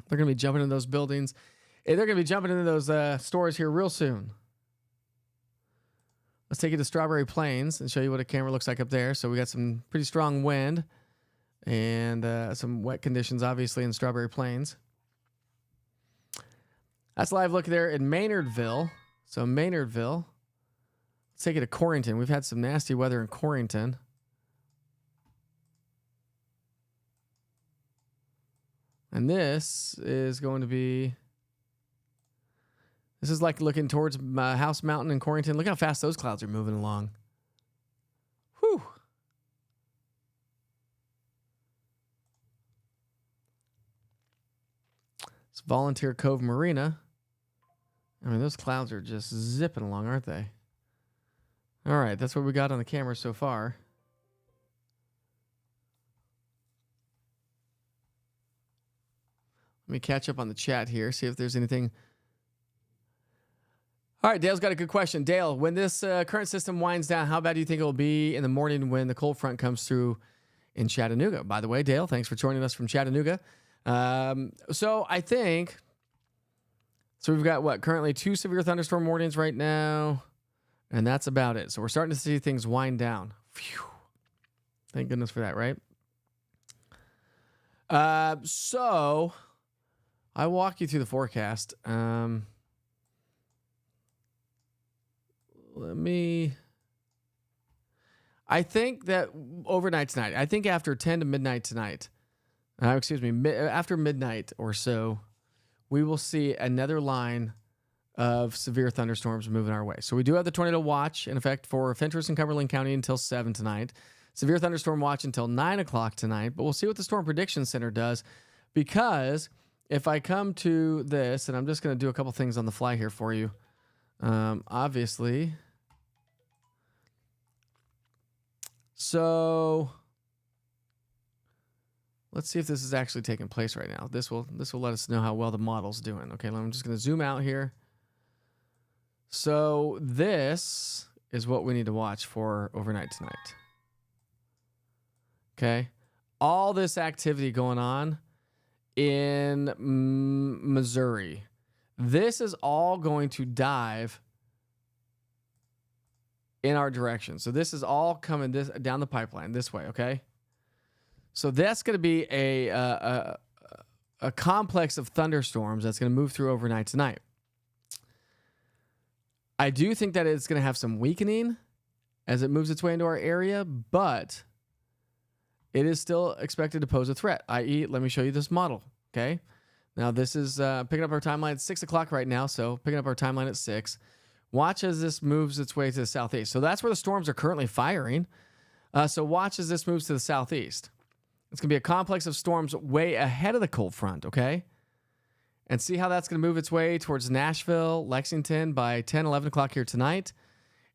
They're going to be jumping in those buildings. They're going to be jumping into those stores here real soon. Let's take you to Strawberry Plains and show you what a camera looks like up there. So we got some pretty strong wind and some wet conditions, obviously, in Strawberry Plains. That's live look there in Maynardville. So Maynardville. Let's take you to Corrington. We've had some nasty weather in Corrington. And this is going to be, this is like looking towards House Mountain in Corrington. Look how fast those clouds are moving along. Whew. It's Volunteer Cove Marina. I mean, those clouds are just zipping along, aren't they? All right, that's what we got on the camera so far. Let me catch up on the chat here, see if there's anything. All right, Dale's got a good question. Dale, when this current system winds down, how bad do you think it will be in the morning when the cold front comes through in Chattanooga? By the way, Dale, thanks for joining us from Chattanooga. So I think, so we've got what, currently 2 severe thunderstorm warnings right now, and that's about it. So we're starting to see things wind down. Phew. Thank goodness for that, right? So I walk you through the forecast. I think that overnight tonight, I think after 10 to midnight tonight, after midnight or so, we will see another line of severe thunderstorms moving our way. So we do have the tornado watch in effect for Fentress and Cumberland County until 7 tonight. Severe thunderstorm watch until 9 o'clock tonight. But we'll see what the Storm Prediction Center does, because if I come to this, and I'm just going to do a couple things on the fly here for you. Obviously. So let's see if this is actually taking place right now. This will let us know how well the model's doing. Okay, I'm just going to zoom out here. So this is what we need to watch for overnight tonight. Okay, all this activity going on in Missouri. This is all going to dive in our direction. So this is all coming down the pipeline this way, okay? So that's going to be a complex of thunderstorms that's going to move through overnight tonight. I do think that it's going to have some weakening as it moves its way into our area, but it is still expected to pose a threat, i.e., let me show you this model, okay? Now, this is picking up our timeline at 6 o'clock right now, so picking up our timeline at 6. Watch as this moves its way to the southeast. So that's where the storms are currently firing. So watch as this moves to the southeast. It's going to be a complex of storms way ahead of the cold front, okay? And see how that's going to move its way towards Nashville, Lexington by 10, 11 o'clock here tonight.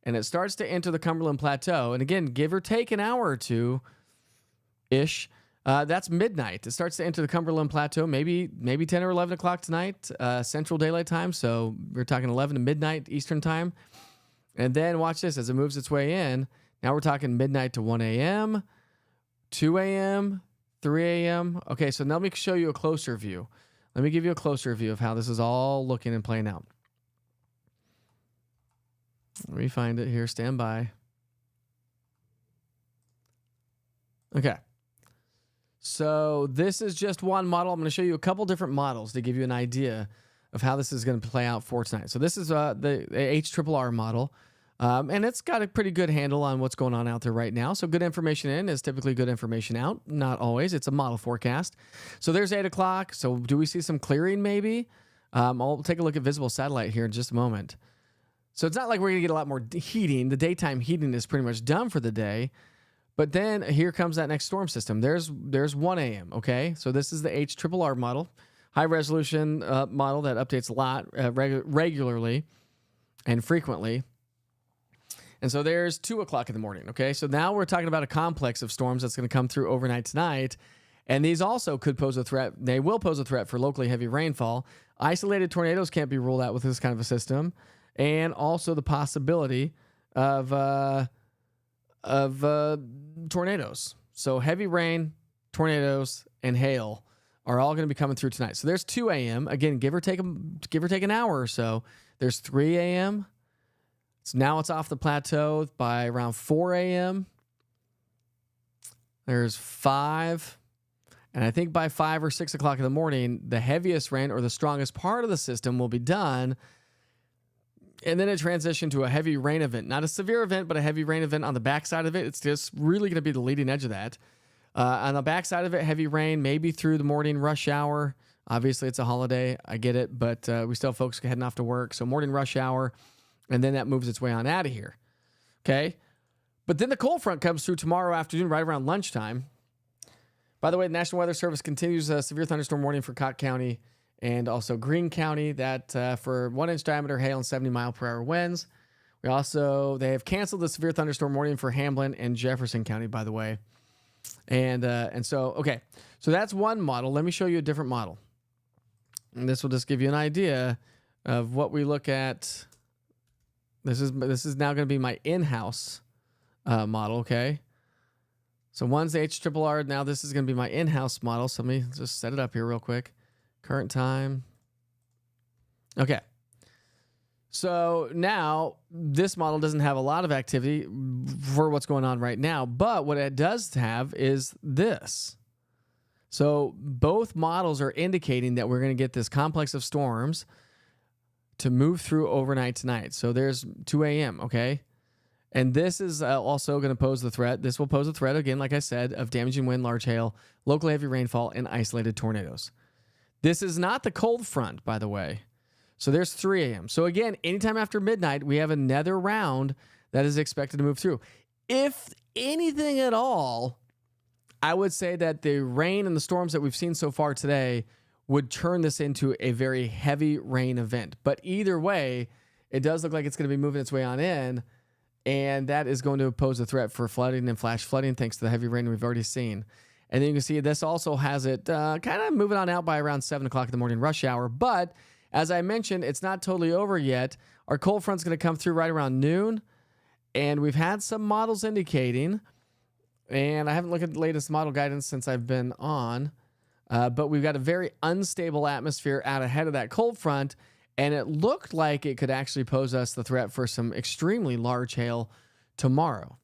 And it starts to enter the Cumberland Plateau. And again, give or take an hour or two-ish. That's midnight. It starts to enter the Cumberland Plateau, maybe 10 or 11 o'clock tonight, Central Daylight Time. So we're talking 11 to midnight Eastern Time. And then watch this as it moves its way in. Now we're talking midnight to 1 a.m., 2 a.m., 3 a.m. Okay, so now let me show you a closer view. Let me give you a closer view of how this is all looking and playing out. Let me find it here. Stand by. Okay. So this is just one model. I'm going to show you a couple different models to give you an idea of how this is going to play out for tonight. So this is the HRRR model. And it's got a pretty good handle on what's going on out there right now. So good information in is typically good information out. Not always. It's a model forecast. So there's 8 o'clock. So do we see some clearing maybe? I'll take a look at visible satellite here in just a moment. So it's not like we're going to get a lot more heating. The daytime heating is pretty much done for the day. But then here comes that next storm system. There's 1 a.m., okay? So this is the HRRR model, high-resolution model that updates a lot regularly and frequently. And so there's 2 o'clock in the morning, okay? So now we're talking about a complex of storms that's going to come through overnight tonight. And these also could pose a threat. They will pose a threat for locally heavy rainfall. Isolated tornadoes can't be ruled out with this kind of a system. And also the possibility of tornadoes. So heavy rain, tornadoes, and hail are all going to be coming through tonight. So there's 2 a.m. Again, give or take an hour or so. There's 3 a.m. So now it's off the plateau by around 4 a.m. There's 5. And I think by 5 or 6 o'clock in the morning, the heaviest rain or the strongest part of the system will be done. And then it transitioned to a heavy rain event. Not a severe event, but a heavy rain event on the backside of it. It's just really going to be the leading edge of that. On the backside of it, heavy rain, maybe through the morning rush hour. Obviously, it's a holiday. I get it. But we still have folks heading off to work. So morning rush hour. And then that moves its way on out of here. Okay? But then the cold front comes through tomorrow afternoon, right around lunchtime. By the way, the National Weather Service continues a severe thunderstorm warning for Cott County and also Greene County, that for 1-inch diameter hail and 70-mile-per-hour winds. They have canceled the severe thunderstorm warning for Hamlin and Jefferson County, by the way. And so, okay. So that's one model. Let me show you a different model. And this will just give you an idea of what we look at. This is now going to be my in-house model, okay? So one's the HRRR. Now this is going to be my in-house model. So let me just set it up here real quick. Current time. Okay. So now this model doesn't have a lot of activity for what's going on right now, but what it does have is this. So both models are indicating that we're going to get this complex of storms to move through overnight tonight. So there's 2 a.m., okay? And this is also going to pose the threat. This will pose a threat, again, like I said, of damaging wind, large hail, local heavy rainfall, and isolated tornadoes. This is not the cold front, by the way. So there's 3 a.m. So again, anytime after midnight, we have another round that is expected to move through. If anything at all, I would say that the rain and the storms that we've seen so far today would turn this into a very heavy rain event. But either way, it does look like it's going to be moving its way on in, and that is going to pose a threat for flooding and flash flooding thanks to the heavy rain we've already seen. And then you can see this also has it kind of moving on out by around 7 o'clock in the morning rush hour. But as I mentioned, it's not totally over yet. Our cold front's going to come through right around noon. And we've had some models indicating, and I haven't looked at the latest model guidance since I've been on, but we've got a very unstable atmosphere out ahead of that cold front. And it looked like it could actually pose us the threat for some extremely large hail tomorrow.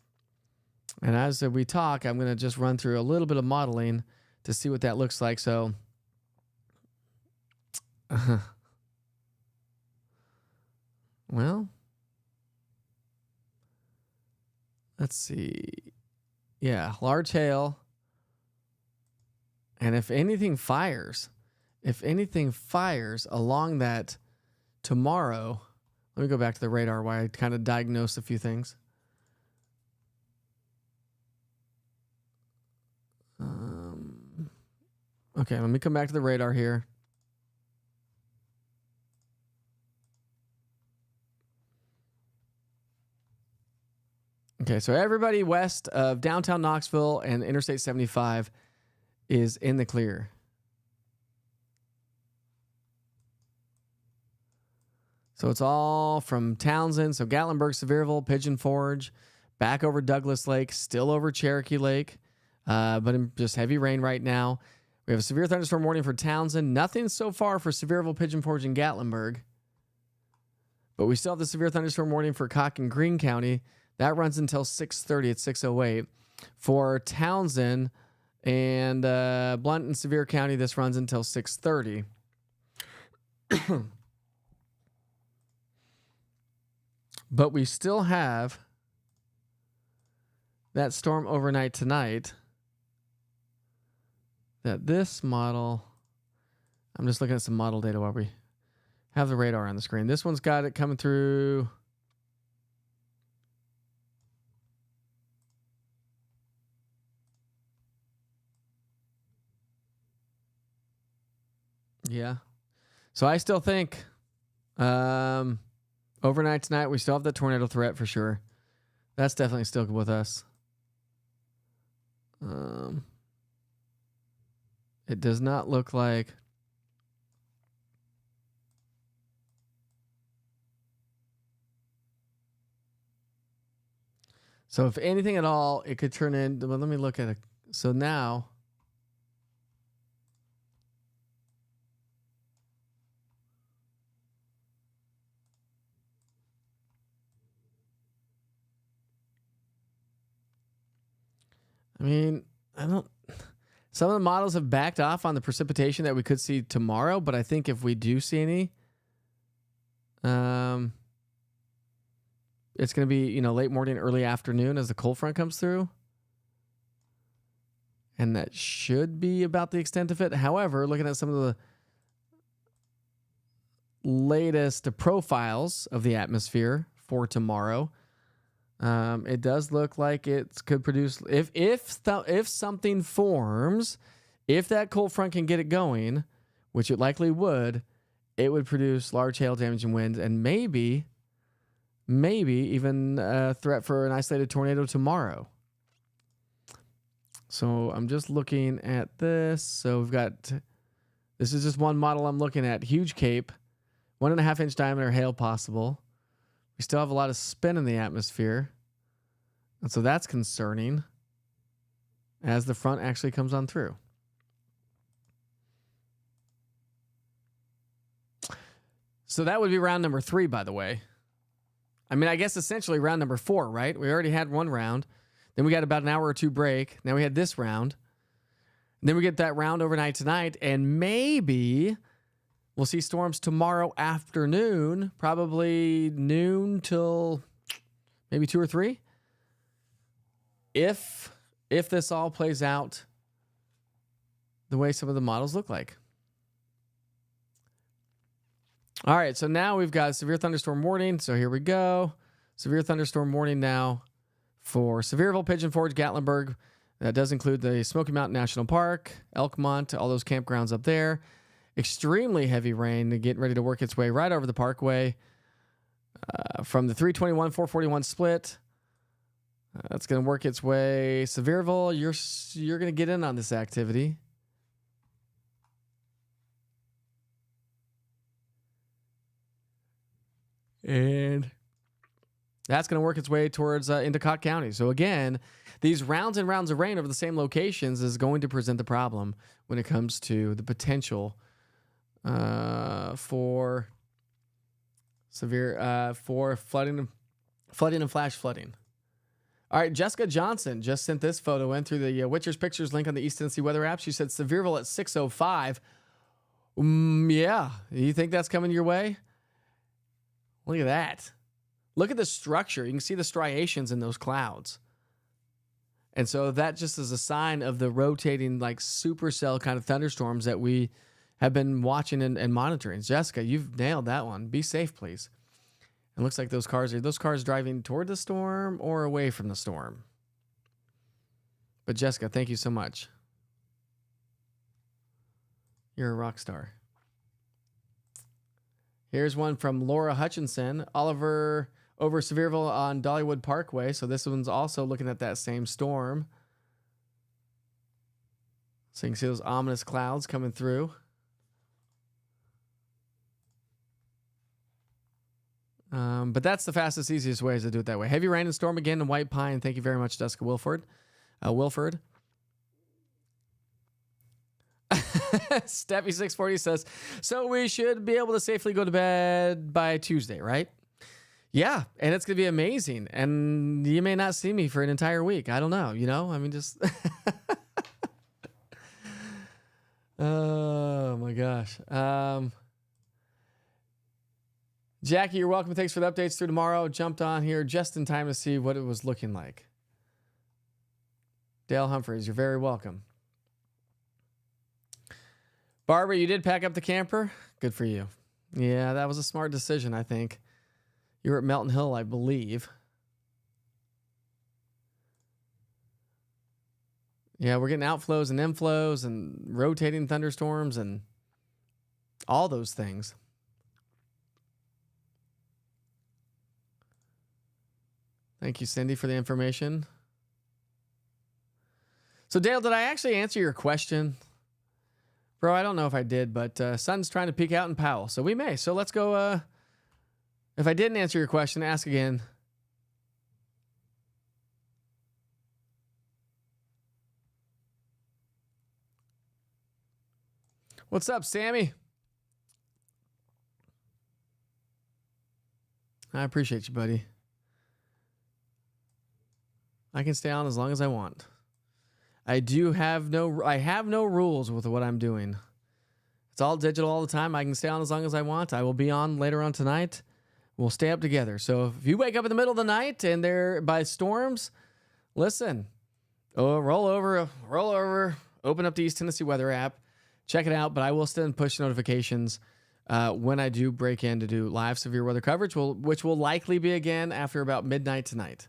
And as we talk, I'm going to just run through a little bit of modeling to see what that looks like. So, well, let's see. Yeah, large hail. And if anything fires along that tomorrow, let me go back to the radar while I kind of diagnose a few things. Okay, let me come back to the radar here. Okay, so everybody west of downtown Knoxville and Interstate 75 is in the clear. So it's all from Townsend, so Gatlinburg, Sevierville, Pigeon Forge, back over Douglas Lake, still over Cherokee Lake, but in just heavy rain right now. We have a severe thunderstorm warning for Townsend. Nothing so far for Sevierville, Pigeon Forge, and Gatlinburg. But we still have the severe thunderstorm warning for Cocke and Greene County. That runs until 6:30 at 6:08. For Townsend and Blount and Sevier County, this runs until 6:30. But we still have that storm overnight tonight. That this model, I'm just looking at some model data while we have the radar on the screen. This one's got it coming through. Yeah. So I still think overnight tonight, we still have the tornado threat for sure. That's definitely still with us. It does not look like so if anything at all, it could turn in. Well, let me look at it. So now I mean, some of the models have backed off on the precipitation that we could see tomorrow, but I think if we do see any, it's going to be, late morning, early afternoon as the cold front comes through. And that should be about the extent of it. However, looking at some of the latest profiles of the atmosphere for tomorrow, it does look like it could produce, if something forms, if that cold front can get it going, which it likely would, it would produce large hail damaging winds and maybe even a threat for an isolated tornado tomorrow. So I'm just looking at this. So this is just one model I'm looking at. Huge Cape, 1.5 inch diameter hail possible. We still have a lot of spin in the atmosphere. And so that's concerning as the front actually comes on through. So that would be round number 3, by the way. I mean, I guess essentially round number 4, right? We already had one round. Then we got about an hour or two break. Now we had this round. And then we get that round overnight tonight. And maybe we'll see storms tomorrow afternoon, probably noon till maybe 2 or 3. If this all plays out the way some of the models look like. All right, so now we've got severe thunderstorm warning. So here we go. Severe thunderstorm warning now for Sevierville, Pigeon Forge, Gatlinburg. That does include the Smoky Mountain National Park, Elkmont, all those campgrounds up there. Extremely heavy rain getting ready to work its way right over the parkway from the 321, 441 split That's going to work its way. Sevierville, you're going to get in on this activity. And that's going to work its way towards Endicott County. So again, these rounds and rounds of rain over the same locations is going to present the problem when it comes to the potential for severe for flooding and flash flooding. All right, Jessica Johnson just sent this photo in through the Witcher's Pictures link on the East Tennessee Weather app. She said Sevierville at 6:05. Yeah, you think that's coming your way? Look at that. Look at the structure. You can see the striations in those clouds. And so that just is a sign of the rotating, like supercell kind of thunderstorms that we have been watching and monitoring. Jessica, you've nailed that one. Be safe, please. It looks like those cars driving toward the storm or away from the storm. But Jessica, thank you so much. You're a rock star. Here's one from Laura Hutchinson. Oliver over Sevierville on Dollywood Parkway. So this one's also looking at that same storm. So you can see those ominous clouds coming through. But that's the fastest, easiest ways to do it that way. Heavy rain and storm again in White Pine. Thank you very much, Jessica Wilford. Wilford. Steppy640 says, so we should be able to safely go to bed by Tuesday, right? Yeah, and it's going to be amazing. And you may not see me for an entire week. I don't know, I mean, just... Oh, my gosh. Jackie, you're welcome. Thanks for the updates through tomorrow. Jumped on here just in time to see what it was looking like. Dale Humphreys, you're very welcome. Barbara, you did pack up the camper? Good for you. Yeah, that was a smart decision, I think. You were at Melton Hill, I believe. Yeah, we're getting outflows and inflows and rotating thunderstorms and all those things. Thank you, Cindy, for the information. So, Dale, did I actually answer your question? Bro, I don't know if I did, but sun's trying to peek out in Powell, so we may. So let's go. If I didn't answer your question, ask again. What's up, Sammy? I appreciate you, buddy. I can stay on as long as I want. I have no rules with what I'm doing. It's all digital all the time. I can stay on as long as I want. I will be on later on tonight. We'll stay up together. So if you wake up in the middle of the night and they're by storms, listen. Roll over, open up the East Tennessee Weather app, check it out. But I will send push notifications when I do break in to do live severe weather coverage, which will likely be again after about midnight tonight.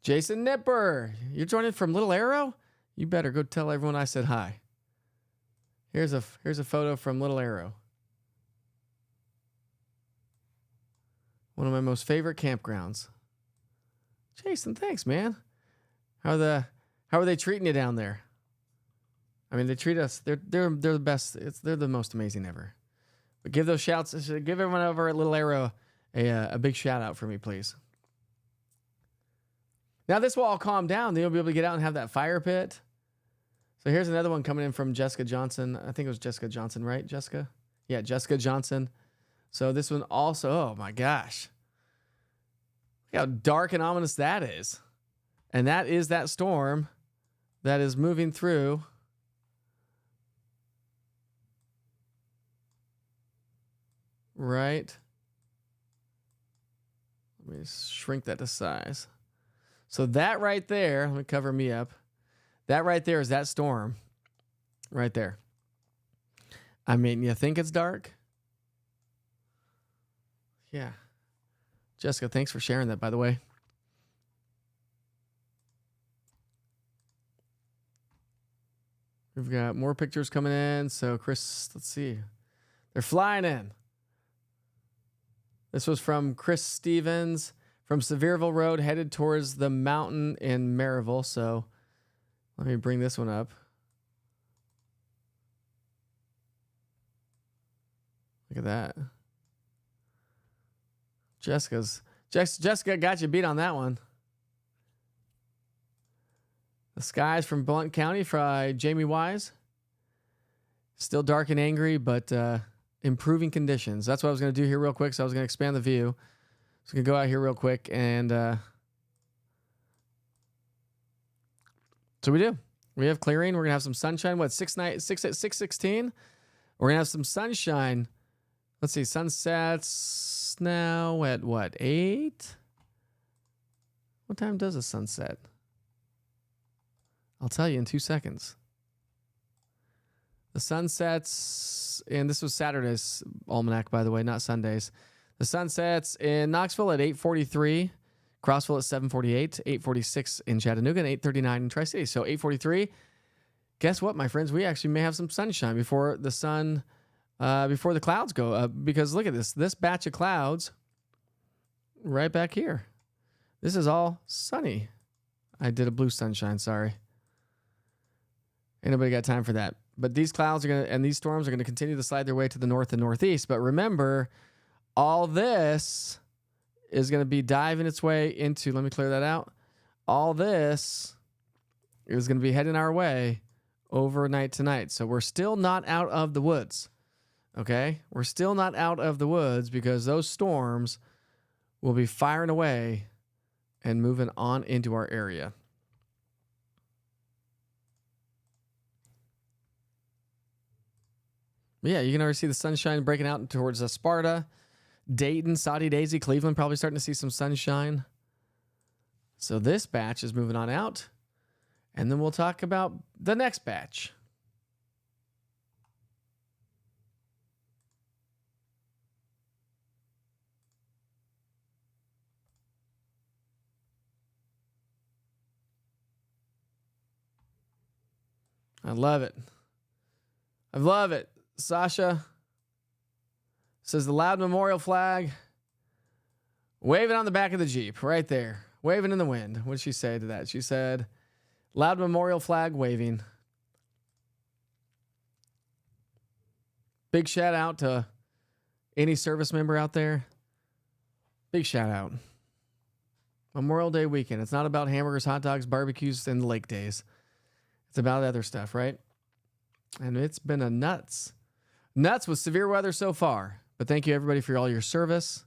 Jason Nipper, you're joining from Little Arrow? You better go tell everyone I said hi. Here's a photo from Little Arrow. One of my most favorite campgrounds. Jason, thanks, man. How are they treating you down there? I mean, they treat us. They're the best. They're the most amazing ever. But give those shouts. Give everyone over at Little Arrow a big shout out for me, please. Now this will all calm down. Then you'll be able to get out and have that fire pit. So here's another one coming in from Jessica Johnson. I think it was Jessica Johnson, right? Jessica? Yeah, Jessica Johnson. So this one also, oh my gosh. Look how dark and ominous that is. And that is that storm that is moving through. Right. Let me shrink that to size. So that right there, let me cover me up. That right there is that storm right there. I mean, you think it's dark? Yeah. Jessica, thanks for sharing that, by the way. We've got more pictures coming in. So, Chris, let's see. They're flying in. This was from Chris Stevens from Sevierville Road, headed towards the mountain in Maryville. So let me bring this one up. Look at that. Jessica got you beat on that one. The skies from Blount County by Jamie Wise. Still dark and angry, but improving conditions. That's what I was going to do here real quick. So I was going to expand the view. So we can go out here real quick and so we do. We have clearing. We're going to have some sunshine. What, 6:16? We're going to have some sunshine. Let's see. Sunsets now at what, 8? What time does the sun set? I'll tell you in 2 seconds. The sun sets, and this was Saturday's almanac, by the way, not Sunday's. The sun sets in Knoxville at 8:43, Crossville at 7:48, 8:46 in Chattanooga, and 8:39 in Tri-City. So 8:43. Guess what, my friends? We actually may have some sunshine before the sun, before the clouds go. Because look at this. This batch of clouds right back here. This is all sunny. I did a blue sunshine, sorry. Ain't nobody got time for that. But these clouds are going to, and these storms are going to continue to slide their way to the north and northeast. But remember, all this is going to be diving its way into, let me clear that out. All this is going to be heading our way overnight tonight. So we're still not out of the woods. Okay? We're still not out of the woods because those storms will be firing away and moving on into our area. Yeah, you can already see the sunshine breaking out towards Sparta, Dayton, Saudi Daisy, Cleveland, probably starting to see some sunshine. So this batch is moving on out. And then we'll talk about the next batch. I love it. I love it. Sasha says the Loud Memorial flag waving on the back of the Jeep right there, waving in the wind. What did she say to that? She said, Loud Memorial flag waving. Big shout out to any service member out there. Big shout out. Memorial Day weekend. It's not about hamburgers, hot dogs, barbecues, and lake days. It's about other stuff, right? And it's been a nuts with severe weather so far. But thank you, everybody, for all your service.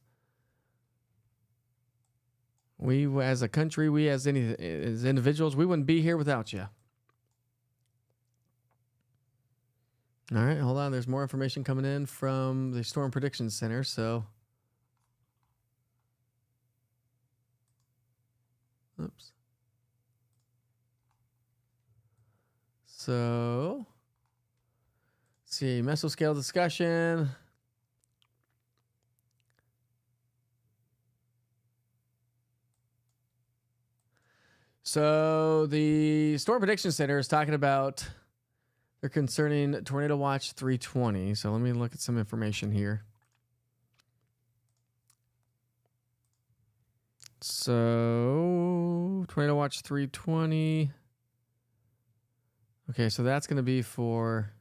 We, as a country, we as individuals, we wouldn't be here without you. All right, hold on. There's more information coming in from the Storm Prediction Center. So, oops. So, let's see, mesoscale discussion. So the Storm Prediction Center is talking about, they're concerning Tornado Watch 320. So let me look at some information here. So Tornado Watch 320. Okay, so that's going to be for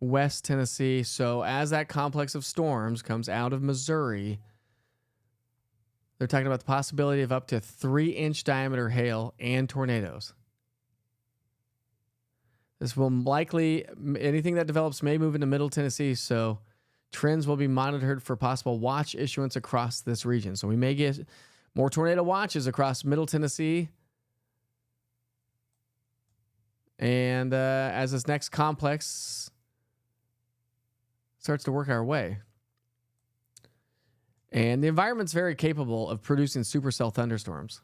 West Tennessee. So as that complex of storms comes out of Missouri, they're talking about the possibility of up to 3-inch diameter hail and tornadoes. This will likely, anything that develops may move into Middle Tennessee, so trends will be monitored for possible watch issuance across this region. So we may get more tornado watches across Middle Tennessee. And as this next complex starts to work our way. And the environment's very capable of producing supercell thunderstorms.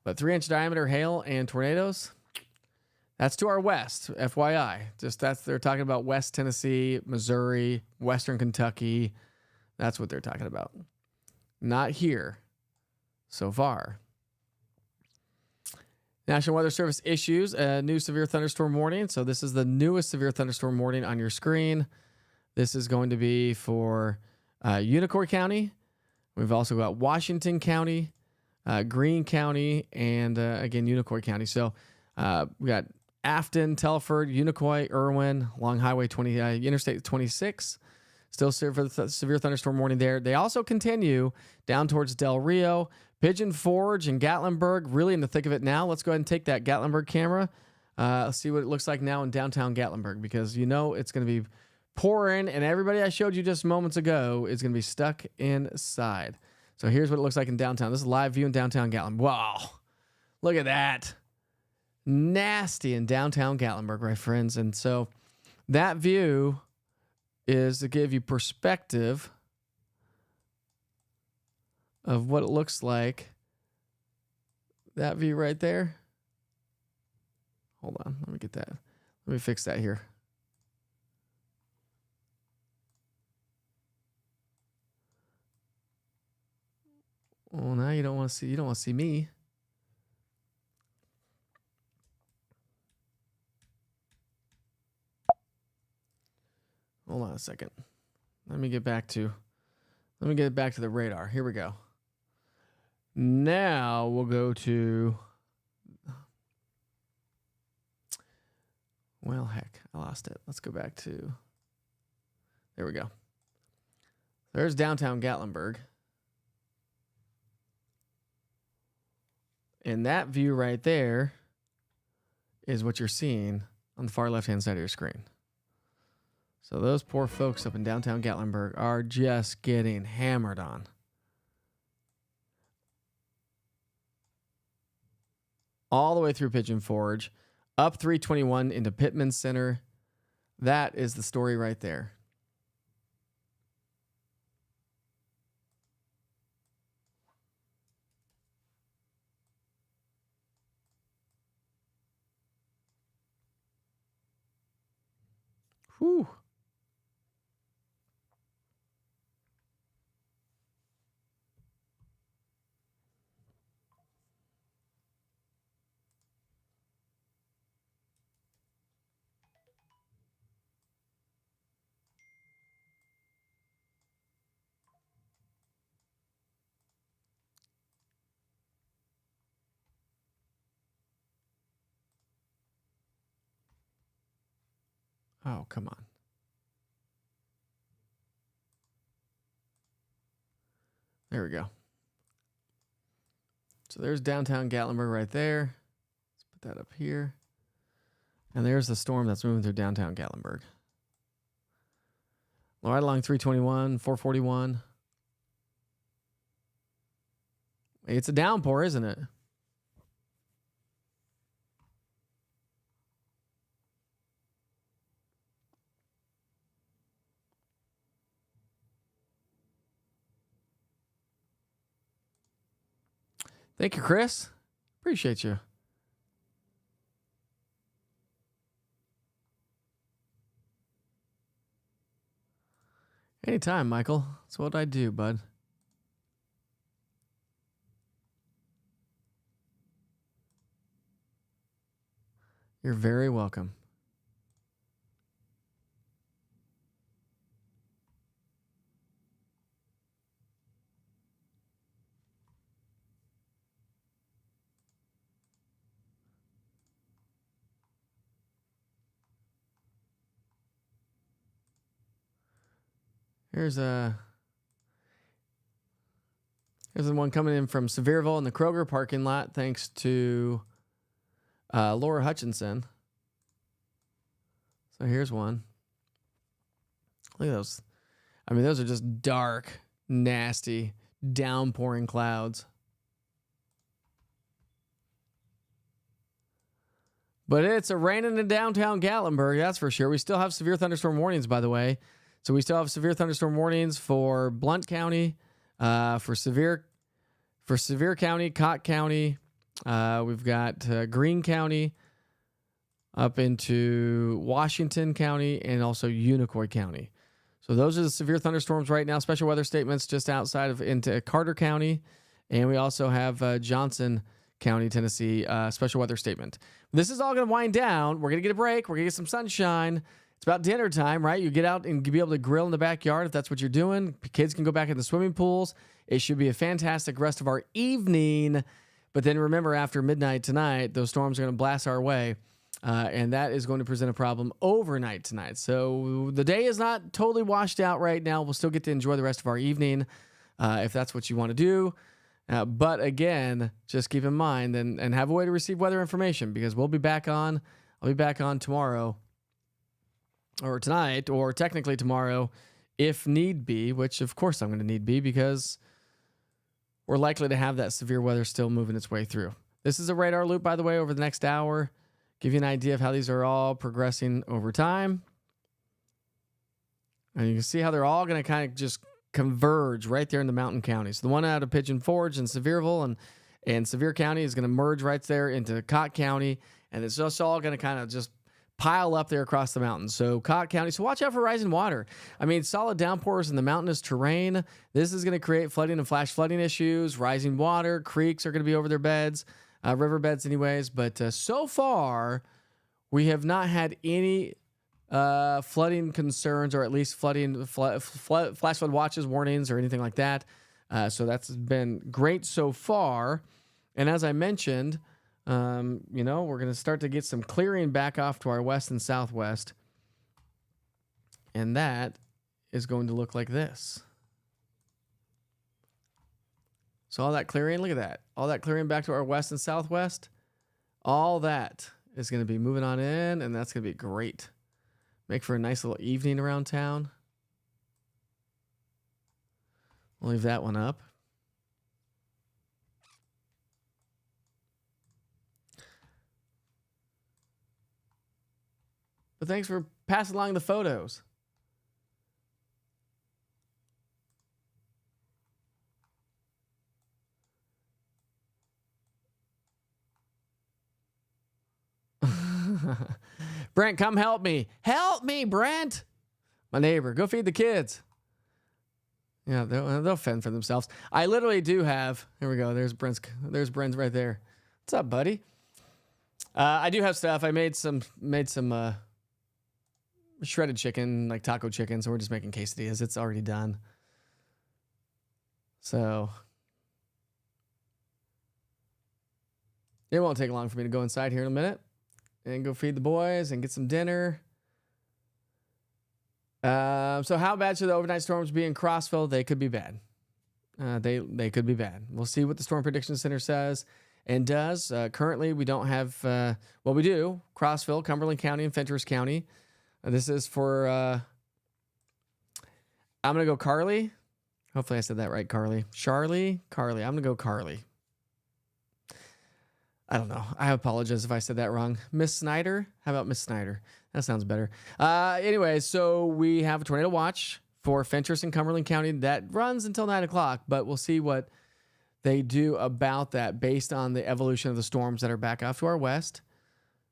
But 3-inch diameter hail and tornadoes, that's to our west, FYI. They're talking about West Tennessee, Missouri, Western Kentucky. That's what they're talking about. Not here so far. National Weather Service issues a new severe thunderstorm warning. So this is the newest severe thunderstorm warning on your screen. This is going to be for Unicoi County. We've also got Washington County, Greene County, and again, Unicoi County. So we got Afton, Telford, Unicoi, Irwin, along Highway 20, Interstate 26. Still severe thunderstorm warning there. They also continue down towards Del Rio, Pigeon Forge, and Gatlinburg. Really in the thick of it now. Let's go ahead and take that Gatlinburg camera. See what it looks like now in downtown Gatlinburg, because you know it's going to be pouring, and everybody I showed you just moments ago is going to be stuck inside. So here's what it looks like in downtown. This is a live view in downtown Gatlinburg. Wow. Look at that. Nasty in downtown Gatlinburg, right, friends? And so that view is to give you perspective of what it looks like. That view right there. Hold on. Let me get that. Let me fix that here. Well, now you don't want to see me. Hold on a second. Let me get back to the radar. Here we go. Now we'll go to, well, heck, I lost it. Let's go back to, there we go. There's downtown Gatlinburg. And that view right there is what you're seeing on the far left-hand side of your screen. So those poor folks up in downtown Gatlinburg are just getting hammered on. All the way through Pigeon Forge, up 321 into Pittman Center. That is the story right there. Whew. Oh, come on. There we go. So there's downtown Gatlinburg right there. Let's put that up here. And there's the storm that's moving through downtown Gatlinburg. Right along 321, 441. It's a downpour, isn't it? Thank you, Chris. Appreciate you. Anytime, Michael. That's what I do, bud. You're very welcome. Here's the one coming in from Sevierville in the Kroger parking lot, thanks to Laura Hutchinson. So here's one. Look at those. I mean, those are just dark, nasty, downpouring clouds. But it's a raining in downtown Gatlinburg, that's for sure. We still have severe thunderstorm warnings, by the way. So we still have severe thunderstorm warnings for Blount County, for Sevier County, Cott County. We've got Greene County up into Washington County and also Unicoi County. So those are the severe thunderstorms right now. Special weather statements just outside of into Carter County. And we also have Johnson County, Tennessee, special weather statement. This is all going to wind down. We're going to get a break. We're going to get some sunshine. It's it's about dinner time, right? You get out and be able to grill in the backyard if that's what you're doing. Kids can go back in the swimming pools. It should be a fantastic rest of our evening. But then remember, after midnight tonight, those storms are going to blast our way. And that is going to present a problem overnight tonight. So the day is not totally washed out right now. We'll still get to enjoy the rest of our evening if that's what you want to do. But again, just keep in mind and have a way to receive weather information, because I'll be back on tomorrow or tonight, or technically tomorrow if need be, which of course I'm going to need be, because we're likely to have that severe weather still moving its way through. This is a radar loop, by the way, over the next hour. Give you an idea of how these are all progressing over time. And you can see how they're all going to kind of just converge right there in the mountain counties. The one out of Pigeon Forge and Sevierville and Sevier County is going to merge right there into Cott County, and it's just all going to kind of just pile up there across the mountains. So Cott County, so watch out for rising water. I mean, solid downpours in the mountainous terrain. This is going to create flooding and flash flooding issues. Rising water, creeks are going to be over their beds, riverbeds anyways. But so far, we have not had any flooding concerns, or at least flash flood watches, warnings, or anything like that. So that's been great so far. And as I mentioned, we're going to start to get some clearing back off to our west and southwest. And that is going to look like this. So all that clearing, look at that. All that clearing back to our west and southwest, all that is going to be moving on in, and that's going to be great. Make for a nice little evening around town. We'll leave that one up. But thanks for passing along the photos. Brent, come help me. Help me, Brent. My neighbor, go feed the kids. Yeah, they'll fend for themselves. I literally do have. Here we go. There's Brent right there. What's up, buddy? I do have stuff. I made some shredded chicken, like taco chicken. So we're just making quesadillas. It's already done. So it won't take long for me to go inside here in a minute and go feed the boys and get some dinner. So how bad should the overnight storms be in Crossville? They could be bad. They could be bad. We'll see what the Storm Prediction Center says and does. Currently, we don't have, we do, Crossville, Cumberland County, and Fentress County. This is for, I'm going to go Carly. Hopefully I said that right, Carly. Carly. I'm going to go Carly. I don't know. I apologize if I said that wrong. Miss Snyder? How about Miss Snyder? That sounds better. Anyway, so we have a tornado watch for Fentress and Cumberland County that runs until 9 o'clock, but we'll see what they do about that based on the evolution of the storms that are back off to our west.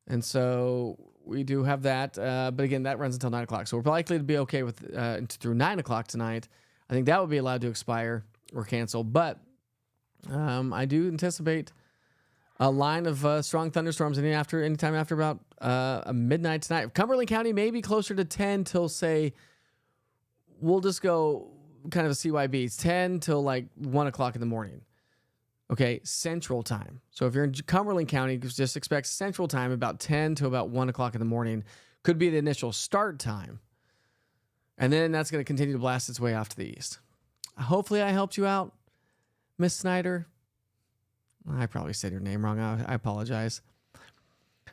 And so we do have that. But again, that runs until 9 o'clock. So we're likely to be okay with through 9 o'clock tonight. I think that would be allowed to expire or cancel. But I do anticipate a line of strong thunderstorms anytime after about midnight tonight. Cumberland County may be closer to 10 till, say, we'll just go kind of a CYB. It's 10 till like 1 o'clock in the morning. Okay, Central Time. So if you're in Cumberland County, just expect Central Time about 10 to about 1 o'clock in the morning. Could be the initial start time. And then that's going to continue to blast its way off to the east. Hopefully I helped you out, Miss Snyder. I probably said your name wrong. I apologize.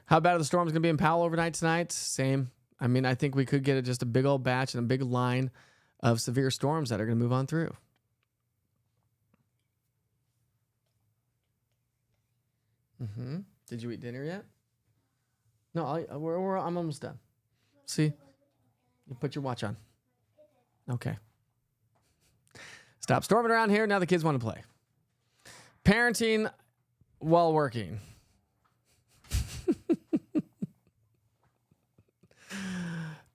How bad are the storms going to be in Powell overnight tonight? Same. I mean, I think we could get just a big old batch and a big line of severe storms that are going to move on through. Did you eat dinner yet? No, I'm almost done. See? You put your watch on. Okay. Stop storming around here. Now the kids want to play. Parenting while working.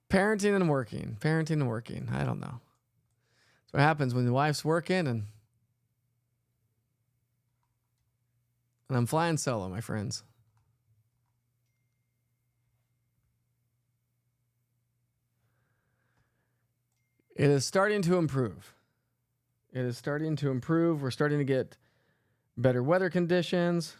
Parenting and working. I don't know. That's what happens when the wife's working and I'm flying solo, my friends. It is starting to improve. It is starting to improve. We're starting to get better weather conditions.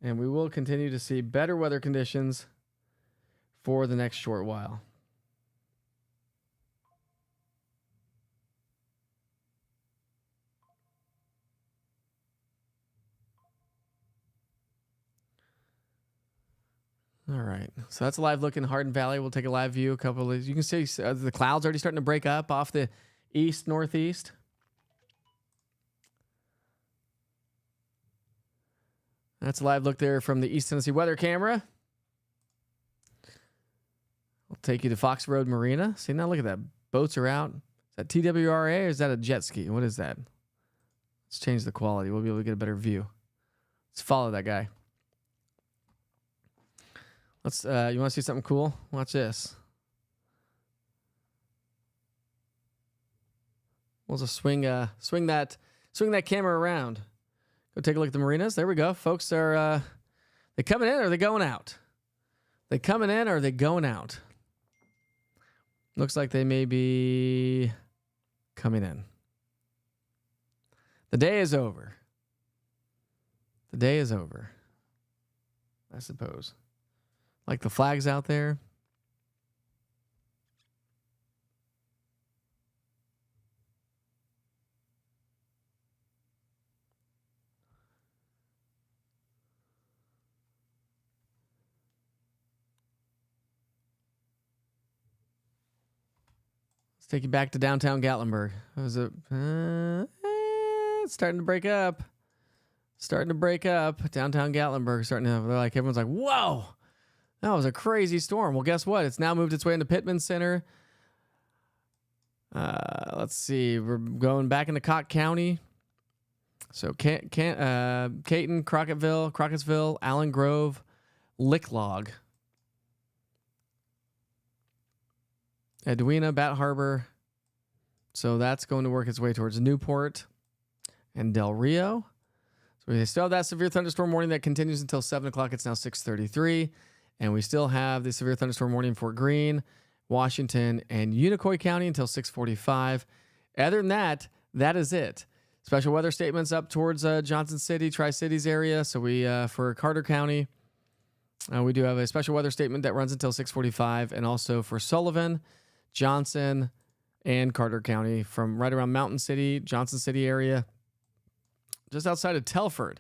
And we will continue to see better weather conditions for the next short while. All right. So that's a live look in Hardin Valley. We'll take a live view. You can see the clouds already starting to break up off the east, northeast. That's a live look there from the East Tennessee weather camera. We'll take you to Fox Road Marina. See, now look at that. Boats are out. Is that TWRA or is that a jet ski? What is that? Let's change the quality. We'll be able to get a better view. Let's follow that guy. Let's. You want to see something cool? Watch this. We'll just swing that camera around. Go take a look at the marinas. There we go. Folks are they coming in or are they going out? They coming in or are they going out? Looks like they may be coming in. The day is over. The day is over. I suppose. Like the flags out there. Let's take you back to downtown Gatlinburg. Was it? It's starting to break up. Starting to break up. Downtown Gatlinburg. Everyone's like, whoa. That was a crazy storm. Well, guess what? It's now moved its way into Pittman Center. Let's see. We're going back into Cott County. So Caton, Crockettsville, Allen Grove, Licklog, Edwina, Bat Harbor. So that's going to work its way towards Newport and Del Rio. So we still have that severe thunderstorm warning that continues until 7 o'clock. It's now 6:33. And we still have the severe thunderstorm warning for Greene, Washington, and Unicoi County until 6:45. Other than that, that is it. Special weather statements up towards Johnson City, Tri-Cities area. So we for Carter County, we do have a special weather statement that runs until 6:45, and also for Sullivan, Johnson, and Carter County from right around Mountain City, Johnson City area, just outside of Telford.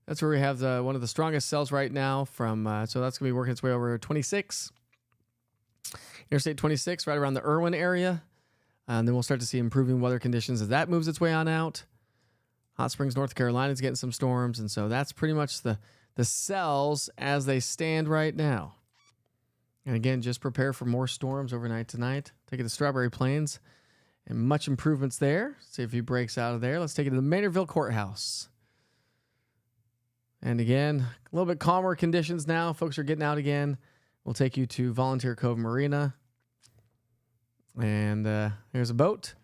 That's where we have one of the strongest cells right now from, so that's going to be working its way over 26. Interstate 26, right around the Irwin area. And then we'll start to see improving weather conditions as that moves its way on out. Hot Springs, North Carolina is getting some storms. And so that's pretty much the cells as they stand right now. And again, just prepare for more storms overnight tonight. Take it to Strawberry Plains and much improvements there. See if he breaks out of there. Let's take it to the Maynardville Courthouse. And again, a little bit calmer conditions now. Folks are getting out again. We'll take you to Volunteer Cove Marina. And here's a boat.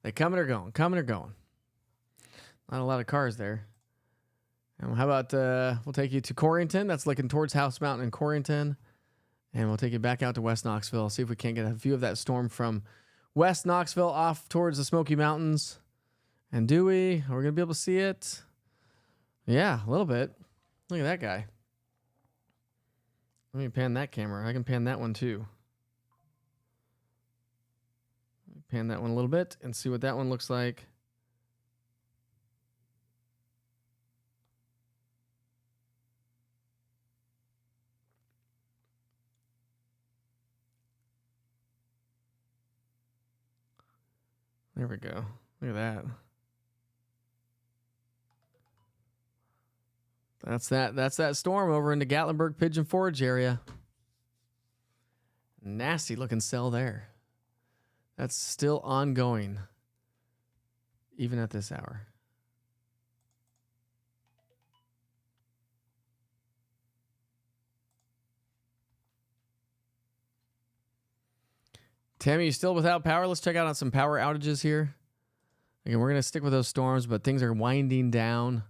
They coming or going? Coming or going? Not a lot of cars there. And how about we'll take you to Corrington. That's looking towards House Mountain and Corrington. And we'll take you back out to West Knoxville. See if we can't get a view of that storm from West Knoxville off towards the Smoky Mountains. And do we? Are we going to be able to see it? Yeah, a little bit. Look at that guy. Let me pan that camera. I can pan that one too. Pan that one a little bit and see what that one looks like. There we go. Look at that. That's that storm over in the Gatlinburg Pigeon Forge area. Nasty looking cell there. That's still ongoing, even at this hour. Tammy, you still without power? Let's check out on some power outages here. Again, we're going to stick with those storms, but things are winding down.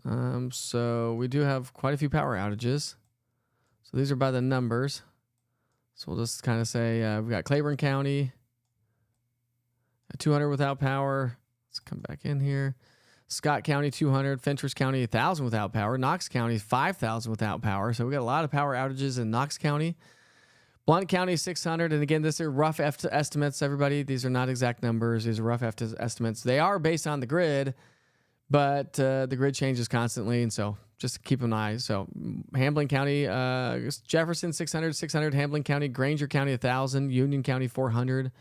So we do have quite a few power outages. So these are by the numbers. So we'll just kind of say we've got Claiborne County at 200 without power. Let's come back in here. Scott County 200, Fentress County 1,000 without power, Knox County 5,000 without power. So we got a lot of power outages in Knox County. Blount County 600, and again, these are rough estimates, everybody. These are not exact numbers. These are rough estimates. They are based on the grid, but the grid changes constantly, and so just keep an eye. So Hamblin County, Jefferson 600, Hamblin County, Granger County 1,000, Union County 400.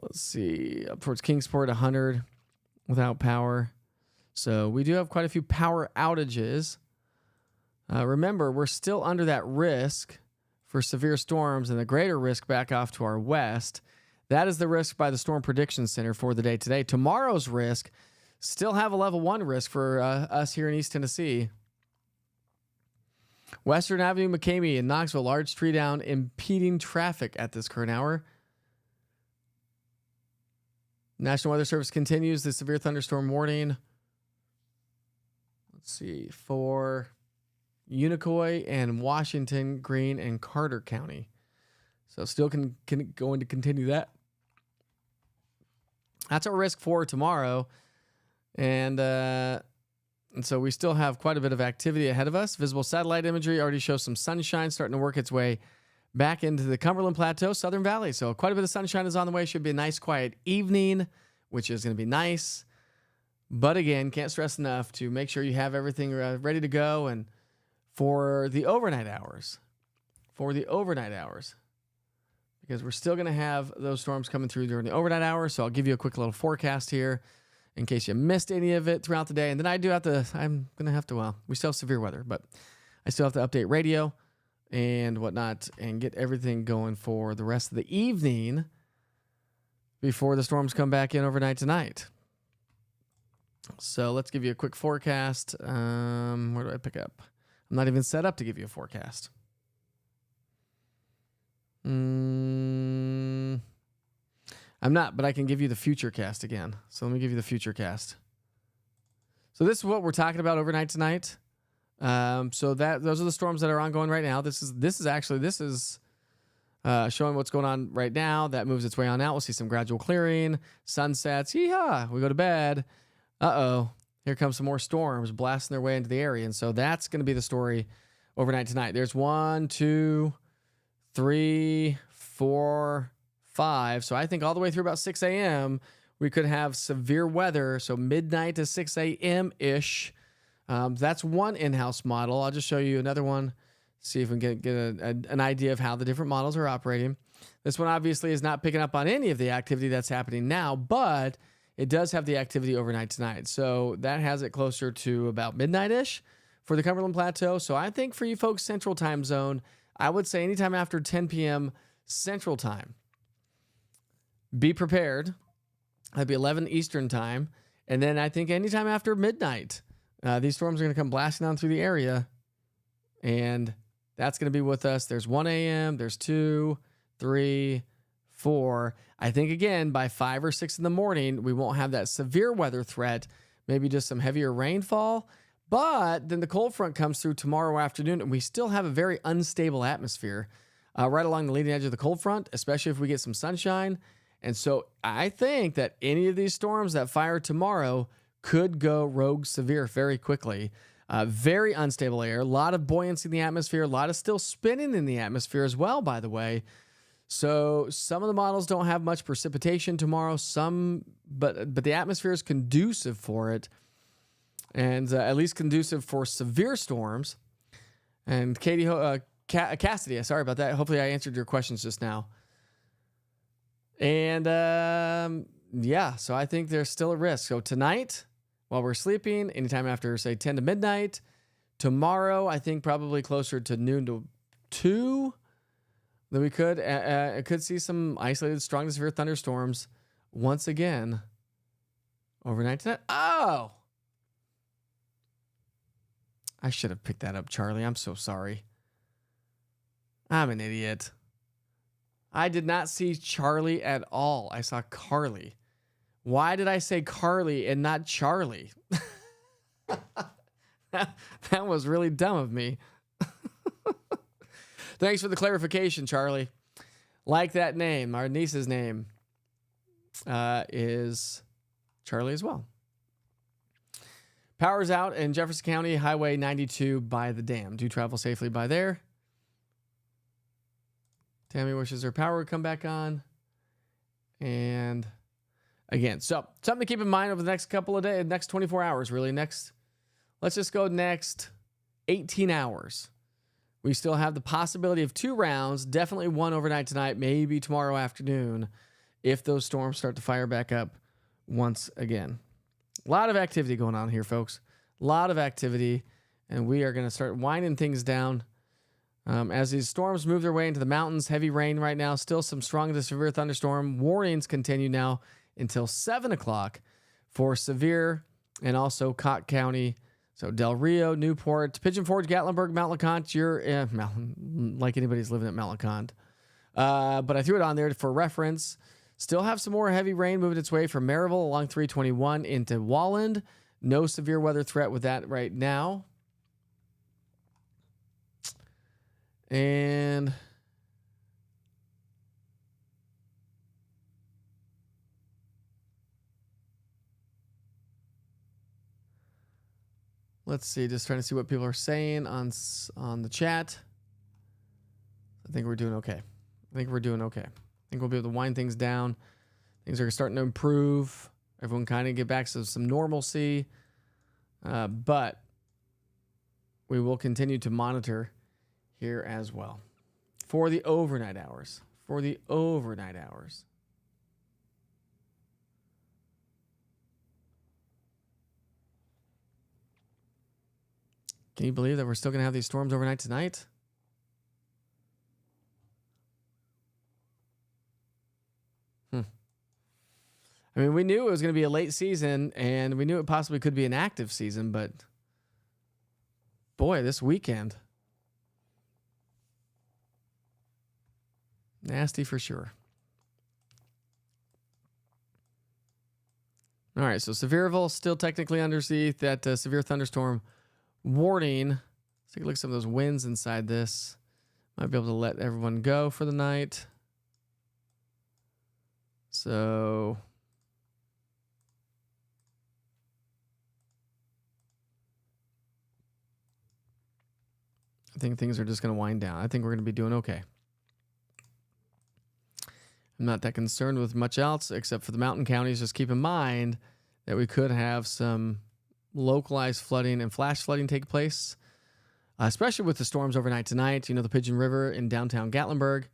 Let's see, up towards Kingsport 100 without power. So we do have quite a few power outages. Remember, we're still under that risk for severe storms and the greater risk back off to our west. That is the risk by the Storm Prediction Center for the day today. Tomorrow's risk, still have a level 1 risk for us here in East Tennessee. Western Avenue, McCamey, and Knoxville, large tree down, impeding traffic at this current hour. National Weather Service continues the severe thunderstorm warning. Let's see, for Unicoi and Washington, Greene, and Carter County. So still going to continue that. That's our risk for tomorrow. And so we still have quite a bit of activity ahead of us. Visible satellite imagery already shows some sunshine starting to work its way back into the Cumberland Plateau, Southern Valley. So quite a bit of sunshine is on the way. Should be a nice, quiet evening, which is going to be nice. But again, can't stress enough to make sure you have everything ready to go. And for the overnight hours, because we're still going to have those storms coming through during the overnight hours. So I'll give you a quick little forecast here in case you missed any of it throughout the day. And then I'm going to have to, well, we still have severe weather, but I still have to update radio and whatnot and get everything going for the rest of the evening before the storms come back in overnight tonight. So let's give you a quick forecast. Where do I pick up? I'm not even set up to give you a forecast. I'm not, but I can give you the future cast again. So let me give you the future cast. So this is what we're talking about overnight tonight. So those are the storms that are ongoing right now. This is showing what's going on right now. That moves its way on out. We'll see some gradual clearing, sunsets. Yeehaw! We go to bed. Here comes some more storms blasting their way into the area. And so that's going to be the story overnight tonight. There's 1, 2, 3, 4, 5. So I think all the way through about 6 a.m., we could have severe weather. So midnight to 6 a.m.-ish. That's one in-house model. I'll just show you another one, see if we can get an idea of how the different models are operating. This one obviously is not picking up on any of the activity that's happening now, but it does have the activity overnight tonight. So that has it closer to about midnight-ish for the Cumberland Plateau. So I think for you folks, Central Time Zone, I would say anytime after 10 p.m. Central Time. Be prepared. That'd be 11 Eastern Time. And then I think anytime after midnight, these storms are going to come blasting on through the area. And that's going to be with us. There's 1 a.m., there's 2, 3, 4. I think, again, by 5 or 6 in the morning, we won't have that severe weather threat, maybe just some heavier rainfall. But then the cold front comes through tomorrow afternoon, and we still have a very unstable atmosphere right along the leading edge of the cold front, especially if we get some sunshine. And so I think that any of these storms that fire tomorrow could go rogue severe very quickly. Very unstable air, a lot of buoyancy in the atmosphere, a lot of still spinning in the atmosphere as well, by the way. So some of the models don't have much precipitation tomorrow, but the atmosphere is conducive for it, and at least conducive for severe storms. And Cassidy, sorry about that. Hopefully I answered your questions just now. And so I think there's still a risk. So tonight, while we're sleeping, anytime after, say, 10 to midnight. Tomorrow, I think probably closer to noon to 2, that we could see some isolated strong to severe thunderstorms once again overnight tonight. Oh! I should have picked that up, Charlie. I'm so sorry. I'm an idiot. I did not see Charlie at all. I saw Carly. Why did I say Carly and not Charlie? That was really dumb of me. Thanks for the clarification, Charlie. Like that name. Our niece's name is Charlie as well. Power's out in Jefferson County, Highway 92 by the dam. Do travel safely by there. Tammy wishes her power would come back on. And again, so something to keep in mind over the next couple of days, next 24 hours, really. Let's just go next 18 hours. We still have the possibility of 2 rounds, definitely one overnight tonight, maybe tomorrow afternoon, if those storms start to fire back up once again. A lot of activity going on here, folks. A lot of activity, and we are going to start winding things down. As these storms move their way into the mountains, heavy rain right now, still some strong to severe thunderstorm. Warnings continue now until 7 o'clock for severe and also Cott County. So Del Rio, Newport, Pigeon Forge, Gatlinburg, Mount LeConte. You're like anybody's living at Mount LeConte. But I threw it on there for reference. Still have some more heavy rain moving its way from Maryville along 321 into Walland. No severe weather threat with that right now. And let's see, just trying to see what people are saying on the chat. I think we're doing okay. I think we'll be able to wind things down. Things are starting to improve. Everyone kind of get back to some normalcy. But we will continue to monitor here as well for the overnight hours. Can you believe that we're still going to have these storms overnight tonight? I mean, we knew it was going to be a late season, and we knew it possibly could be an active season, but boy, this weekend, nasty for sure. All right, so Sevierville still technically underneath that severe thunderstorm warning. Let's take a look at some of those winds inside this. Might be able to let everyone go for the night. So I think things are just going to wind down. I think we're going to be doing okay. I'm not that concerned with much else except for the mountain counties. Just keep in mind that we could have some localized flooding and flash flooding take place, especially with the storms overnight tonight. You know, the Pigeon River in downtown Gatlinburg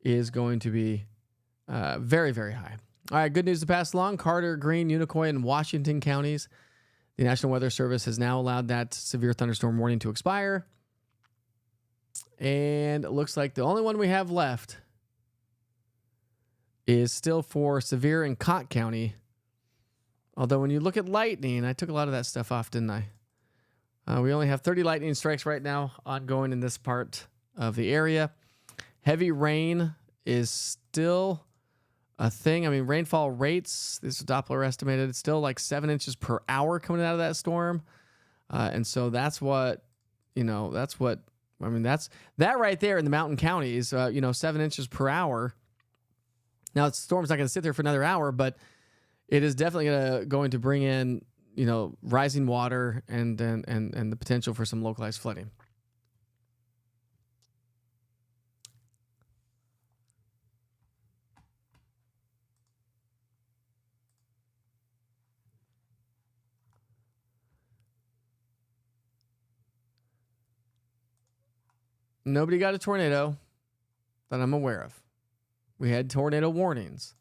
is going to be very, very high. All right, good news to pass along. Carter, Greene, Unicoi, and Washington counties. The National Weather Service has now allowed that severe thunderstorm warning to expire. And it looks like the only one we have left is still for severe in Cott County. Although when you look at lightning, I took a lot of that stuff off, didn't I? We only have 30 lightning strikes right now ongoing in this part of the area. Heavy rain is still a thing. I mean, rainfall rates, this is Doppler estimated, it's still like 7 inches per hour coming out of that storm. And so that's what, that right there in the mountain counties, 7 inches per hour. Now, the storm's not going to sit there for another hour, but it is definitely going to bring in, rising water and the potential for some localized flooding. Nobody got a tornado that I'm aware of. We had tornado warnings.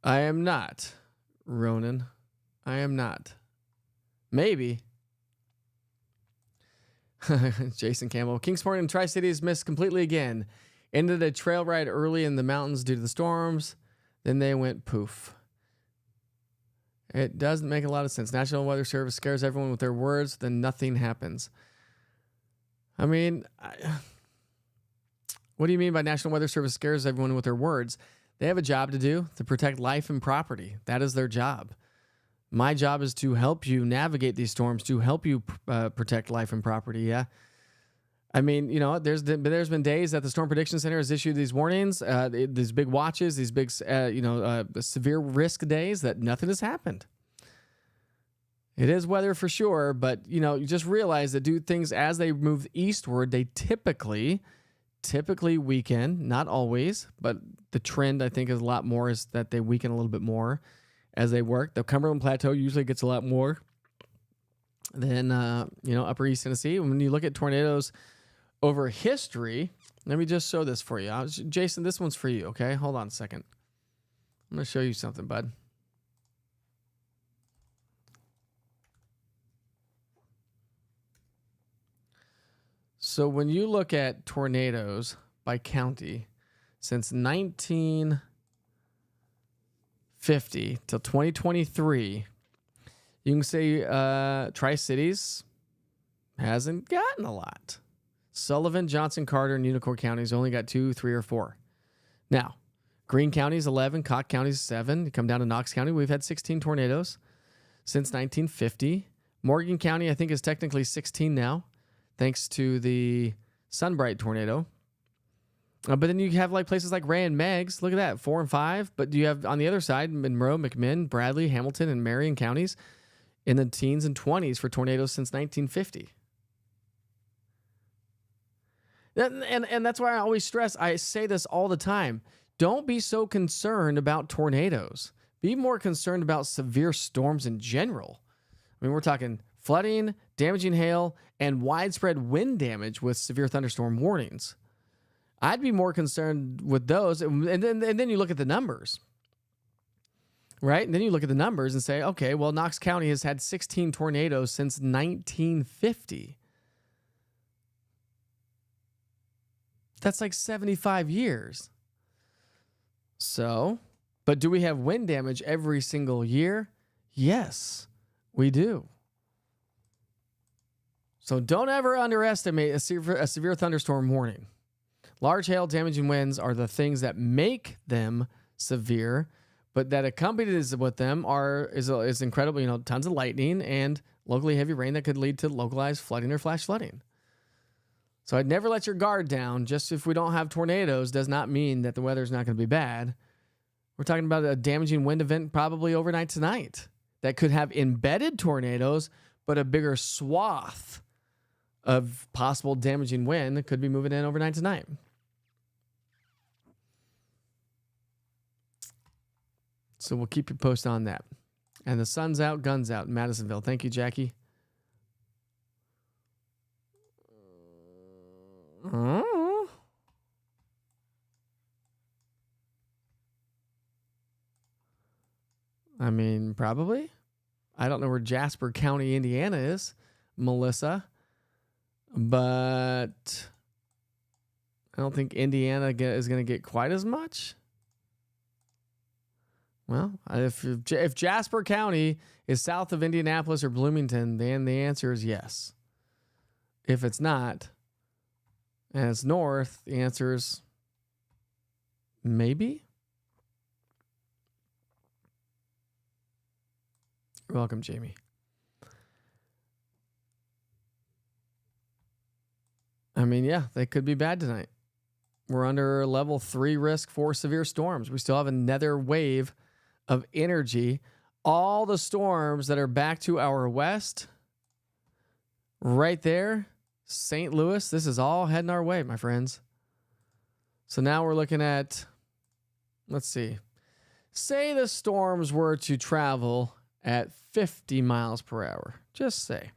I am not, Ronan. I am not. Maybe. Jason Campbell. Kingsport and Tri-Cities missed completely again. Ended a trail ride early in the mountains due to the storms. Then they went poof. It doesn't make a lot of sense. National Weather Service scares everyone with their words, then nothing happens. I mean, what do you mean by National Weather Service scares everyone with their words? They have a job to do to protect life and property. That is their job. My job is to help you navigate these storms, to help you protect life and property. Yeah. I mean, there's been days that the Storm Prediction Center has issued these warnings, these big watches, these big, severe risk days that nothing has happened. It is weather for sure, but, you just realize that things as they move eastward, they typically weaken, not always, but the trend I think is a lot more is that they weaken a little bit more as they work. The Cumberland Plateau usually gets a lot more than, upper East Tennessee. When you look at tornadoes over history, let me just show this for you. Jason, this one's for you, okay? Hold on a second. I'm going to show you something, bud. So when you look at tornadoes by county, since 1950 till 2023, you can say Tri-Cities hasn't gotten a lot. Sullivan, Johnson, Carter, and Unicoi counties only got 2, 3, or 4. Now, Greene County's 11, Cocke County's 7. You come down to Knox County, we've had 16 tornadoes since 1950. Morgan County, I think, is technically 16 now, thanks to the Sunbright tornado. But then you have places like Ray and Meigs. Look at that, 4 and 5. But you have on the other side, Monroe, McMinn, Bradley, Hamilton, and Marion counties in the teens and 20s for tornadoes since 1950. And that's why I always stress, I say this all the time, don't be so concerned about tornadoes. Be more concerned about severe storms in general. I mean, we're talking flooding, damaging hail, and widespread wind damage with severe thunderstorm warnings. I'd be more concerned with those. And then you look at the numbers, right? And then you look at the numbers and say, okay, well, Knox County has had 16 tornadoes since 1950. That's like 75 years. So, but do we have wind damage every single year? Yes, we do. So don't ever underestimate a severe thunderstorm warning. Large hail, damaging winds are the things that make them severe, but that accompanies with them is incredible. Tons of lightning and locally heavy rain that could lead to localized flooding or flash flooding. So I'd never let your guard down. Just if we don't have tornadoes does not mean that the weather's not going to be bad. We're talking about a damaging wind event probably overnight tonight that could have embedded tornadoes, but a bigger swath of possible damaging wind that could be moving in overnight tonight. So we'll keep you posted on that. And the sun's out, guns out in Madisonville. Thank you, Jackie. Oh. I mean, probably. I don't know where Jasper County, Indiana is, Melissa. But I don't think Indiana is going to get quite as much. Well, if Jasper County is south of Indianapolis or Bloomington, then the answer is yes. If it's not, and it's north, the answer is maybe. You're welcome, Jamie. I mean, yeah, they could be bad tonight. We're under level 3 risk for severe storms. We still have another wave of energy. All the storms that are back to our west, right there, St. Louis, this is all heading our way, my friends. So now we're looking at, let's see. Say the storms were to travel at 50 miles per hour. Just say.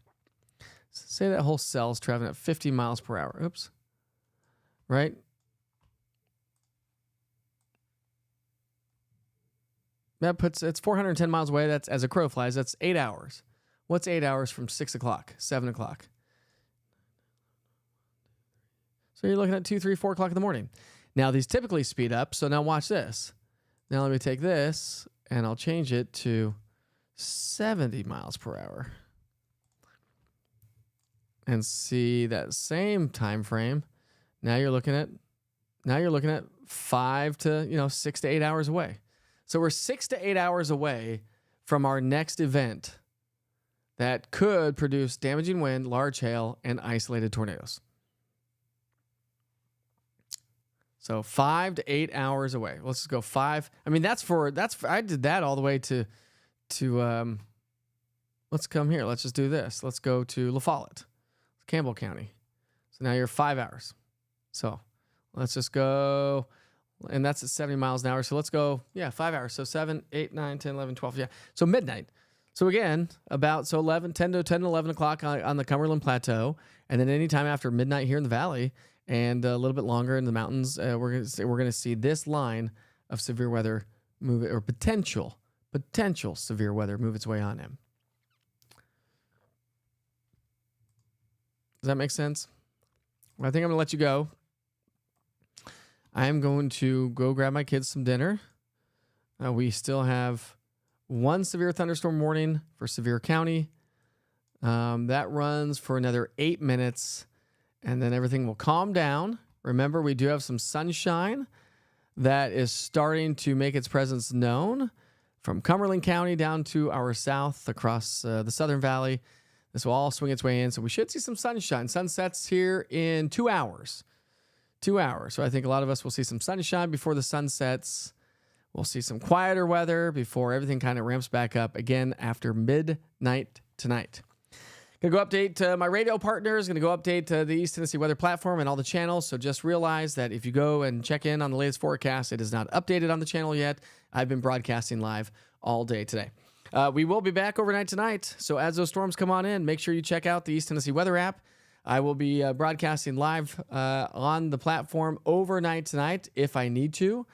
Say that whole cell's traveling at 50 miles per hour. Oops. Right? That puts, it's 410 miles away. That's, as a crow flies, that's 8 hours. What's 8 hours from 6 o'clock, 7 o'clock? So you're looking at 2, 3, 4 o'clock in the morning. Now, these typically speed up. So now watch this. Now let me take this and I'll change it to 70 miles per hour. And see that same time frame. Now you're looking at 5 to 6 to 8 hours away. So we're 6 to 8 hours away from our next event that could produce damaging wind, large hail, and isolated tornadoes. So 5 to 8 hours away. Let's just go 5. I mean, I did that all the way to let's come here. Let's just do this. Let's go to La Follette, Campbell County. So now you're 5 hours. So let's just go, and that's at 70 miles an hour. So let's go, 5 hours. So 7, 8, 9, 10, 11, 12. Yeah. So midnight. So again, about 10 to 11 o'clock on the Cumberland Plateau. And then anytime after midnight here in the valley and a little bit longer in the mountains, we're going to see this line of severe weather move, or potential severe weather move its way on in. Does that make sense? I think I'm going to let you go. I am going to go grab my kids some dinner. We still have one severe thunderstorm warning for Sevier County. That runs for another 8 minutes, and then everything will calm down. Remember, we do have some sunshine that is starting to make its presence known from Cumberland County down to our south across the Southern Valley. This will all swing its way in, so we should see some sunshine. Sun sets here in 2 hours. 2 hours. So I think a lot of us will see some sunshine before the sun sets. We'll see some quieter weather before everything kind of ramps back up again after midnight tonight. Going to go update my radio partners. Going to go update the East Tennessee Weather Platform and all the channels. So just realize that if you go and check in on the latest forecast, it is not updated on the channel yet. I've been broadcasting live all day today. We will be back overnight tonight. So as those storms come on in, make sure you check out the East Tennessee Weather app. I will be broadcasting live on the platform overnight tonight if I need to.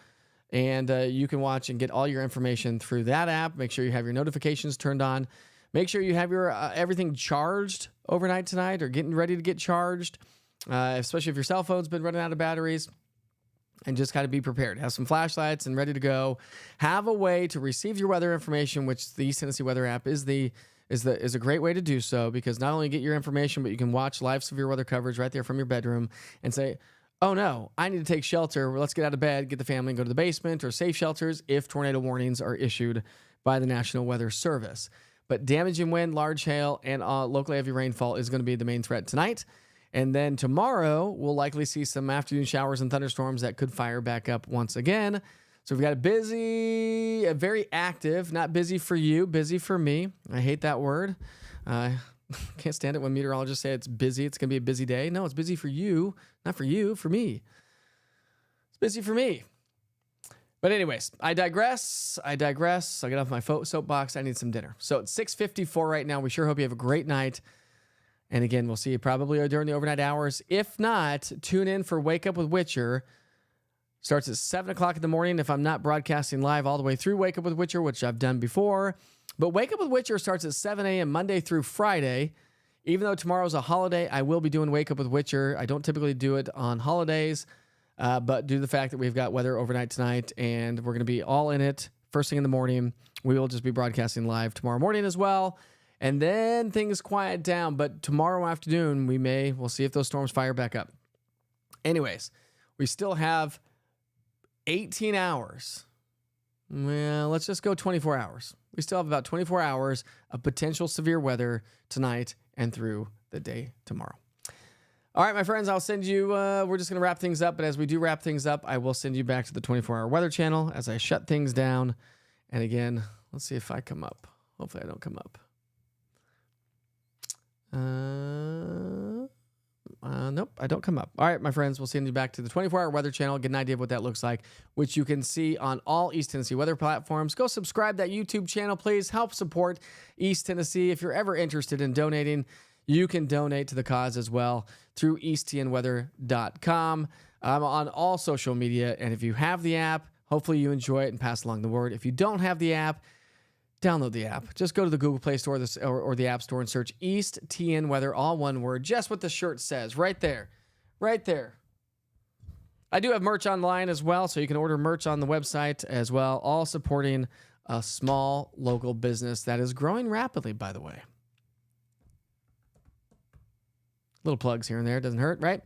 And you can watch and get all your information through that app. Make sure you have your notifications turned on. Make sure you have your everything charged overnight tonight or getting ready to get charged, especially if your cell phone's been running out of batteries. And just kind of be prepared. Have some flashlights and ready to go. Have a way to receive your weather information, which the East Tennessee Weather app is a great way to do so, because not only get your information, but you can watch live severe weather coverage right there from your bedroom and say, oh no, I need to take shelter. Well, let's get out of bed, get the family, and go to the basement or safe shelters if tornado warnings are issued by the National Weather Service. But damaging wind, large hail, and locally heavy rainfall is going to be the main threat tonight. And then tomorrow, we'll likely see some afternoon showers and thunderstorms that could fire back up once again. So we've got a very active, not busy for you, busy for me. I hate that word. Can't stand it when meteorologists say it's busy. It's going to be a busy day. No, it's busy for you, not for you, for me. It's busy for me. But anyways, I digress. I get off my soapbox. I need some dinner. So it's 6:54 right now. We sure hope you have a great night. And again, we'll see you probably during the overnight hours. If not, tune in for Wake Up with Witcher. Starts at 7 o'clock in the morning if I'm not broadcasting live all the way through Wake Up with Witcher, which I've done before. But Wake Up with Witcher starts at 7 a.m. Monday through Friday. Even though tomorrow's a holiday, I will be doing Wake Up with Witcher. I don't typically do it on holidays, but due to the fact that we've got weather overnight tonight and we're going to be all in it first thing in the morning, we will just be broadcasting live tomorrow morning as well. And then things quiet down, but tomorrow afternoon, we'll see if those storms fire back up. Anyways, we still have 18 hours. Well, let's just go 24 hours. We still have about 24 hours of potential severe weather tonight and through the day tomorrow. All right, my friends, I'll send you, we're just going to wrap things up. But as we do wrap things up, I will send you back to the 24-hour weather channel as I shut things down. And again, let's see if I come up. Hopefully I don't come up. Nope, I don't come up. All right, my friends, we'll send you back to the 24-hour weather channel, get an idea of what that looks like, which you can see on all East Tennessee weather platforms. Go subscribe to that YouTube channel, please. Help support East Tennessee. If you're ever interested in donating, you can donate to the cause as well through easttnweather.com. I'm on all social media, and if you have the app, hopefully you enjoy it and pass along the word. If you don't have the app, download the app. Just go to the Google Play Store or the App Store and search East TN Weather, all one word, just what the shirt says, right there. Right there. I do have merch online as well, so you can order merch on the website as well, all supporting a small local business that is growing rapidly, by the way. Little plugs here and there. Doesn't hurt, right?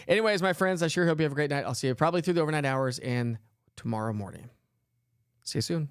Anyways, my friends, I sure hope you have a great night. I'll see you probably through the overnight hours and tomorrow morning. See you soon.